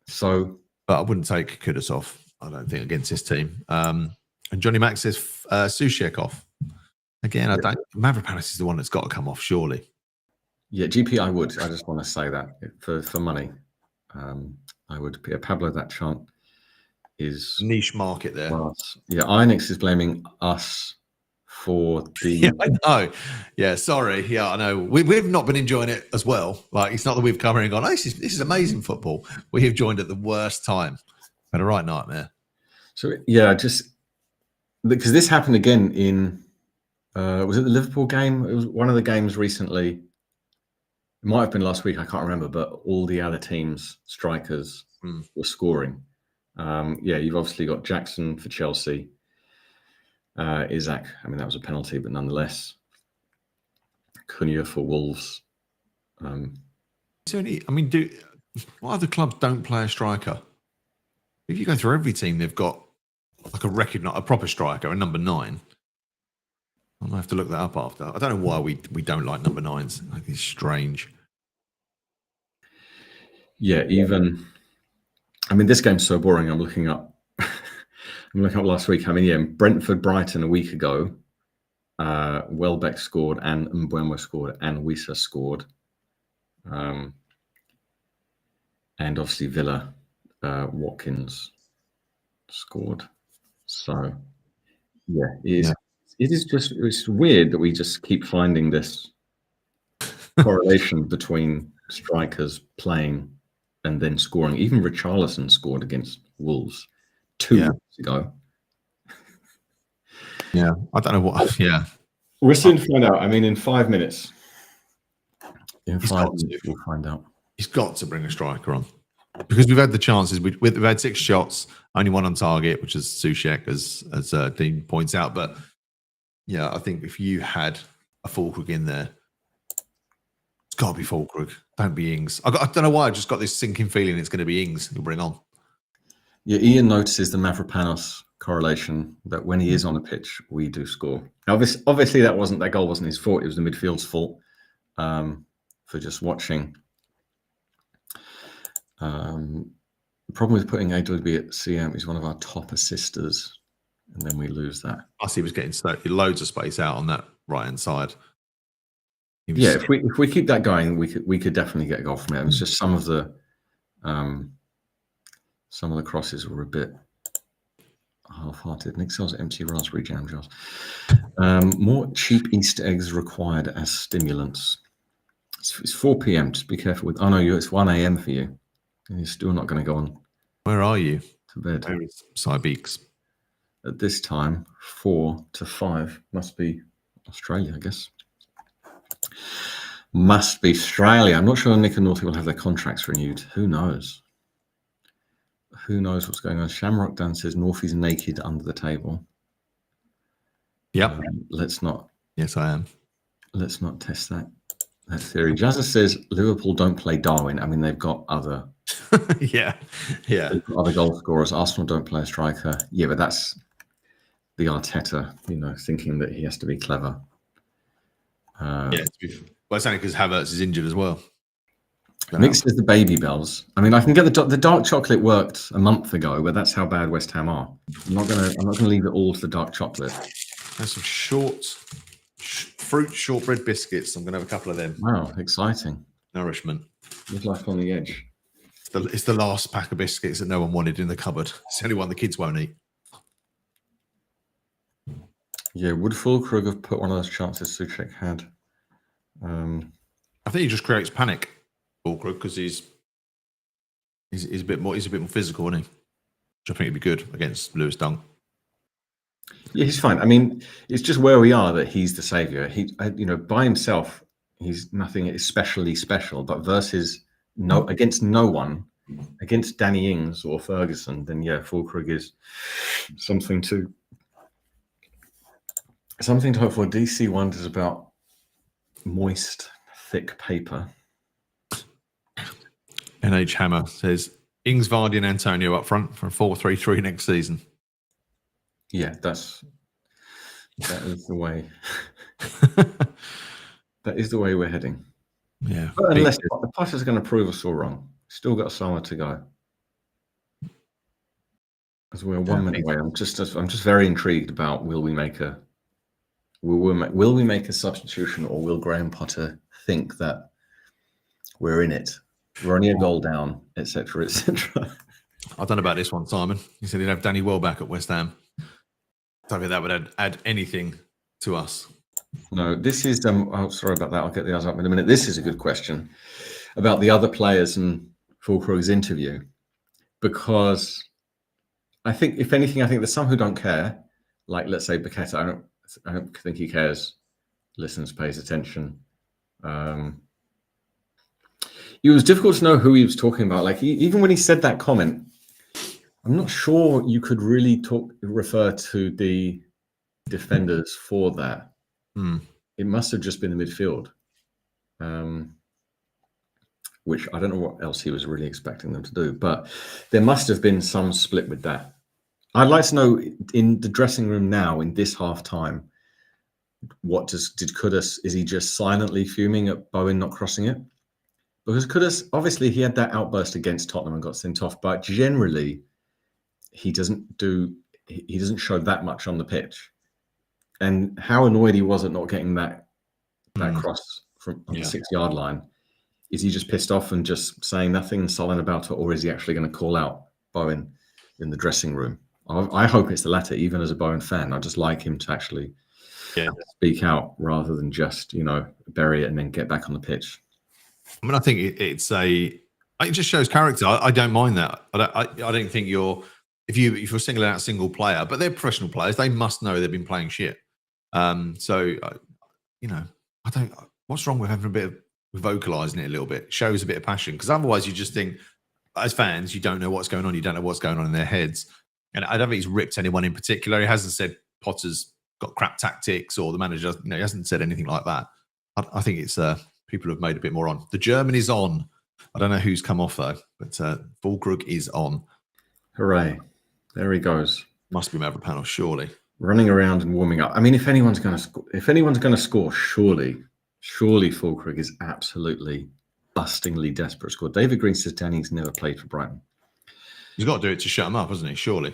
So, but I wouldn't take Kudus off, I don't think, against this team. And Johnny Mack says Souček off. Again, Mavropanos is the one that's got to come off, surely. Yeah, GP, I would. I just want to say that for money. I would. Pablo, that chant is niche market there. Yeah, Inex is blaming us for the. Yeah, I know. Yeah, sorry. Yeah, I know. We've not been enjoying it as well. Like, it's not that we've come here and gone, oh, this is amazing football. We have joined at the worst time. Had a right nightmare. So, yeah, just because this happened again in Was it the Liverpool game? It was one of the games recently. It might have been last week. I can't remember, but all the other teams' strikers were scoring. You've obviously got Jackson for Chelsea. Isaac, I mean, that was a penalty, but nonetheless. Cunha for Wolves. What other clubs don't play a striker? If you go through every team, they've got like a proper striker, a number 9. I'll have to look that up after. I don't know why we don't like number 9s. I think it's strange. Yeah, this game's so boring. I'm looking up last week. Brentford Brighton a week ago. Welbeck scored and Mbeumo scored and Wissa scored. And obviously Villa, Watkins scored. So it is just, it's weird that we just keep finding this correlation between strikers playing and then scoring. Even Richarlison scored against Wolves 2 weeks ago. Yeah, I don't know what. Yeah, we'll soon find out. In 5 minutes. In 5 minutes, we'll find out. He's got to bring a striker on because we've had the chances. We've had 6 shots, only 1 on target, which is Soucek, as Dean points out. But yeah, I think if you had a Fulkrug in there, it's got to be Fulkrug. Don't be Ings. I don't know why. I just got this sinking feeling it's going to be Ings he'll bring on. Yeah, Ian notices the Mavropanos correlation that when he is on a pitch, we do score. Now, obviously, that goal wasn't his fault. It was the midfield's fault for just watching. The problem with putting AWB at CM is one of our top assisters, and then we lose that. Plus, he was getting loads of space out on that right hand side. If we keep that going, we could definitely get a goal from it. It's just some of the crosses were a bit half-hearted. Nick sells empty raspberry jam jars. More cheap Easter eggs required as stimulants. It's 4 p.m. Just be careful with. Oh no, it's 1 a.m. for you. You're still not going to go on. Where are you? To bed. Where is Cybeeks? At this time, 4 to 5 must be Australia, I guess. Must be Australia. I'm not sure Nick and Naughty will have their contracts renewed. Who knows? Who knows what's going on? Shamrock Dan says Northie's naked under the table. Yep. Let's not. Yes, I am. Let's not test that theory. Jazza says Liverpool don't play Darwin. They've got other. yeah. Other goal scorers. Arsenal don't play a striker. Yeah, but that's the Arteta, thinking that he has to be clever. It's only because Havertz is injured as well. Nick says the baby bells. I can get the dark chocolate worked a month ago, but that's how bad West Ham are. I'm not gonna leave it all to the dark chocolate. There's some fruit shortbread biscuits. I'm gonna have a couple of them. Wow, exciting. Nourishment. Live life on the edge. It's the last pack of biscuits that no one wanted in the cupboard. It's the only one the kids won't eat. Yeah, would Fulkrug have put one of those chances Soucek had? I think he just creates panic, Fulkrug, because he's a bit more physical, isn't he? Which I think he'd be good against Lewis Dunk. Yeah, he's fine. It's just where we are that he's the saviour. He, by himself, he's nothing especially special. But versus against no one, against Danny Ings or Ferguson, then Fulkrug is something to hope for. DC wonders about moist, thick paper. NH Hammer says Ings, Vardy, and Antonio up front for a 4-3-3 next season. Yeah, that is the way. That is the way we're heading. Yeah, but unless the Potter's going to prove us all wrong, still got a summer to go. Because we're 1 minute away. I'm just very intrigued about will we make a substitution, or will Graham Potter think that we're in it? We're only a goal down, etc., etc. I don't know about this one, Simon. He said he'd have Danny Welbeck at West Ham. I don't think that would add anything to us. No, this is. Sorry about that. I'll get the others up in a minute. This is a good question about the other players and Fulkrug's interview, because I think, if anything, there's some who don't care. Like, let's say Paqueta. I don't I don't think he cares, listens, pays attention. It was difficult to know who he was talking about. Like even when he said that comment, I'm not sure you could really refer to the defenders for that. It must have just been the midfield, which I don't know what else he was really expecting them to do. But there must have been some split with that. I'd like to know in the dressing room now, in this half time, did Kudus, is he just silently fuming at Bowen not crossing it? Because Kudus, obviously he had that outburst against Tottenham and got sent off, but generally he doesn't show that much on the pitch. And how annoyed he was at not getting that cross from the 6-yard line. Is he just pissed off and just saying nothing sullen about it, or is he actually going to call out Bowen in the dressing room? I hope it's the latter, even as a Bowen fan. I just like him to actually speak out rather than just, bury it and then get back on the pitch. I mean, I think it just shows character. I don't mind that. I don't think if you're singling out a single player, but they're professional players, they must know they've been playing shit. So I don't. What's wrong with having a bit of vocalizing it a little bit? It shows a bit of passion, because otherwise you just think, as fans, you don't know what's going on. You don't know what's going on in their heads. And I don't think he's ripped anyone in particular. He hasn't said Potter's got crap tactics or the manager. He hasn't said anything like that. I think it's people have made a bit more on. The German is on. I don't know who's come off though, but Füllkrug is on. Hooray! There he goes. Must be Mavropanos, surely. Running around and warming up. I mean, if anyone's going to score, surely Füllkrug is absolutely bustingly desperate to score. David Green says Danny's never played for Brighton. He's got to do it to shut him up, hasn't he? Surely.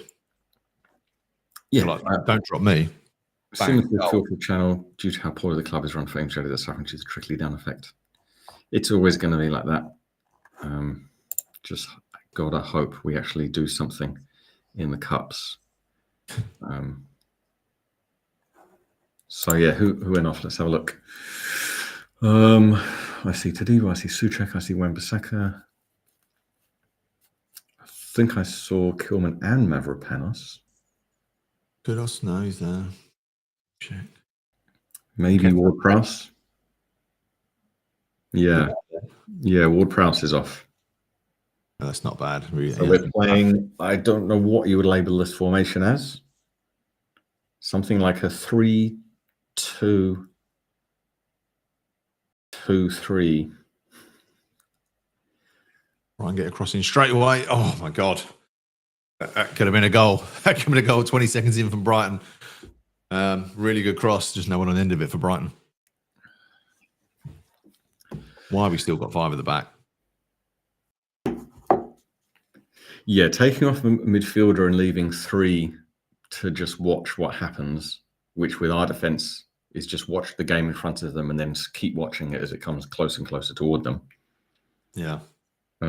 Yeah. Like, don't drop me. Similar to the Füllkrug channel, due to how poorly the club is run for injury, that's suffering to the trickly down effect. It's always going to be like that. Just gotta hope we actually do something in the cups. So yeah, who went off? Let's have a look. I see Tadibo, I see Souček, I see Wan-Bissaka. I think I saw Kilman and Mavropanos. Kudos, no, he's there. Check. Maybe Ward-Prowse. Yeah, Ward-Prowse is off. No, that's not bad. Really. So we're playing, I don't know what you would label this formation as. Something like a 3-2-2-3. Right, and get a crossing straight away. Oh my God. That could have been a goal. That could have been a goal 20 seconds in from Brighton. Really good cross. Just no one on the end of it for Brighton. Why have we still got 5 at the back? Yeah, taking off a midfielder and leaving 3 to just watch what happens, which with our defence is just watch the game in front of them and then keep watching it as it comes closer and closer toward them. Yeah. I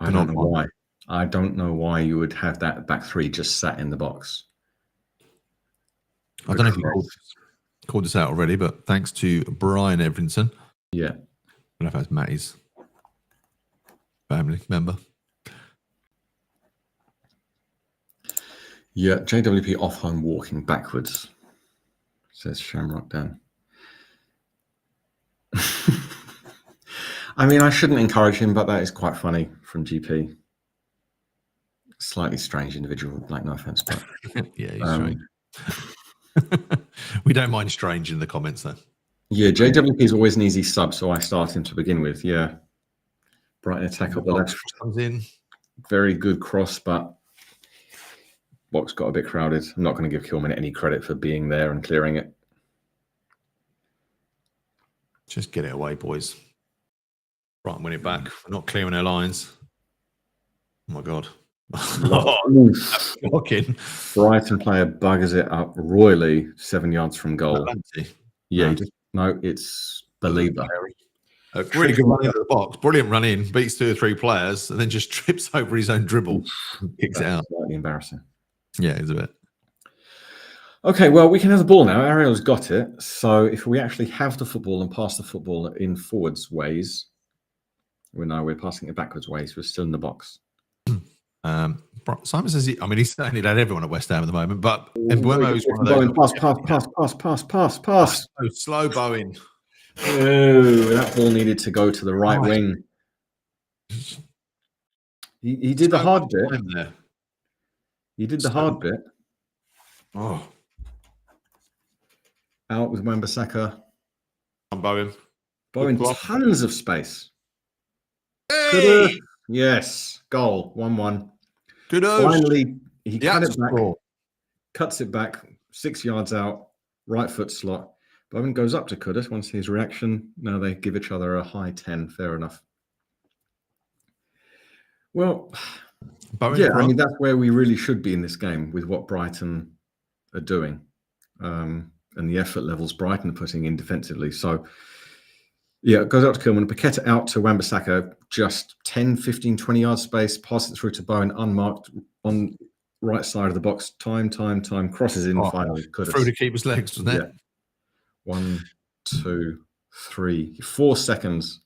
don't know why. I don't know why you would have that back 3 just sat in the box. I don't know if you called this out already, but thanks to Brian Everington. Yeah. I don't know if that's Matty's family member. Yeah, JWP off home walking backwards, says Shamrock Dan. I mean, I shouldn't encourage him, but that is quite funny from GP. Slightly strange individual, like no offense, but yeah, he's strange. We don't mind strange in the comments though. Yeah, JWP is always an easy sub, so I start him to begin with. Yeah, Brighton attack up the left. Comes in. Very good cross, but box got a bit crowded. I'm not going to give Kilman any credit for being there and clearing it. Just get it away, boys. Brighton win it back. We're not clearing our lines. Oh my God. Fucking Brighton player buggers it up royally 7 yards from goal. Yeah, it's Belieber. A really good run into the box. Brilliant run in, beats 2 or 3 players, and then just trips over his own dribble. Kicks it out. Slightly embarrassing. Yeah, it's a bit. Okay, well, we can have the ball now. Ariel's got it. So if we actually have the football and pass the football in forwards ways, we're passing it backwards ways. We're still in the box. Brighton Simon says he's certainly had everyone at West Ham at the moment, but Mbeumo is one of Bowen, those. pass. Oh, slow Bowen. Oh, that ball needed to go to the right wing. He did the hard bit. There. He did the hard bit. Oh, out with Wan-Bissaka. Bowen. Bowen, tons of space. Hey! Yes, goal, 1-1. Good. Finally, he cuts it back 6 yards out, right foot slot. Bowen goes up to Kudus, wants his reaction. Now they give each other a high 10. Fair enough. Well, Bowen yeah, I mean, that's where we really should be in this game with what Brighton are doing and the effort levels Brighton are putting in defensively. So, yeah, it goes out to Kilman. Paqueta out to Wan-Bissaka, just 10, 15, 20 yard space, pass it through to Bowen, unmarked on right side of the box. Time, crosses in finally. Through the keeper's legs, wasn't it? Yeah. 1, 2, 3, 4 seconds.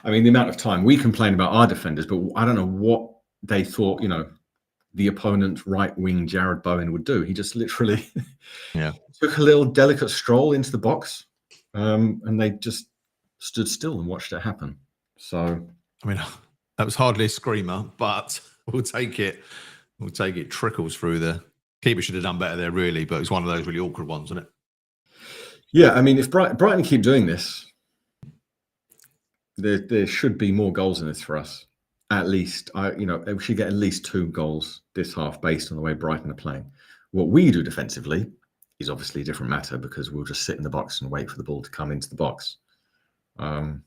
I mean, the amount of time we complain about our defenders, but I don't know what they thought, the opponent right wing Jared Bowen would do. He just literally took a little delicate stroll into the box and they just stood still and watched it happen. So, I mean, that was hardly a screamer, but we'll take it. We'll take it. Trickles through the keeper. Should have done better there, really, but it's one of those really awkward ones, isn't it? Yeah, I mean, if Brighton keep doing this, there should be more goals in this for us. At least, we should get at least 2 goals this half based on the way Brighton are playing. What we do defensively is obviously a different matter because we'll just sit in the box and wait for the ball to come into the box. But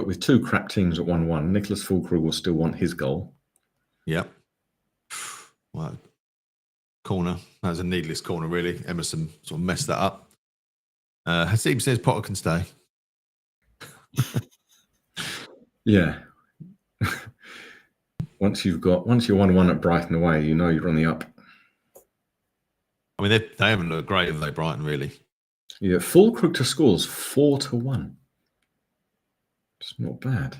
with 2 crap teams at 1-1, Nicholas Füllkrug will still want his goal. Yep. Well, corner. That was a needless corner, really. Emerson sort of messed that up. Hasib says Potter can stay. Yeah. Once you're 1-1 at Brighton away, you're on the up. I mean, they haven't looked great, have they, Brighton, really? Yeah, Füllkrug to scores 4-1. It's not bad,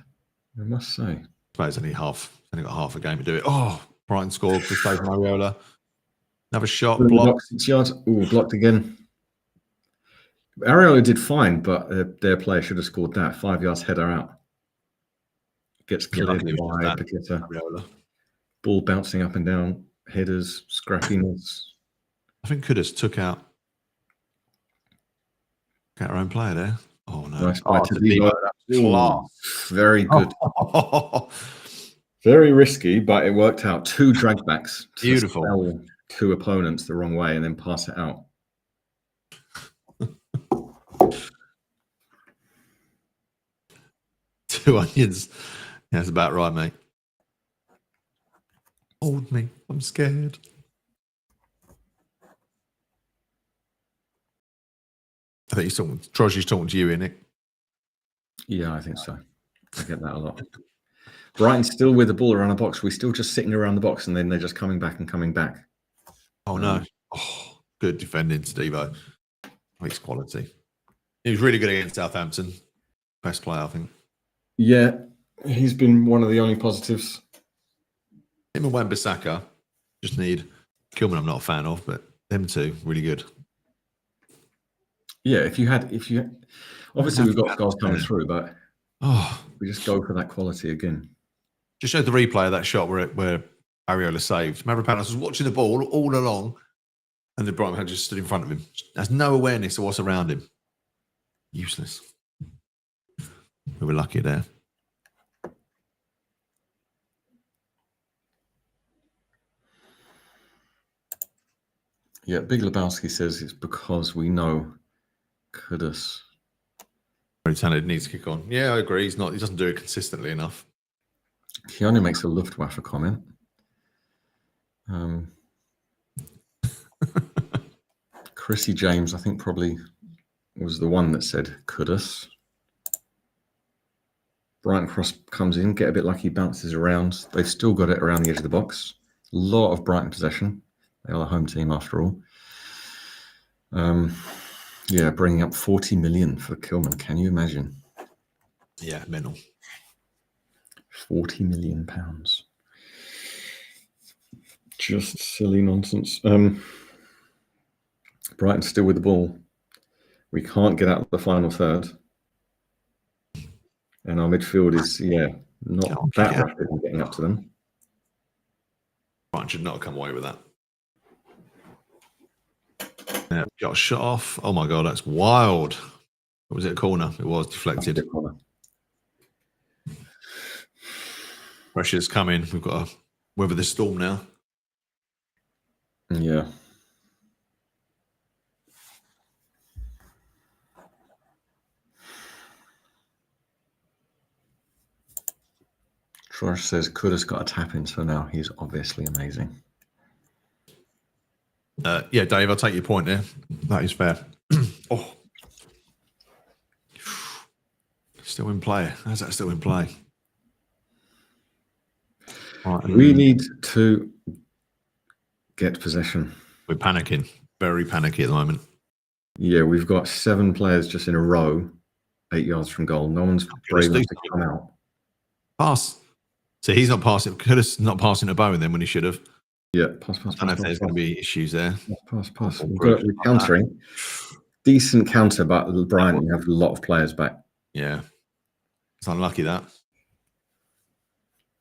I must say. I suppose only got half a game to do it. Oh, Brighton scored for Steve Mariola. Another shot, blocked. 6 yards. Oh, blocked again. Ariola did fine, but their player should have scored that. 5 yards header out. Gets cleared by Paqueta. Ball bouncing up and down. Headers, scrappiness. I think Kudus took out our own player there. Oh, no. Nice by Tadibo. Very good. Oh. Very risky, but it worked out. 2 dragbacks. Beautiful. To 2 opponents the wrong way and then pass it out. Two onions. Yeah, that's about right, mate. Hold me. I'm scared. I think Troji's talking to you, Nick. Yeah, I think so. I get that a lot. Brighton's still with the ball around the box. We're still just sitting around the box and then they're just coming back. Oh, no. Oh, good defending, Steve-O. He's quality. He was really good against Southampton. Best player, I think. Yeah, he's been one of the only positives. Him and Wan-Bissaka just need Kilman. I'm not a fan of, but them two really good. Yeah, if you obviously we've got goals coming through, but we just go for that quality again. Just showed the replay of that shot where Ariola saved. Mavropanos was watching the ball all along, and the Brighton had just stood in front of him. Has no awareness of what's around him. Useless. We were lucky there. Yeah, Big Lebowski says it's because we know Kudus. Very talented, needs to kick on. Yeah, I agree. He doesn't do it consistently enough. Keanu makes a Luftwaffe comment. Chrissy James, I think, probably was the one that said Kudus. Brighton cross comes in, get a bit lucky, bounces around. They've still got it around the edge of the box. A lot of Brighton possession. They are the home team after all. Yeah, bringing up 40 million for Kilman. Can you imagine? Yeah, mental. 40 million pounds. just silly nonsense. Brighton still with the ball. We can't get out of the final third. And our midfield is, not that rapid in getting up to them. Brighton should not have come away with that. Yeah, got a shot off. Oh my God, that's wild. Was it a corner? It was deflected. Pressure's coming. We've got to weather the storm now. Yeah. George says Kuda's got a tap in, so now he's obviously amazing. Yeah, Dave, I'll take your point there. That is fair. Oh. Still in play. How's that still in play? Right, we need to get possession. We're panicking. Very panicky at the moment. Yeah, we've got 7 players just in a row, 8 yards from goal. No one's brave enough to come out. Pass. So he's not passing. Curtis not passing to Bowen then when he should have. Yeah, pass. I don't know if there's going to be issues there. Pass. We're countering. Decent counter, but Brighton, you have a lot of players back. Yeah. It's unlucky that. At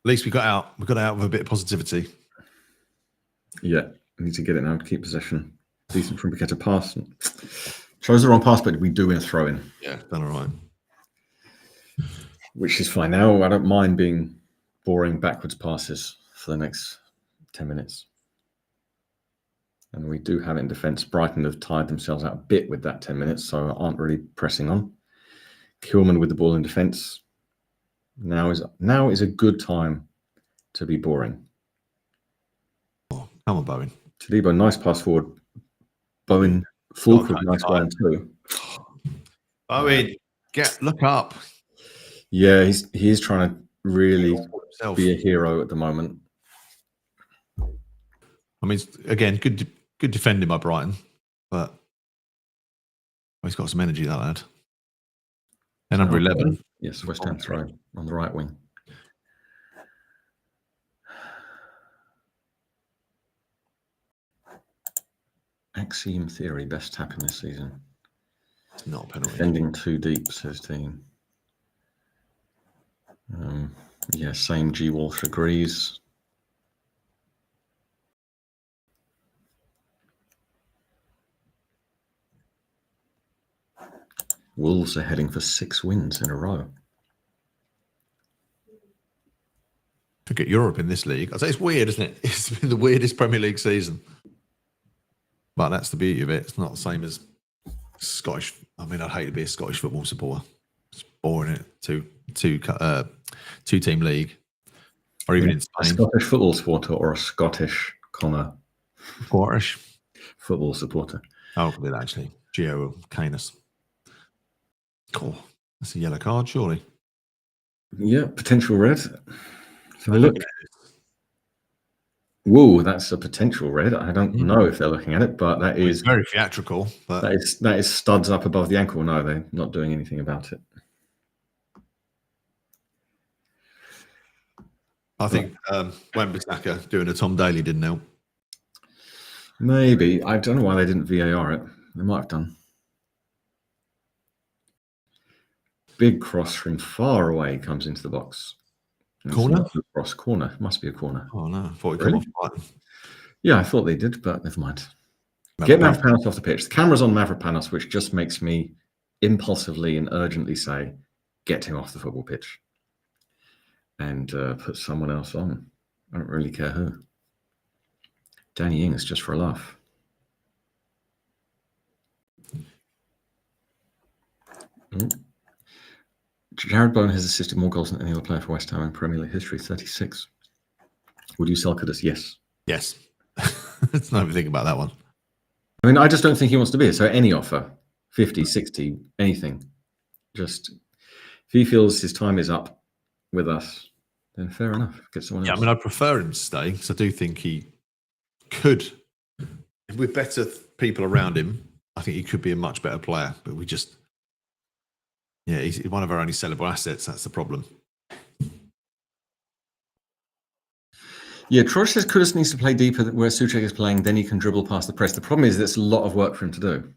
least we got out. We got out with a bit of positivity. Yeah, we need to get it now to keep possession. Decent from Paqueta pass. Chose the wrong pass, but we do win a throw in. Yeah, done all right. Which is fine. Now I don't mind being boring backwards passes for the next 10 minutes. And we do have it in defence. Brighton have tired themselves out a bit with that 10 minutes, so aren't really pressing on. Kilman with the ball in defence. Now is a good time to be boring. Oh, come on, Bowen. Tadibo, nice pass forward. Bowen, Fulcrum, nice one too. Bowen, look up. Yeah, he's trying to really be a hero at the moment. I mean, again, good defending by Brighton, but he's got some energy, that lad. And number 11. Yes, West Ham throw on the right wing. Axiom theory, best tap in this season. It's not a penalty. Defending too deep, says Dean. Yeah, same G. Walsh agrees. Wolves are heading for 6 wins in a row. Look at Europe in this league. I say it's weird, isn't it? It's been the weirdest Premier League season. But that's the beauty of it. It's not the same as Scottish. I mean, I'd hate to be a Scottish football supporter. It's boring, it. Two-team league. Or even in Spain. A Scottish football supporter or a Scottish Scottish football supporter. Oh, with actually. Geo Canis. Cool. That's a yellow card, surely. Yeah, potential red. So look. Whoa, that's a potential red. I don't know if they're looking at it, but that is very theatrical. But that is studs up above the ankle. No, they're not doing anything about it. I think Wan-Bissaka doing a Tom Daly didn't help. Maybe. I don't know why they didn't VAR it. They might have done. Big cross from far away comes into the box. Corner? Cross corner. Must be a corner. Oh, no. I thought it come off Brighton. Yeah, I thought they did, but never mind. Get Mavropanos off the pitch. The camera's on Mavropanos, which just makes me impulsively and urgently say, get him off the football pitch. And put someone else on. I don't really care who. Danny Ings, just for a laugh. Jared Bowen has assisted more goals than any other player for West Ham in Premier League history, 36. Would you sell Kudus? Yes. Yes. Let's not even think about that one. I mean, I just don't think he wants to be here. So any offer, 50, 60, anything. Just, if he feels his time is up with us, then fair enough. Get someone else. I mean, I prefer him to stay because I do think he could, with better people around him, I think he could be a much better player. But we just, he's one of our only sellable assets. That's the problem. Yeah, Troy says Kudus needs to play deeper where Souček is playing, then he can dribble past the press. The problem is that's a lot of work for him to do.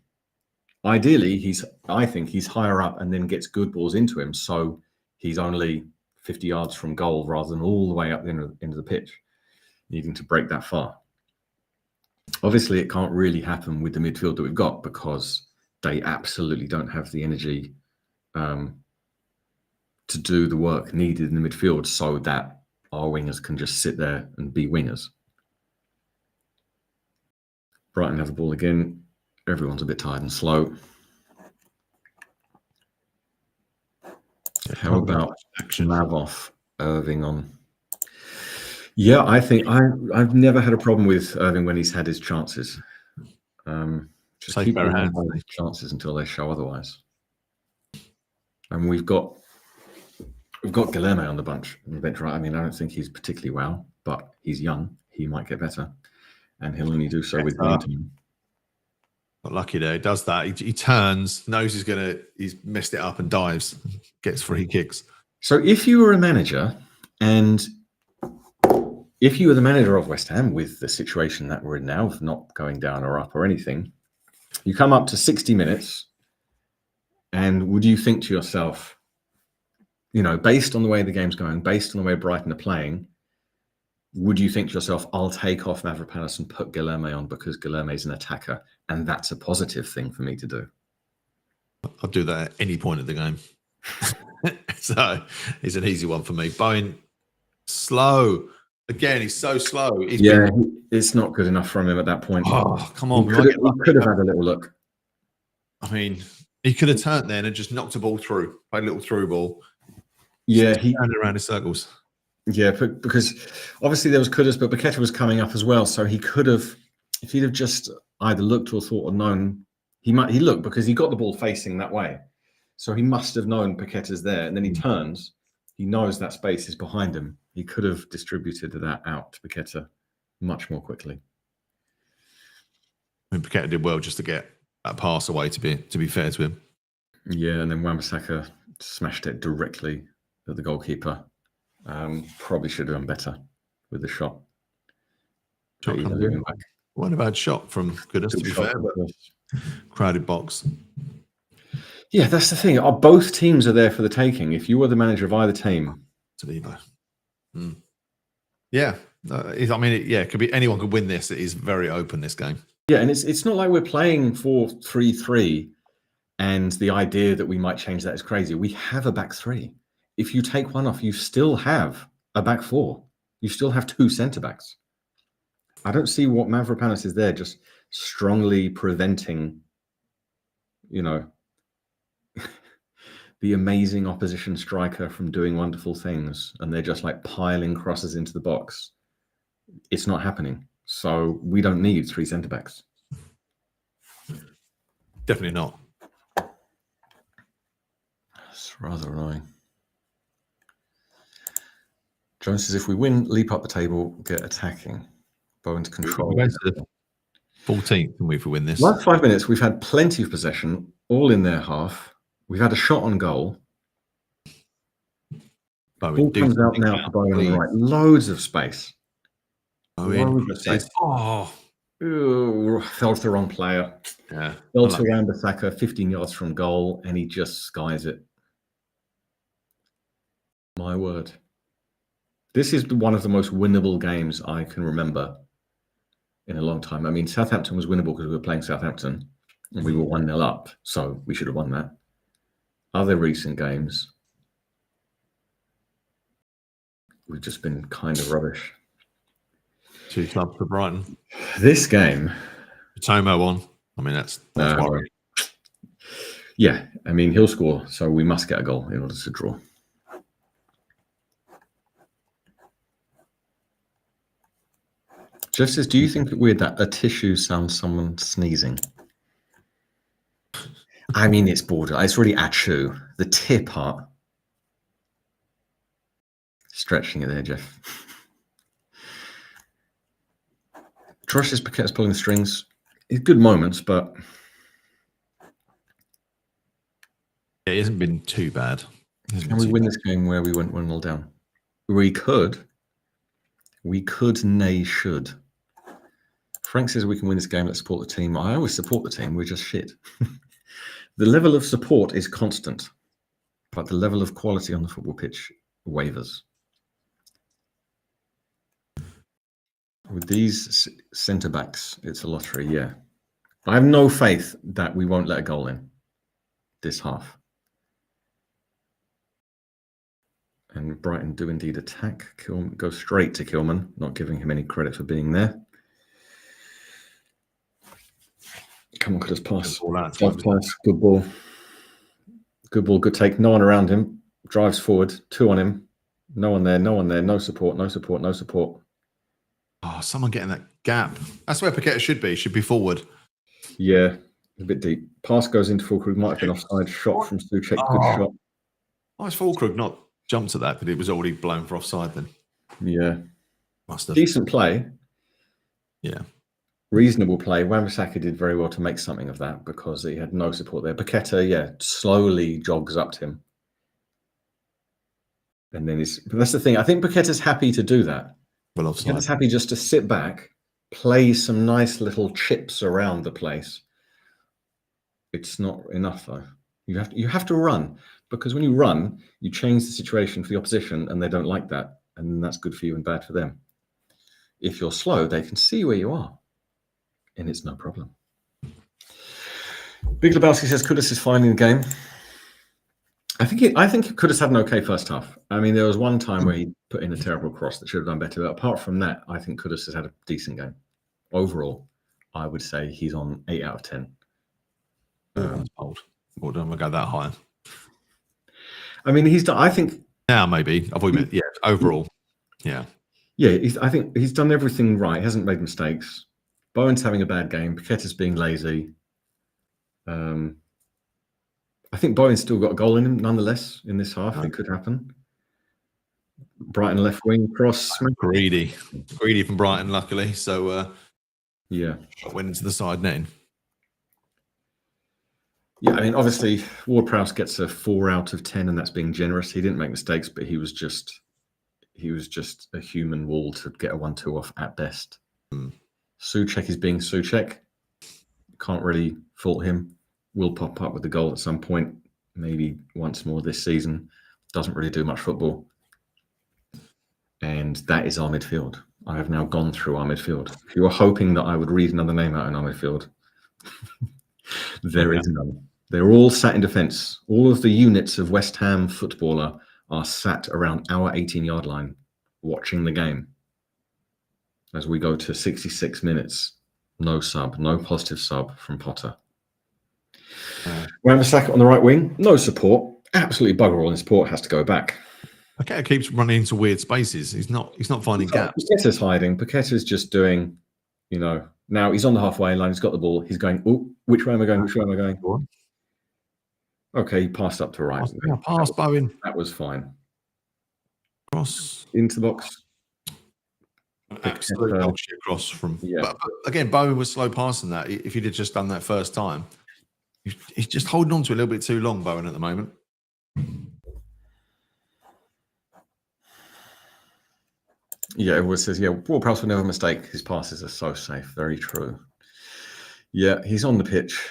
Ideally, I think he's higher up and then gets good balls into him, so he's only 50 yards from goal rather than all the way up the end of the pitch, needing to break that far. Obviously, it can't really happen with the midfield that we've got because they absolutely don't have the energy to do the work needed in the midfield so that our wingers can just sit there and be wingers. Brighton have the ball again. Everyone's a bit tired and slow. How about Mavov, Irving on? Yeah, I think I've never had a problem with Irving when he's had his chances. Just keep his chances until they show otherwise. And we've got Guilherme on the bench, right? I mean, I don't think he's particularly well, but he's young. He might get better, and he'll only do so with time. Got lucky there. He does that. He turns, knows he's messed it up and dives, gets free kicks. So if you were a manager and if you were the manager of West Ham with the situation that we're in now of not going down or up or anything, you come up to 60 minutes and would you think to yourself, based on the way the game's going, based on the way Brighton are playing, would you think to yourself, I'll take off Mavropanos and put Guilherme on because Guilherme is an attacker, and that's a positive thing for me to do? I'll do that at any point of the game. So it's an easy one for me. Bowen, slow. Again, he's so slow. It's not good enough from him at that point. Oh, come on. He could have had a little look. I mean, he could have turned then and just knocked a ball through, played a little through ball. Yeah, he turned around in circles. Yeah, because obviously there was Kudus, but Paqueta was coming up as well. So he could have, if he'd have just either looked or thought or known, he looked because he got the ball facing that way. So he must have known Paqueta's there. And then he turns, he knows that space is behind him. He could have distributed that out to Paqueta much more quickly. I mean, Paqueta did well just to get that pass away, to be fair to him. Yeah, and then Wan-Bissaka smashed it directly at the goalkeeper. Probably should have done better with the shot. What about shot from Kudus, to be fair, but crowded box. Yeah, that's the thing. Both teams are there for the taking. If you were the manager of either team. Yeah. It could be anyone could win this. It is very open, this game. Yeah, and it's not like we're playing 4-3-3 and the idea that we might change that is crazy. We have a back three. If you take one off, you still have a back four. You still have two centre-backs. I don't see what Mavropanos is there, just strongly preventing, the amazing opposition striker from doing wonderful things. And they're just like piling crosses into the box. It's not happening. So we don't need three centre-backs. Definitely not. It's rather annoying. Jones says, if we win, leap up the table, get attacking. Bowen to control. We're to the 14th, can we, if we win this? Last 5 minutes, we've had plenty of possession, all in their half. We've had a shot on goal. Ball comes out now for Bowen on the right. Loads of space. Ooh, fell to the wrong player. Yeah. Fell to Wan-Bissaka, 15 yards from goal, and he just skies it. My word. This is one of the most winnable games I can remember in a long time. I mean, Southampton was winnable because we were playing Southampton and we were 1-0 up, so we should have won that. Other recent games, we've just been kind of rubbish. 2 clubs for Brighton. This game, Tomo on. I mean, that's worrying. Yeah, I mean, he'll score, so we must get a goal in order to draw. Jeff says, do you think it weird that a tissue sounds someone sneezing? I mean, it's border. It's really achoo. The tip part. Stretching it there, Jeff. Trosh says Paqueta's pulling the strings. It's good moments, but it hasn't been too bad. Can we win this game where we went 1-0 down? We could We could, nay, should. Frank says we can win this game. Let's support the team. I always support the team. We're just shit. The level of support is constant, but the level of quality on the football pitch wavers. With these centre backs, it's a lottery. Yeah, I have no faith that we won't let a goal in this half. And Brighton do indeed attack. Go straight to Kilman, not giving him any credit for being there. Come on, Kudus, pass. Pass. Good ball. Good ball, good take. No one around him. Drives forward. 2 on him. No one there, no one there. No support, no support, no support. Oh, someone getting that gap. That's where Paqueta should be forward. Yeah, a bit deep. Pass goes into Fulkrug. Might have been offside. Shot from Souček. Good shot. Why is Fulkrug not jumped at that? But it was already blown for offside then. Yeah. Must have. Decent play. Yeah. Reasonable play. Wan-Bissaka did very well to make something of that because he had no support there. Paqueta, yeah, slowly jogs up to him. And then but that's the thing. I think Paqueta's happy to do that. Well, offside. Paqueta's happy just to sit back, play some nice little chips around the place. It's not enough though. You have to run, because when you run, you change the situation for the opposition, and they don't like that, and that's good for you and bad for them. If you're slow, they can see where you are, and it's no problem. Big Lebowski says Kudus is fine in the game. I think Kudus had an okay first half. I mean, there was one time where he put in a terrible cross that should have done better. But apart from that, I think Kudus has had a decent game. Overall, I would say he's on 8 out of 10. Old. Well done. We'll go that high. I mean, he's done. I think now maybe. I've always yeah. Overall, yeah. Yeah, I think he's done everything right. He hasn't made mistakes. Bowen's having a bad game. Paqueta's being lazy. I think Bowen's still got a goal in him, nonetheless, in this half. It could happen. Brighton left wing cross. Greedy from Brighton, luckily. So, yeah. Went into the side netting. Yeah, I mean, obviously, Ward-Prowse gets a 4 out of 10, and that's being generous. He didn't make mistakes, but he was just a human wall to get a 1-2 off at best. Souček is being Souček. Can't really fault him. Will pop up with the goal at some point, maybe once more this season. Doesn't really do much football. And that is our midfield. I have now gone through our midfield. If you were hoping that I would read another name out in our midfield, there is none. They're all sat in defence. All of the units of West Ham footballer are sat around our 18-yard line watching the game. As we go to 66 minutes, no positive sub from Potter. Wan-Bissaka on the right wing, no support. Absolutely bugger all in support, has to go back. Paqueta keeps running into weird spaces. He's not finding gaps. Paqueta's hiding. Paqueta's just doing, now he's on the halfway line, he's got the ball, he's going, oh, which way am I going? Which way am I going? Okay, he passed up to right. Pass Bowen. That was fine. Cross. Into the box. Absolute dog shit cross from. Yeah. But again, Bowen was slow passing that. If he'd have just done that first time, he's just holding on to it a little bit too long, Bowen, at the moment. Yeah, everyone says, Ward-Prowse will never mistake. His passes are so safe. Very true. Yeah, he's on the pitch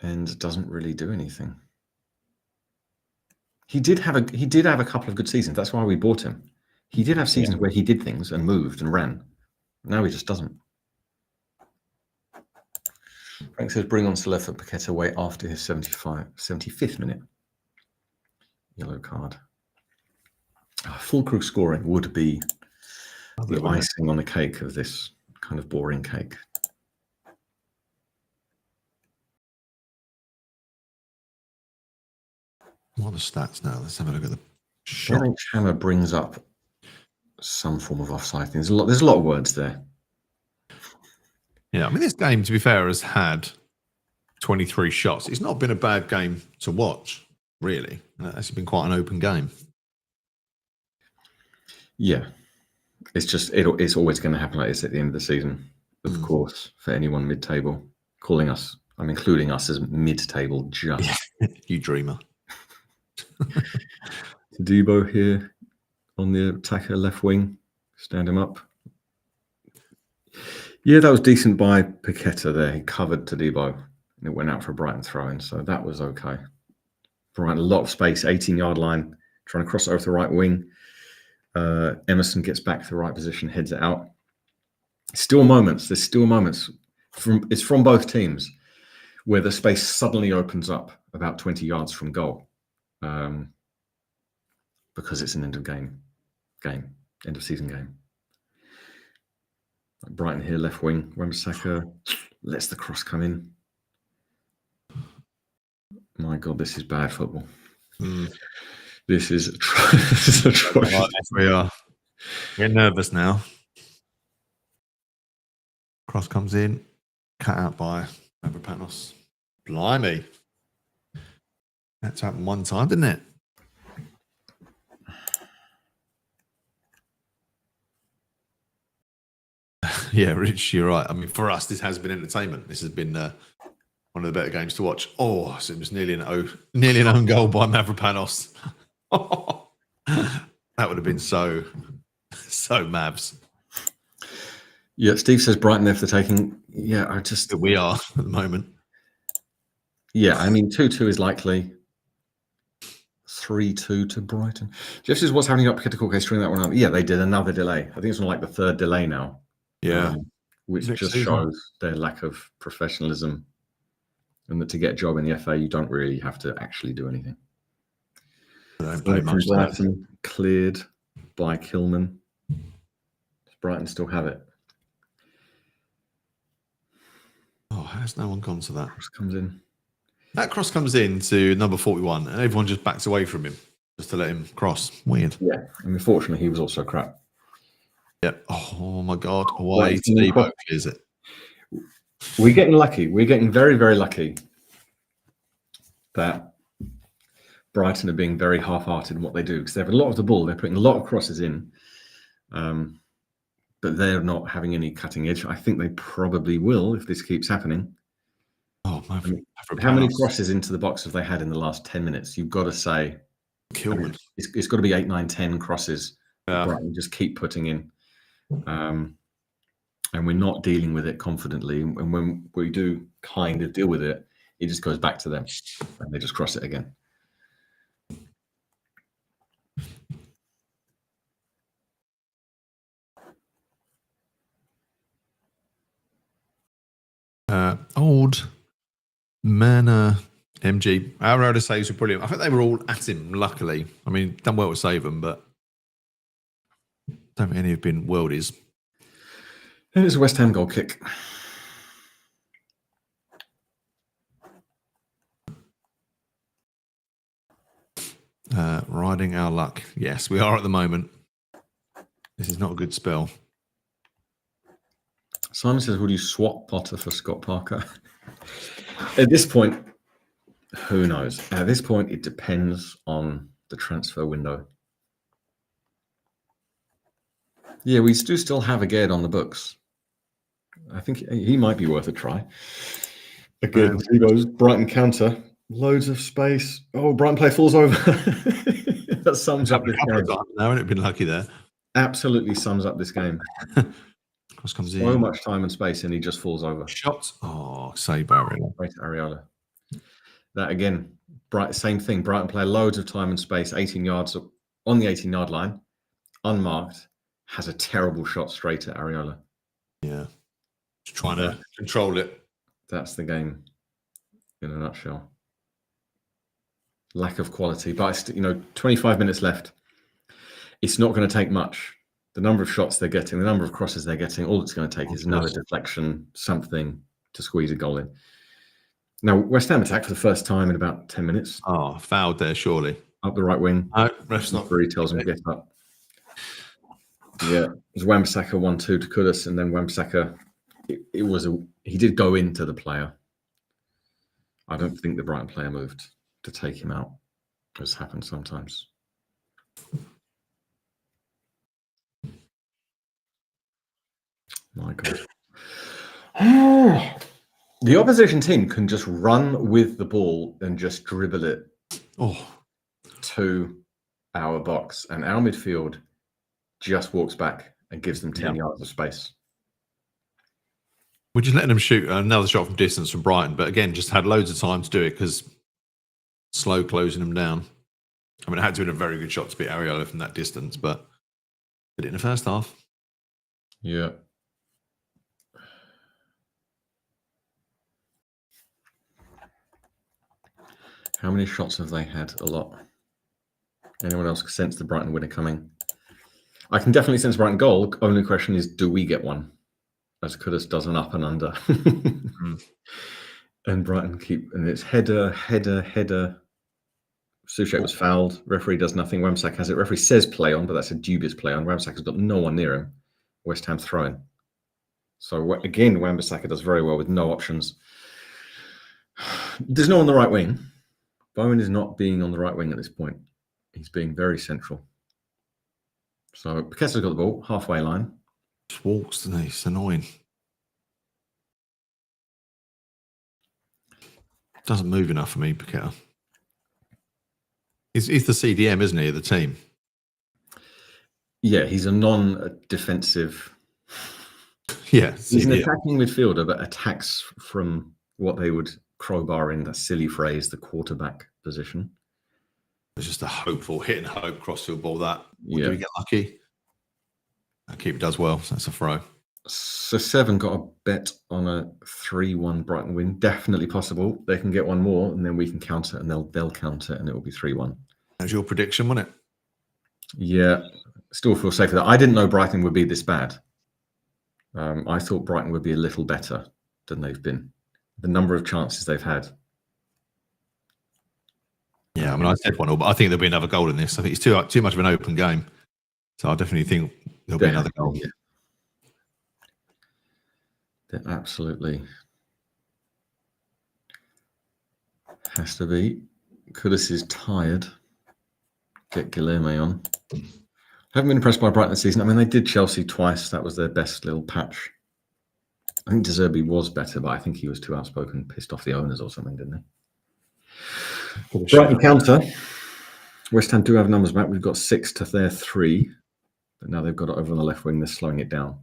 and doesn't really do anything. He did have a couple of good seasons. That's why we bought him. He did have seasons where he did things and moved and ran. Now he just doesn't. Frank says, bring on Salefa. Paqueta wait after his 75th minute. Yellow card. Fulkrug scoring would be the icing on the cake of this kind of boring cake. What are the stats now? Let's have a look at the shot. Hammer brings up some form of offside things. There's a lot of words there. Yeah, I mean, this game, to be fair, has had 23 shots. It's not been a bad game to watch, really. It's been quite an open game. Yeah, it's just it's always going to happen like this at the end of the season, of course. For anyone mid-table, I'm including us as mid-table. Just you dreamer. Debo here, on the attacker left wing. Stand him up. Yeah, that was decent by Paqueta there. He covered Todibo and it went out for a Brighton throw-in, so that was okay. Brighton, a lot of space, 18-yard line, trying to cross it over to the right wing. Emerson gets back to the right position, heads it out. Still moments. There's still moments. It's from both teams where the space suddenly opens up about 20 yards from goal, because it's an end of season game. Brighton here, left wing. Wan-Bissaka lets the cross come in. My God, this is bad football. This is atrocious. We are. We're nervous now. Cross comes in, cut out by Mavropanos. Blimey. That's happened one time, didn't it? Yeah, Rich, you're right. I mean, for us, this has been entertainment. This has been one of the better games to watch. Oh, so it was nearly an own goal by Mavropanos. That would have been so Mavs. Yeah, Steve says Brighton there for the taking. Yeah, We are at the moment. Yeah, I mean, 2-2 is likely. 3-2 to Brighton. Jeff says, what's happening up? Paqueta string that one up. Yeah, they did another delay. I think it's on like the third delay now. Yeah. Which just shows their lack of professionalism, and that to get a job in the FA, you don't really have to actually do anything. Brighton cleared by Kilman. Does Brighton still have it? Oh, how's no one gone to that? Cross comes in. That cross comes in to number 41, and everyone just backs away from him just to let him cross. Weird. Yeah, and unfortunately, he was also crap. Yeah. Oh my God. Why Todibo clears it? We're getting lucky. We're getting very, very lucky that Brighton are being very half-hearted in what they do, because they have a lot of the ball. They're putting a lot of crosses in, but they're not having any cutting edge. I think they probably will if this keeps happening. Oh, how many crosses into the box have they had in the last 10 minutes? You've got to say, Kilman. It's got to be 8, 9, 10 crosses. Yeah. Brighton just keep putting in. And we're not dealing with it confidently. And when we do kind of deal with it, it just goes back to them and they just cross it again. Old Mana MG. Our road saves were brilliant. I think they were all at him, luckily. I mean, done well to save them, but don't think any have been worldies. And it's a West Ham goal kick. Riding our luck. Yes, we are at the moment. This is not a good spell. Simon says, would you swap Potter for Scott Parker? At this point, who knows? At this point, it depends on the transfer window. Yeah, we do still have a Ged on the books. I think he might be worth a try. Again, Tebow's Brighton counter. Loads of space. Oh, Brighton play falls over. That sums up this game. Now, haven't it been lucky there? Absolutely sums up this game. Cross comes So in. much time and space, and he just falls over. Shot. Oh, save Barry. Right to Areola. That again, same thing. Brighton play loads of time and space, 18 yards on the 18-yard line, unmarked, has a terrible shot straight at Areola. Yeah. Just trying to control it. That's the game in a nutshell. Lack of quality, but 25 minutes left. It's not going to take much. The number of shots they're getting, the number of crosses they're getting, all it's going to take is another deflection, something to squeeze a goal in. Now, West Ham attack for the first time in about 10 minutes. Oh, fouled there, surely. Up the right wing. No, ref's not. He tells him to get up. Yeah, it was Wan-Bissaka 1-2 to Kudus, and then Wan-Bissaka, he did go into the player. I don't think the Brighton player moved to take him out, as happens sometimes. My God. The opposition team can just run with the ball and just dribble it to our box. And our midfield just walks back and gives them 10 yards of space. We're just letting them shoot another shot from distance from Brighton, but again, just had loads of time to do it because slow closing them down. I mean, it had to have been a very good shot to beat Areola from that distance, but did it in the first half. Yeah. How many shots have they had? A lot. Anyone else sense the Brighton winner coming? I can definitely sense Brighton goal. Only question is, do we get one? As Kudus does an up and under. And Brighton and it's header. Soucek was fouled. Referee does nothing. Wamsak has it. Referee says play on, but that's a dubious play on. Wamsak has got no one near him. West Ham throwing. So again, Wan-Bissaka does very well with no options. There's no one on the right wing. Bowen is not being on the right wing at this point. He's being very central. So Paqueta's got the ball, halfway line. Just walks, doesn't he? It's annoying. Doesn't move enough for me, Paqueta. He's the CDM, isn't he, of the team? Yeah, he's a non-defensive. Yeah, he's an attacking midfielder, but attacks from what they would crowbar in that silly phrase, the quarterback position. It's just a hopeful hit and hope crossfield ball that. Yeah. Do we get lucky? That keeper does well, so that's a throw. So 7 got a bet on a 3-1 Brighton win. Definitely possible. They can get one more, and then we can counter, and they'll counter, and it will be 3-1. That's your prediction, wasn't it? Yeah, still feel safe with that. I didn't know Brighton would be this bad. I thought Brighton would be a little better than they've been. The number of chances they've had. Yeah, I mean, I said 1-1, but I think there'll be another goal in this. I think it's too much of an open game. So I definitely think there'll be another goal. Yeah. There absolutely has to be. Kudus is tired. Get Guilherme on. Haven't been impressed by Brighton this season. I mean, they did Chelsea twice. That was their best little patch. I think De Zerbi was better, but I think he was too outspoken, pissed off the owners or something, didn't he? Brighton counter. West Ham do have numbers back. We've got 6 to their 3. But now they've got it over on the left wing. They're slowing it down.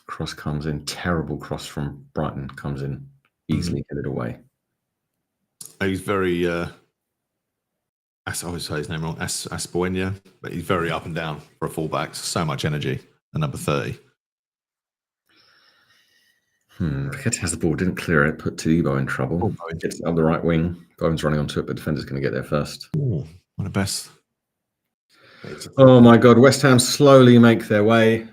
Cross comes in. Terrible cross from Brighton comes in. Easily get it away. He's very, I always say his name wrong, Aspoenia, but he's very up and down for a fullback. So much energy. And number 30. Paqueta has the ball, didn't clear it, put Todibo in trouble. Gets it on the right wing. Bowen's running onto it, but defender's going to get there first. Ooh, one of the best. Oh my God, West Ham slowly make their way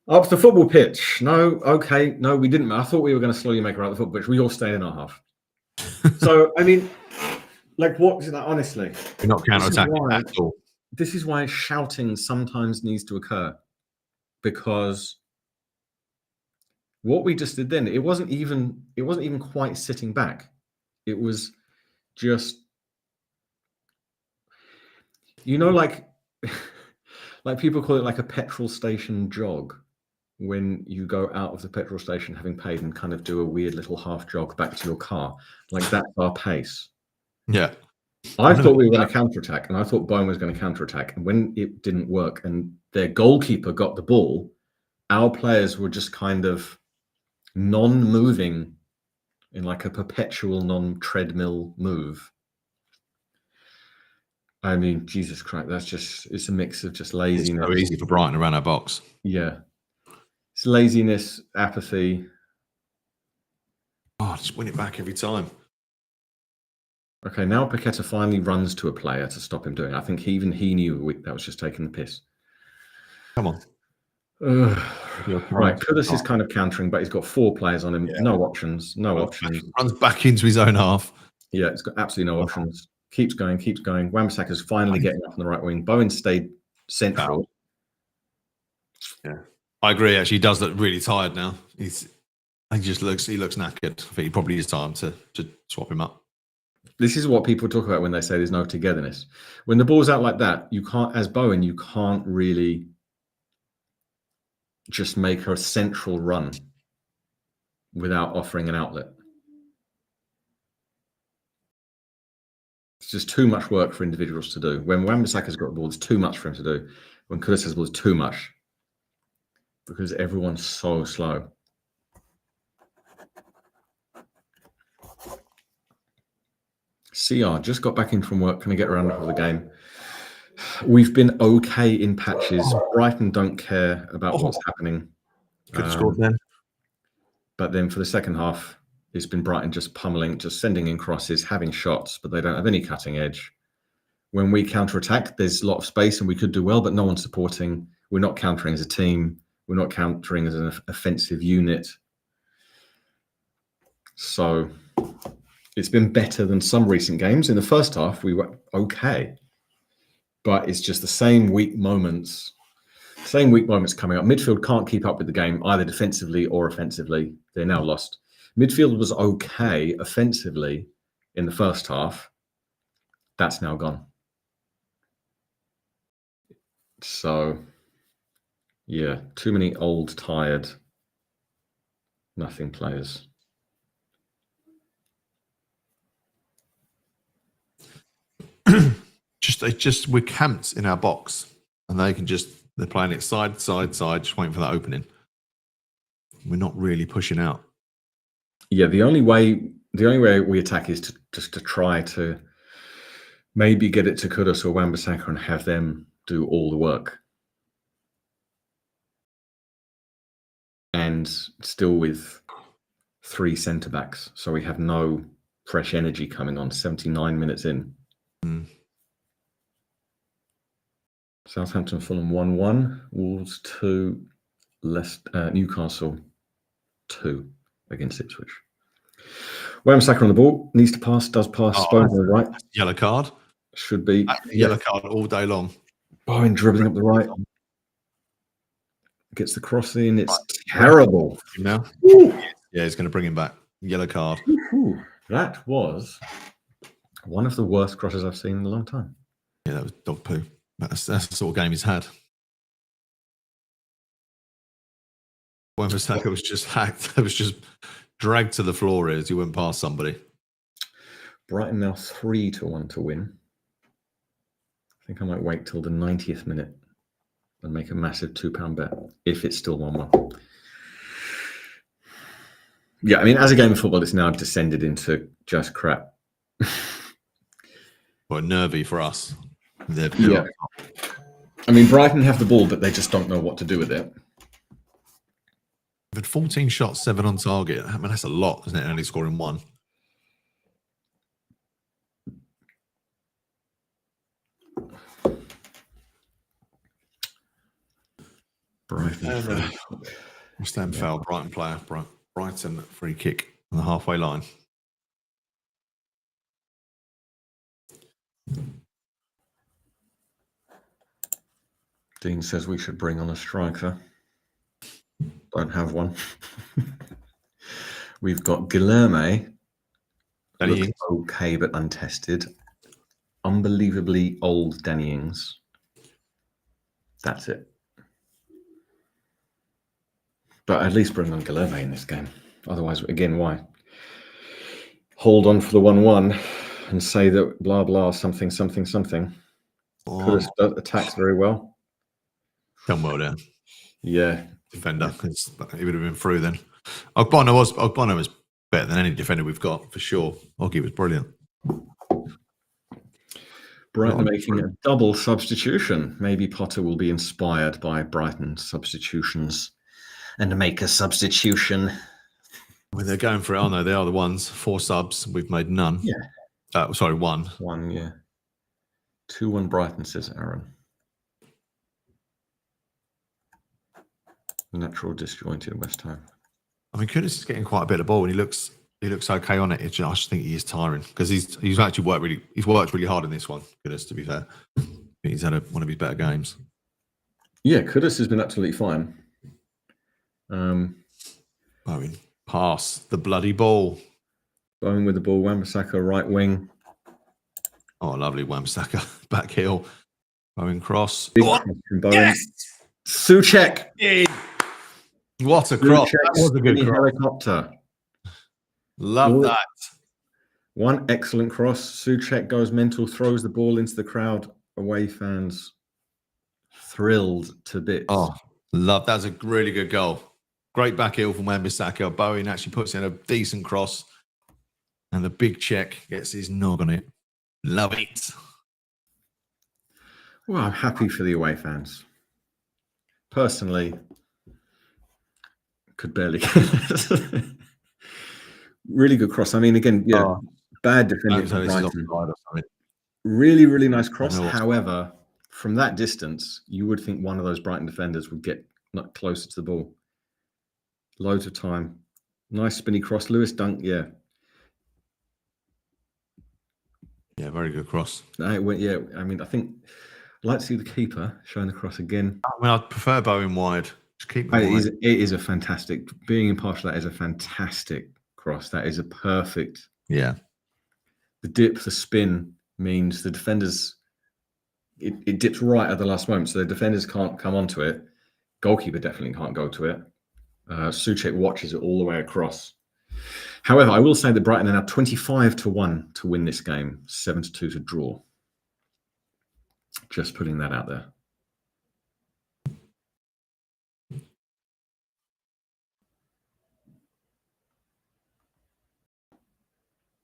up the football pitch. No, okay, no, we didn't. I thought we were going to slowly make our way up the football pitch. We all stayed in our half. So, I mean, like, what is that, honestly? We're not counter-attacking at all. This is why shouting sometimes needs to occur. Because what we just did then, it wasn't even quite sitting back. It was just, like people call it like a petrol station jog, when you go out of the petrol station having paid and kind of do a weird little half jog back to your car. Like, that's our pace. Yeah. I thought we were going to counterattack, and I thought Bowen was going to counterattack. And when it didn't work and their goalkeeper got the ball, our players were just kind of non-moving in like a perpetual non-treadmill move. I mean, Jesus Christ, it's a mix of just laziness. It's so easy for Brighton to run our box. Yeah. It's laziness, apathy. Oh, just win it back every time. Okay, now Paqueta finally runs to a player to stop him doing it. I think he knew that was just taking the piss. Come on. Right, Kudus is kind of countering, but he's got 4 players on him. Yeah. No options. Runs back into his own half. Yeah, it's got absolutely no options. Keeps going. Wan-Bissaka's finally getting up on the right wing. Bowen stayed central. Yeah, I agree. Actually, he does look really tired now. He looks knackered. I think he probably is time to swap him up. This is what people talk about when they say there's no togetherness. When the ball's out like that, you can't, as Bowen, you can't really just make a central run without offering an outlet. It's just too much work for individuals to do. When Wan-Bissaka's got the ball, it's too much for him to do. When Kudus has the ball, it's too much because everyone's so slow. CR just got back in from work. Can I get around for the game? We've been okay in patches. Brighton don't care about what's happening. Could have scored then. But then for the second half, it's been Brighton just pummeling, just sending in crosses, having shots, but they don't have any cutting edge. When we counter-attack, there's a lot of space and we could do well, but no one's supporting. We're not countering as a team. We're not countering as an offensive unit. So it's been better than some recent games. In the first half, we were okay. But it's just the same weak moments coming up. Midfield can't keep up with the game, either defensively or offensively. They're now lost. Midfield was okay offensively in the first half. That's now gone. So, yeah, too many old, tired, nothing players. Just we're camped in our box, and they're playing it side, just waiting for that opening. We're not really pushing out. Yeah, the only way we attack is to try to maybe get it to Kudus or Wan-Bissaka and have them do all the work. And still with 3 centre backs, so we have no fresh energy coming on 79 minutes in. Southampton, Fulham 1-1, Wolves 2, Newcastle 2 against Ipswich. Wan-Bissaka on the ball, needs to pass, does pass. Bowen on the right. Yellow card. Should be. Yellow card all day long. Bowen dribbling up the right. Gets the cross in. It's terrible. Now? Yeah, he's going to bring him back. Yellow card. Ooh, that was one of the worst crosses I've seen in a long time. Yeah, that was dog poo. That's the sort of game he's had. Wan-Bissaka was just hacked. It was just dragged to the floor as he went past somebody. Brighton now 3-1 to win. I think I might wait till the 90th minute and make a massive £2 bet if it's still 1-1. Yeah, I mean, as a game of football, it's now descended into just crap. Well, nervy for us. Yeah. I mean, Brighton have the ball, but they just don't know what to do with it. We've had 14 shots, 7 on target. I mean, that's a lot, isn't it? Only scoring 1. Brighton. Stand foul, Brighton player. Brighton free kick on the halfway line. Dean says we should bring on a striker. Don't have one. We've got Guilherme. Looks okay, but untested. Unbelievably old Danny Ings. That's it. But at least bring on Guilherme in this game. Otherwise, again, why? Hold on for the 1-1 and say that blah, blah, something. Kudus attacks very well. Done well there. Yeah. Defender. He would have been through then. Ogbono was better than any defender we've got, for sure. Oggy was brilliant. Brighton making a double substitution. Maybe Potter will be inspired by Brighton substitutions and make a substitution. I mean, they're going for it, aren't they? They are the ones. 4 subs. We've made none. Yeah. Sorry, 1. 1, yeah. 2-1 Brighton, says Aaron. Natural disjointed West Ham. I mean, Kudus is getting quite a bit of ball, and he looks okay on it. I just think he is tiring because he's actually worked really hard in this one. Kudus, to be fair, he's had one of his better games. Yeah, Kudus has been absolutely fine. Bowen, pass the bloody ball. Bowen with the ball. Wan-Bissaka right wing. Oh, lovely Wan-Bissaka back heel. Bowen cross. Big cross from Bowen. Yes! Souček. Yeah. What a cross! That was a good cross. Helicopter. Love that. One excellent cross. Souček goes mental, throws the ball into the crowd. Away fans thrilled to bits. Oh, love. That's a really good goal. Great back heel from Wan-Bissaka. Bowen actually puts in a decent cross. And the big check gets his nog on it. Love it. Well, I'm happy for the away fans. Personally, could barely. Really good cross. I mean, again, bad defending from Brighton. Really, really nice cross. However, from that distance, you would think one of those Brighton defenders would get closer to the ball. Loads of time. Nice spinny cross. Lewis Dunk, yeah. Yeah, very good cross. I mean, I think I'd like to see the keeper showing the cross again. I mean, I'd prefer Bowen wide. Just keep it is a fantastic, being impartial, that is a fantastic cross. That is a perfect. Yeah. The dip, the spin means the defenders, it dips right at the last moment. So the defenders can't come onto it. Goalkeeper definitely can't go to it. Souček watches it all the way across. However, I will say that Brighton are now 25-1 to win this game, 7-2 to draw. Just putting that out there.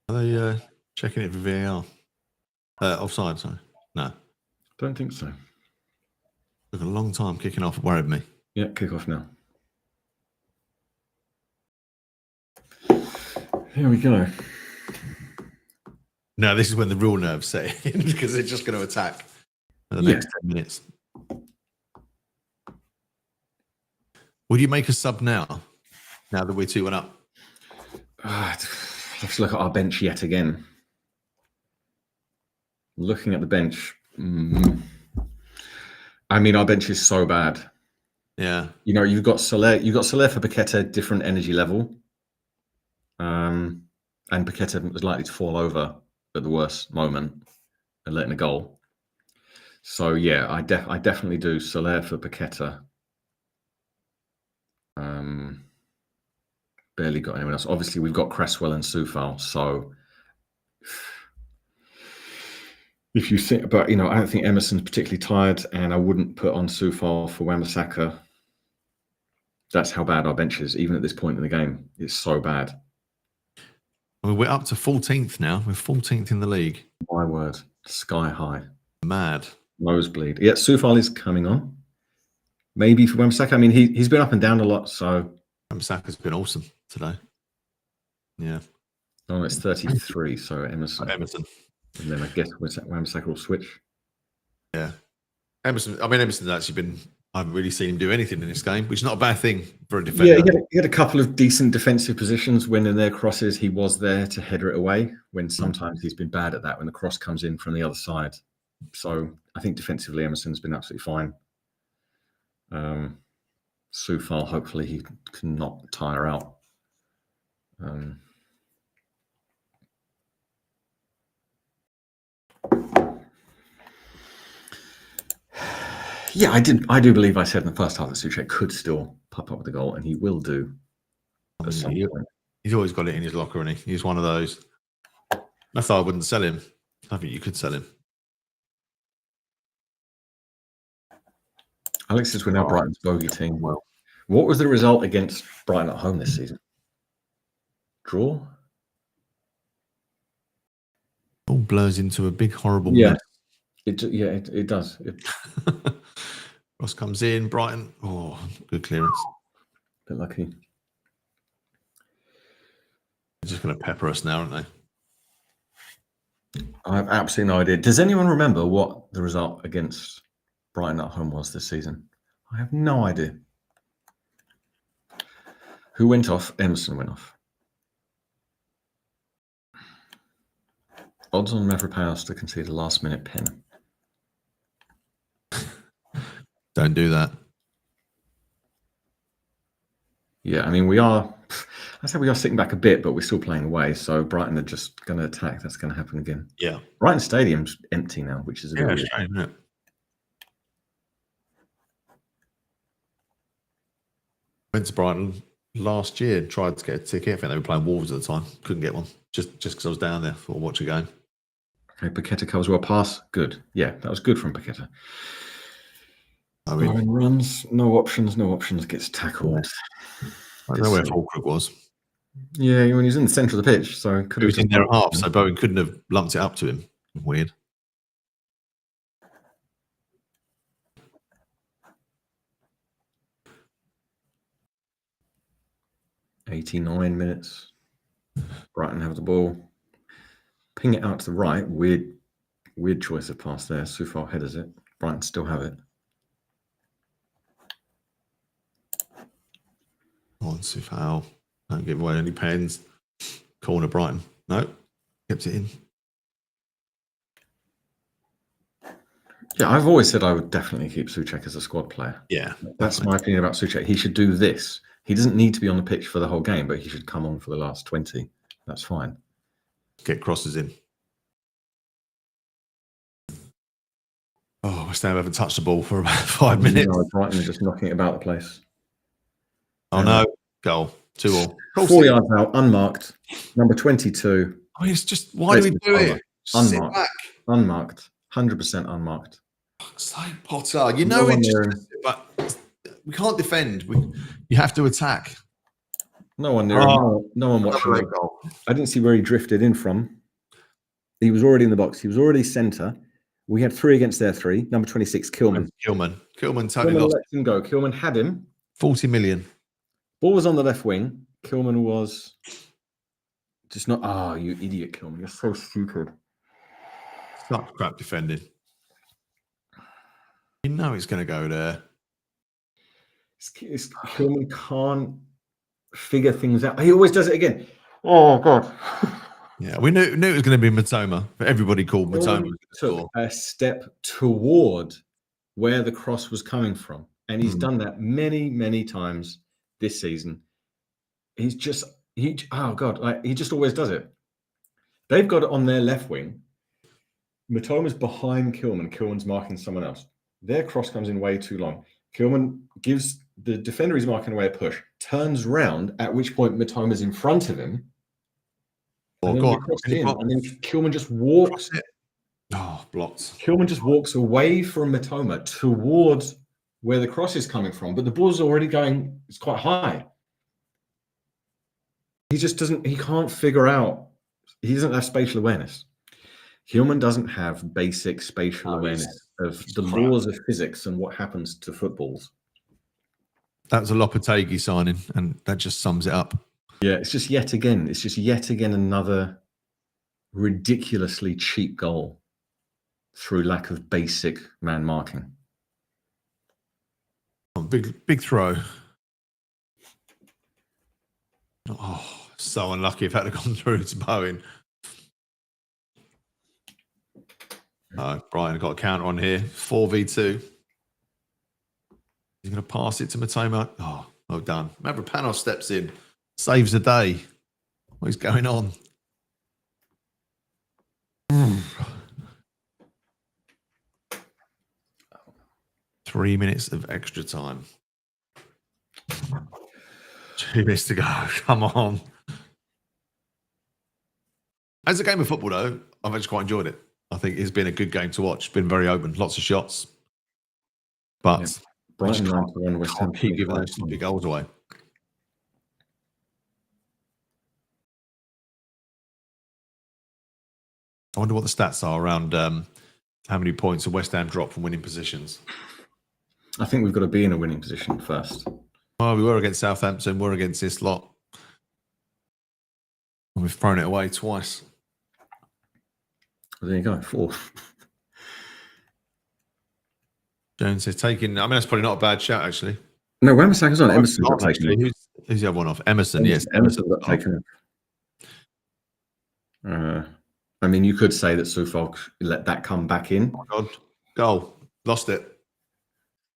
Are they checking it for VAR? Offside, sorry. No. Don't think so. Took a long time kicking off. It worried me. Yeah, kick off now. Here we go. No, this is when the real nerves set in because they're just going to attack for the next 10 minutes. Would you make a sub now that we're 2-1 up? Let's look at our bench yet again. Looking at the bench. I mean, our bench is so bad. Yeah. You know, you've got Soler for Paqueta, different energy level. And Paqueta was likely to fall over at the worst moment and letting a goal. So yeah, I definitely do Soler for Paqueta. Barely got anyone else. Obviously, we've got Cresswell and Soufal. So if you think, but I don't think Emerson's particularly tired, and I wouldn't put on Soufal for Wan-Bissaka. That's how bad our bench is, even at this point in the game. It's so bad. I mean, we're up to 14th now. We're 14th in the league. My word, sky high. Mad. Nosebleed. Yeah, Soufal is coming on. Maybe for Wan-Bissaka. I mean, he's been up and down a lot, so. Wan-Bissaka's been awesome today. Yeah. Oh, it's 33, so Emerson. Emerson. And then I guess Wan-Bissaka will switch. Yeah. Emerson's actually been, I haven't really seen him do anything in this game, which is not a bad thing for a defender. Yeah, he had a couple of decent defensive positions when in their crosses he was there to header it away, when sometimes he's been bad at that when the cross comes in from the other side. So I think defensively Emerson's been absolutely fine. Soufal, hopefully he can not tire out. Yeah, I do believe I said in the first half that Souček could still pop up with a goal, and he will do at some point. He's always got it in his locker, and he's one of those. That's why I wouldn't sell him. I think you could sell him. Alex says we're now Brighton's bogey team. Well, what was the result against Brighton at home this season? Draw? All blurs into a big, horrible mess. It does. Ross comes in, Brighton. Oh, good clearance. Bit lucky. They're just going to pepper us now, aren't they? I have absolutely no idea. Does anyone remember what the result against Brighton at home was this season? I have no idea. Who went off? Emerson went off. Odds on Mavropanos to concede a last-minute pen. Don't do that. Yeah, I mean, we are sitting back a bit, but we're still playing away. So Brighton are just going to attack. That's going to happen again. Yeah. Brighton Stadium's empty now, which is a bit weird. Strange, isn't it? Went to Brighton last year, tried to get a ticket. I think they were playing Wolves at the time. Couldn't get one. just because I was down there for watch a game. Okay, Paqueta covers well. Pass, good. Yeah, that was good from Paqueta. I mean, Bowen runs, no options, gets tackled. I don't know where Fulcrook was. Yeah, when he was in the centre of the pitch, so could He have was in there at half, so Bowen couldn't have lumped it up to him. Weird. "89 minutes. Brighton have the ball. Ping it out to the right. Weird choice of pass there. Soufal headers it. Brighton still have it. On Soufal. Don't give away any pens. Corner Brighton. No. Kept it in. Yeah, I've always said I would definitely keep Souček as a squad player. Yeah. That's my opinion about Souček. He should do this. He doesn't need to be on the pitch for the whole game, but he should come on for the last 20. That's fine. Get crosses in. Oh, West Ham haven't touched the ball for about 5 minutes. No, Brighton are just knocking it about the place. Oh, no. Goal. 2-2. 4 yards out, unmarked. Number 22. I mean, it's just, why do we do it? Sit Unmarked. back. Unmarked. 100% unmarked. Fuck's sake, Potter. You know it just, but we can't defend. You have to attack. No one near him. No one watching the goal. I didn't see where he drifted in from. He was already in the box. He was already centre. We had 3 against their 3. Number 26, Kilman. Kilman totally lost. Let him go. Kilman had him. 40 million. Ball was on the left wing. Kilman was just not. Ah, you idiot, Kilman. You're so stupid. Such crap defending. You know it's going to go there. Kilman can't figure things out. He always does it again. Oh, God. Yeah, we knew it was going to be Matoma, but everybody called Matoma. Took a step toward where the cross was coming from. And he's done that many, many times this season. He just always does it. They've got it on their left wing. Matoma's behind Kilman. Kilman's marking someone else. Their cross comes in way too long. Kilman gives the defender he's marking away a push, turns round, at which point Matoma's in front of him. Oh, and, God. And then Kilman just walks. Oh, blocked. Kilman just walks away from Matoma towards where the cross is coming from, but the ball's already going, it's quite high. He just doesn't, he can't figure out, he doesn't have spatial awareness. Kilman doesn't have basic spatial awareness of the laws of physics and what happens to footballs. That was a Lopetegui signing, and that just sums it up. Yeah, it's just yet again another ridiculously cheap goal through lack of basic man marking. Oh, big throw. Oh, so unlucky if that had gone through to Bowen. Brian got a counter on here. 4v2. He's going to pass it to Matoma. Oh, well done. Mavropanos steps in. Saves the day. What is going on? 3 minutes of extra time. 2 minutes to go. Come on. As a game of football, though, I've actually quite enjoyed it. I think it's been a good game to watch. It's been very open. Lots of shots. But Brighton can't keep giving those big goals away. I wonder what the stats are around how many points a West Ham drop from winning positions. I think we've got to be in a winning position first. Well, we were against Southampton, we're against this lot. And we've thrown it away twice. Well, there you go, 4. Jones is taking, I mean, that's probably not a bad shout, actually. No, Wan-Bissaka's on. Emerson got taken. Who's the other one off? Emerson, yes. Emerson got taken. I mean, you could say that Soufal let that come back in. Oh, God. Goal. Lost it.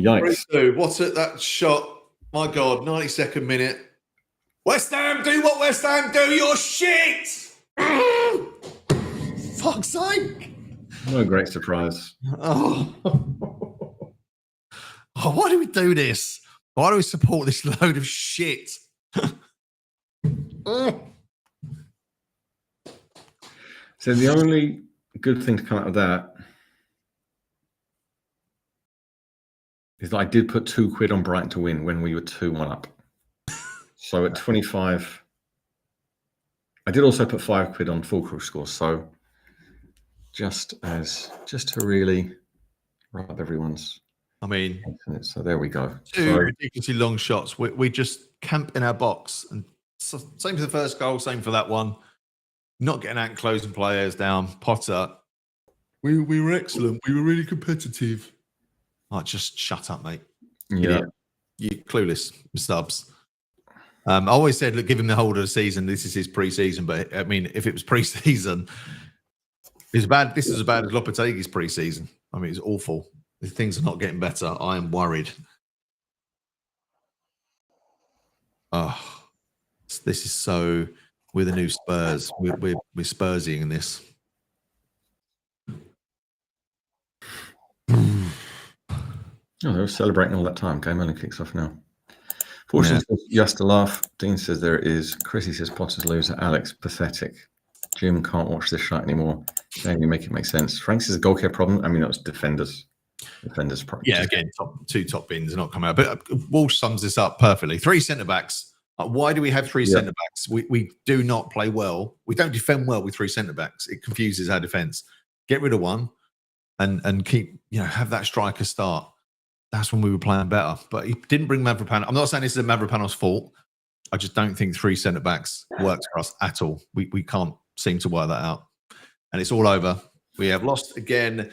Yikes. 3-2. What's it? That shot. My God. 92nd minute. West Ham, do what West Ham do. You're shit. Fuck's sake. No great surprise. Oh, why do we do this? Why do we support this load of shit? So the only good thing to come out of that is that I did put £2 on Brighton to win when we were 2-1 up. So at 25, I did also put £5 on Fulcrum score. So just to really rub everyone's. I mean, so there we go. Two ridiculously long shots. We just camp in our box, and so, same for the first goal, same for that one. Not getting out and closing players down. Potter, we were excellent. We were really competitive. Oh, just shut up, mate. Yeah, you clueless, Stubbs. I always said, look, give him the whole of the season. This is his pre-season, but I mean, if it was pre-season, it's bad. This is as bad as Lopetegui's pre-season. I mean, it's awful. If things are not getting better, I am worried. Oh, this is so. We're the new Spurs. We're Spursying in this. Oh, they were celebrating all that time. Game only kicks off now. Fortunately, just a laugh. Dean says there is. Chrissy says Potter's loser. Alex, pathetic. Jim can't watch this shite anymore. Can you make it make sense? Frank says a goal care problem. I mean, that was defenders. Defenders. Yeah, again, two top bins are not coming out. But Walsh sums this up perfectly. 3 centre backs. Why do we have 3 centre backs? We do not play well. We don't defend well with 3 centre backs. It confuses our defence. Get rid of one, and keep have that striker start. That's when we were playing better. But he didn't bring Mavropanos. I'm not saying this is Mavropanos' fault. I just don't think 3 centre backs works for us at all. We can't seem to work that out, and it's all over. We have lost again.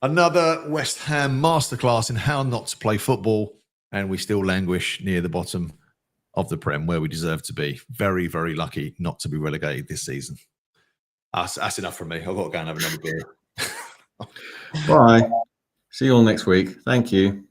Another West Ham masterclass in how not to play football, and we still languish near the bottom of the Prem where we deserve to be. Very, very lucky not to be relegated this season. That's enough from me. I've got to go and have another beer. Bye. See you all next week. Thank you.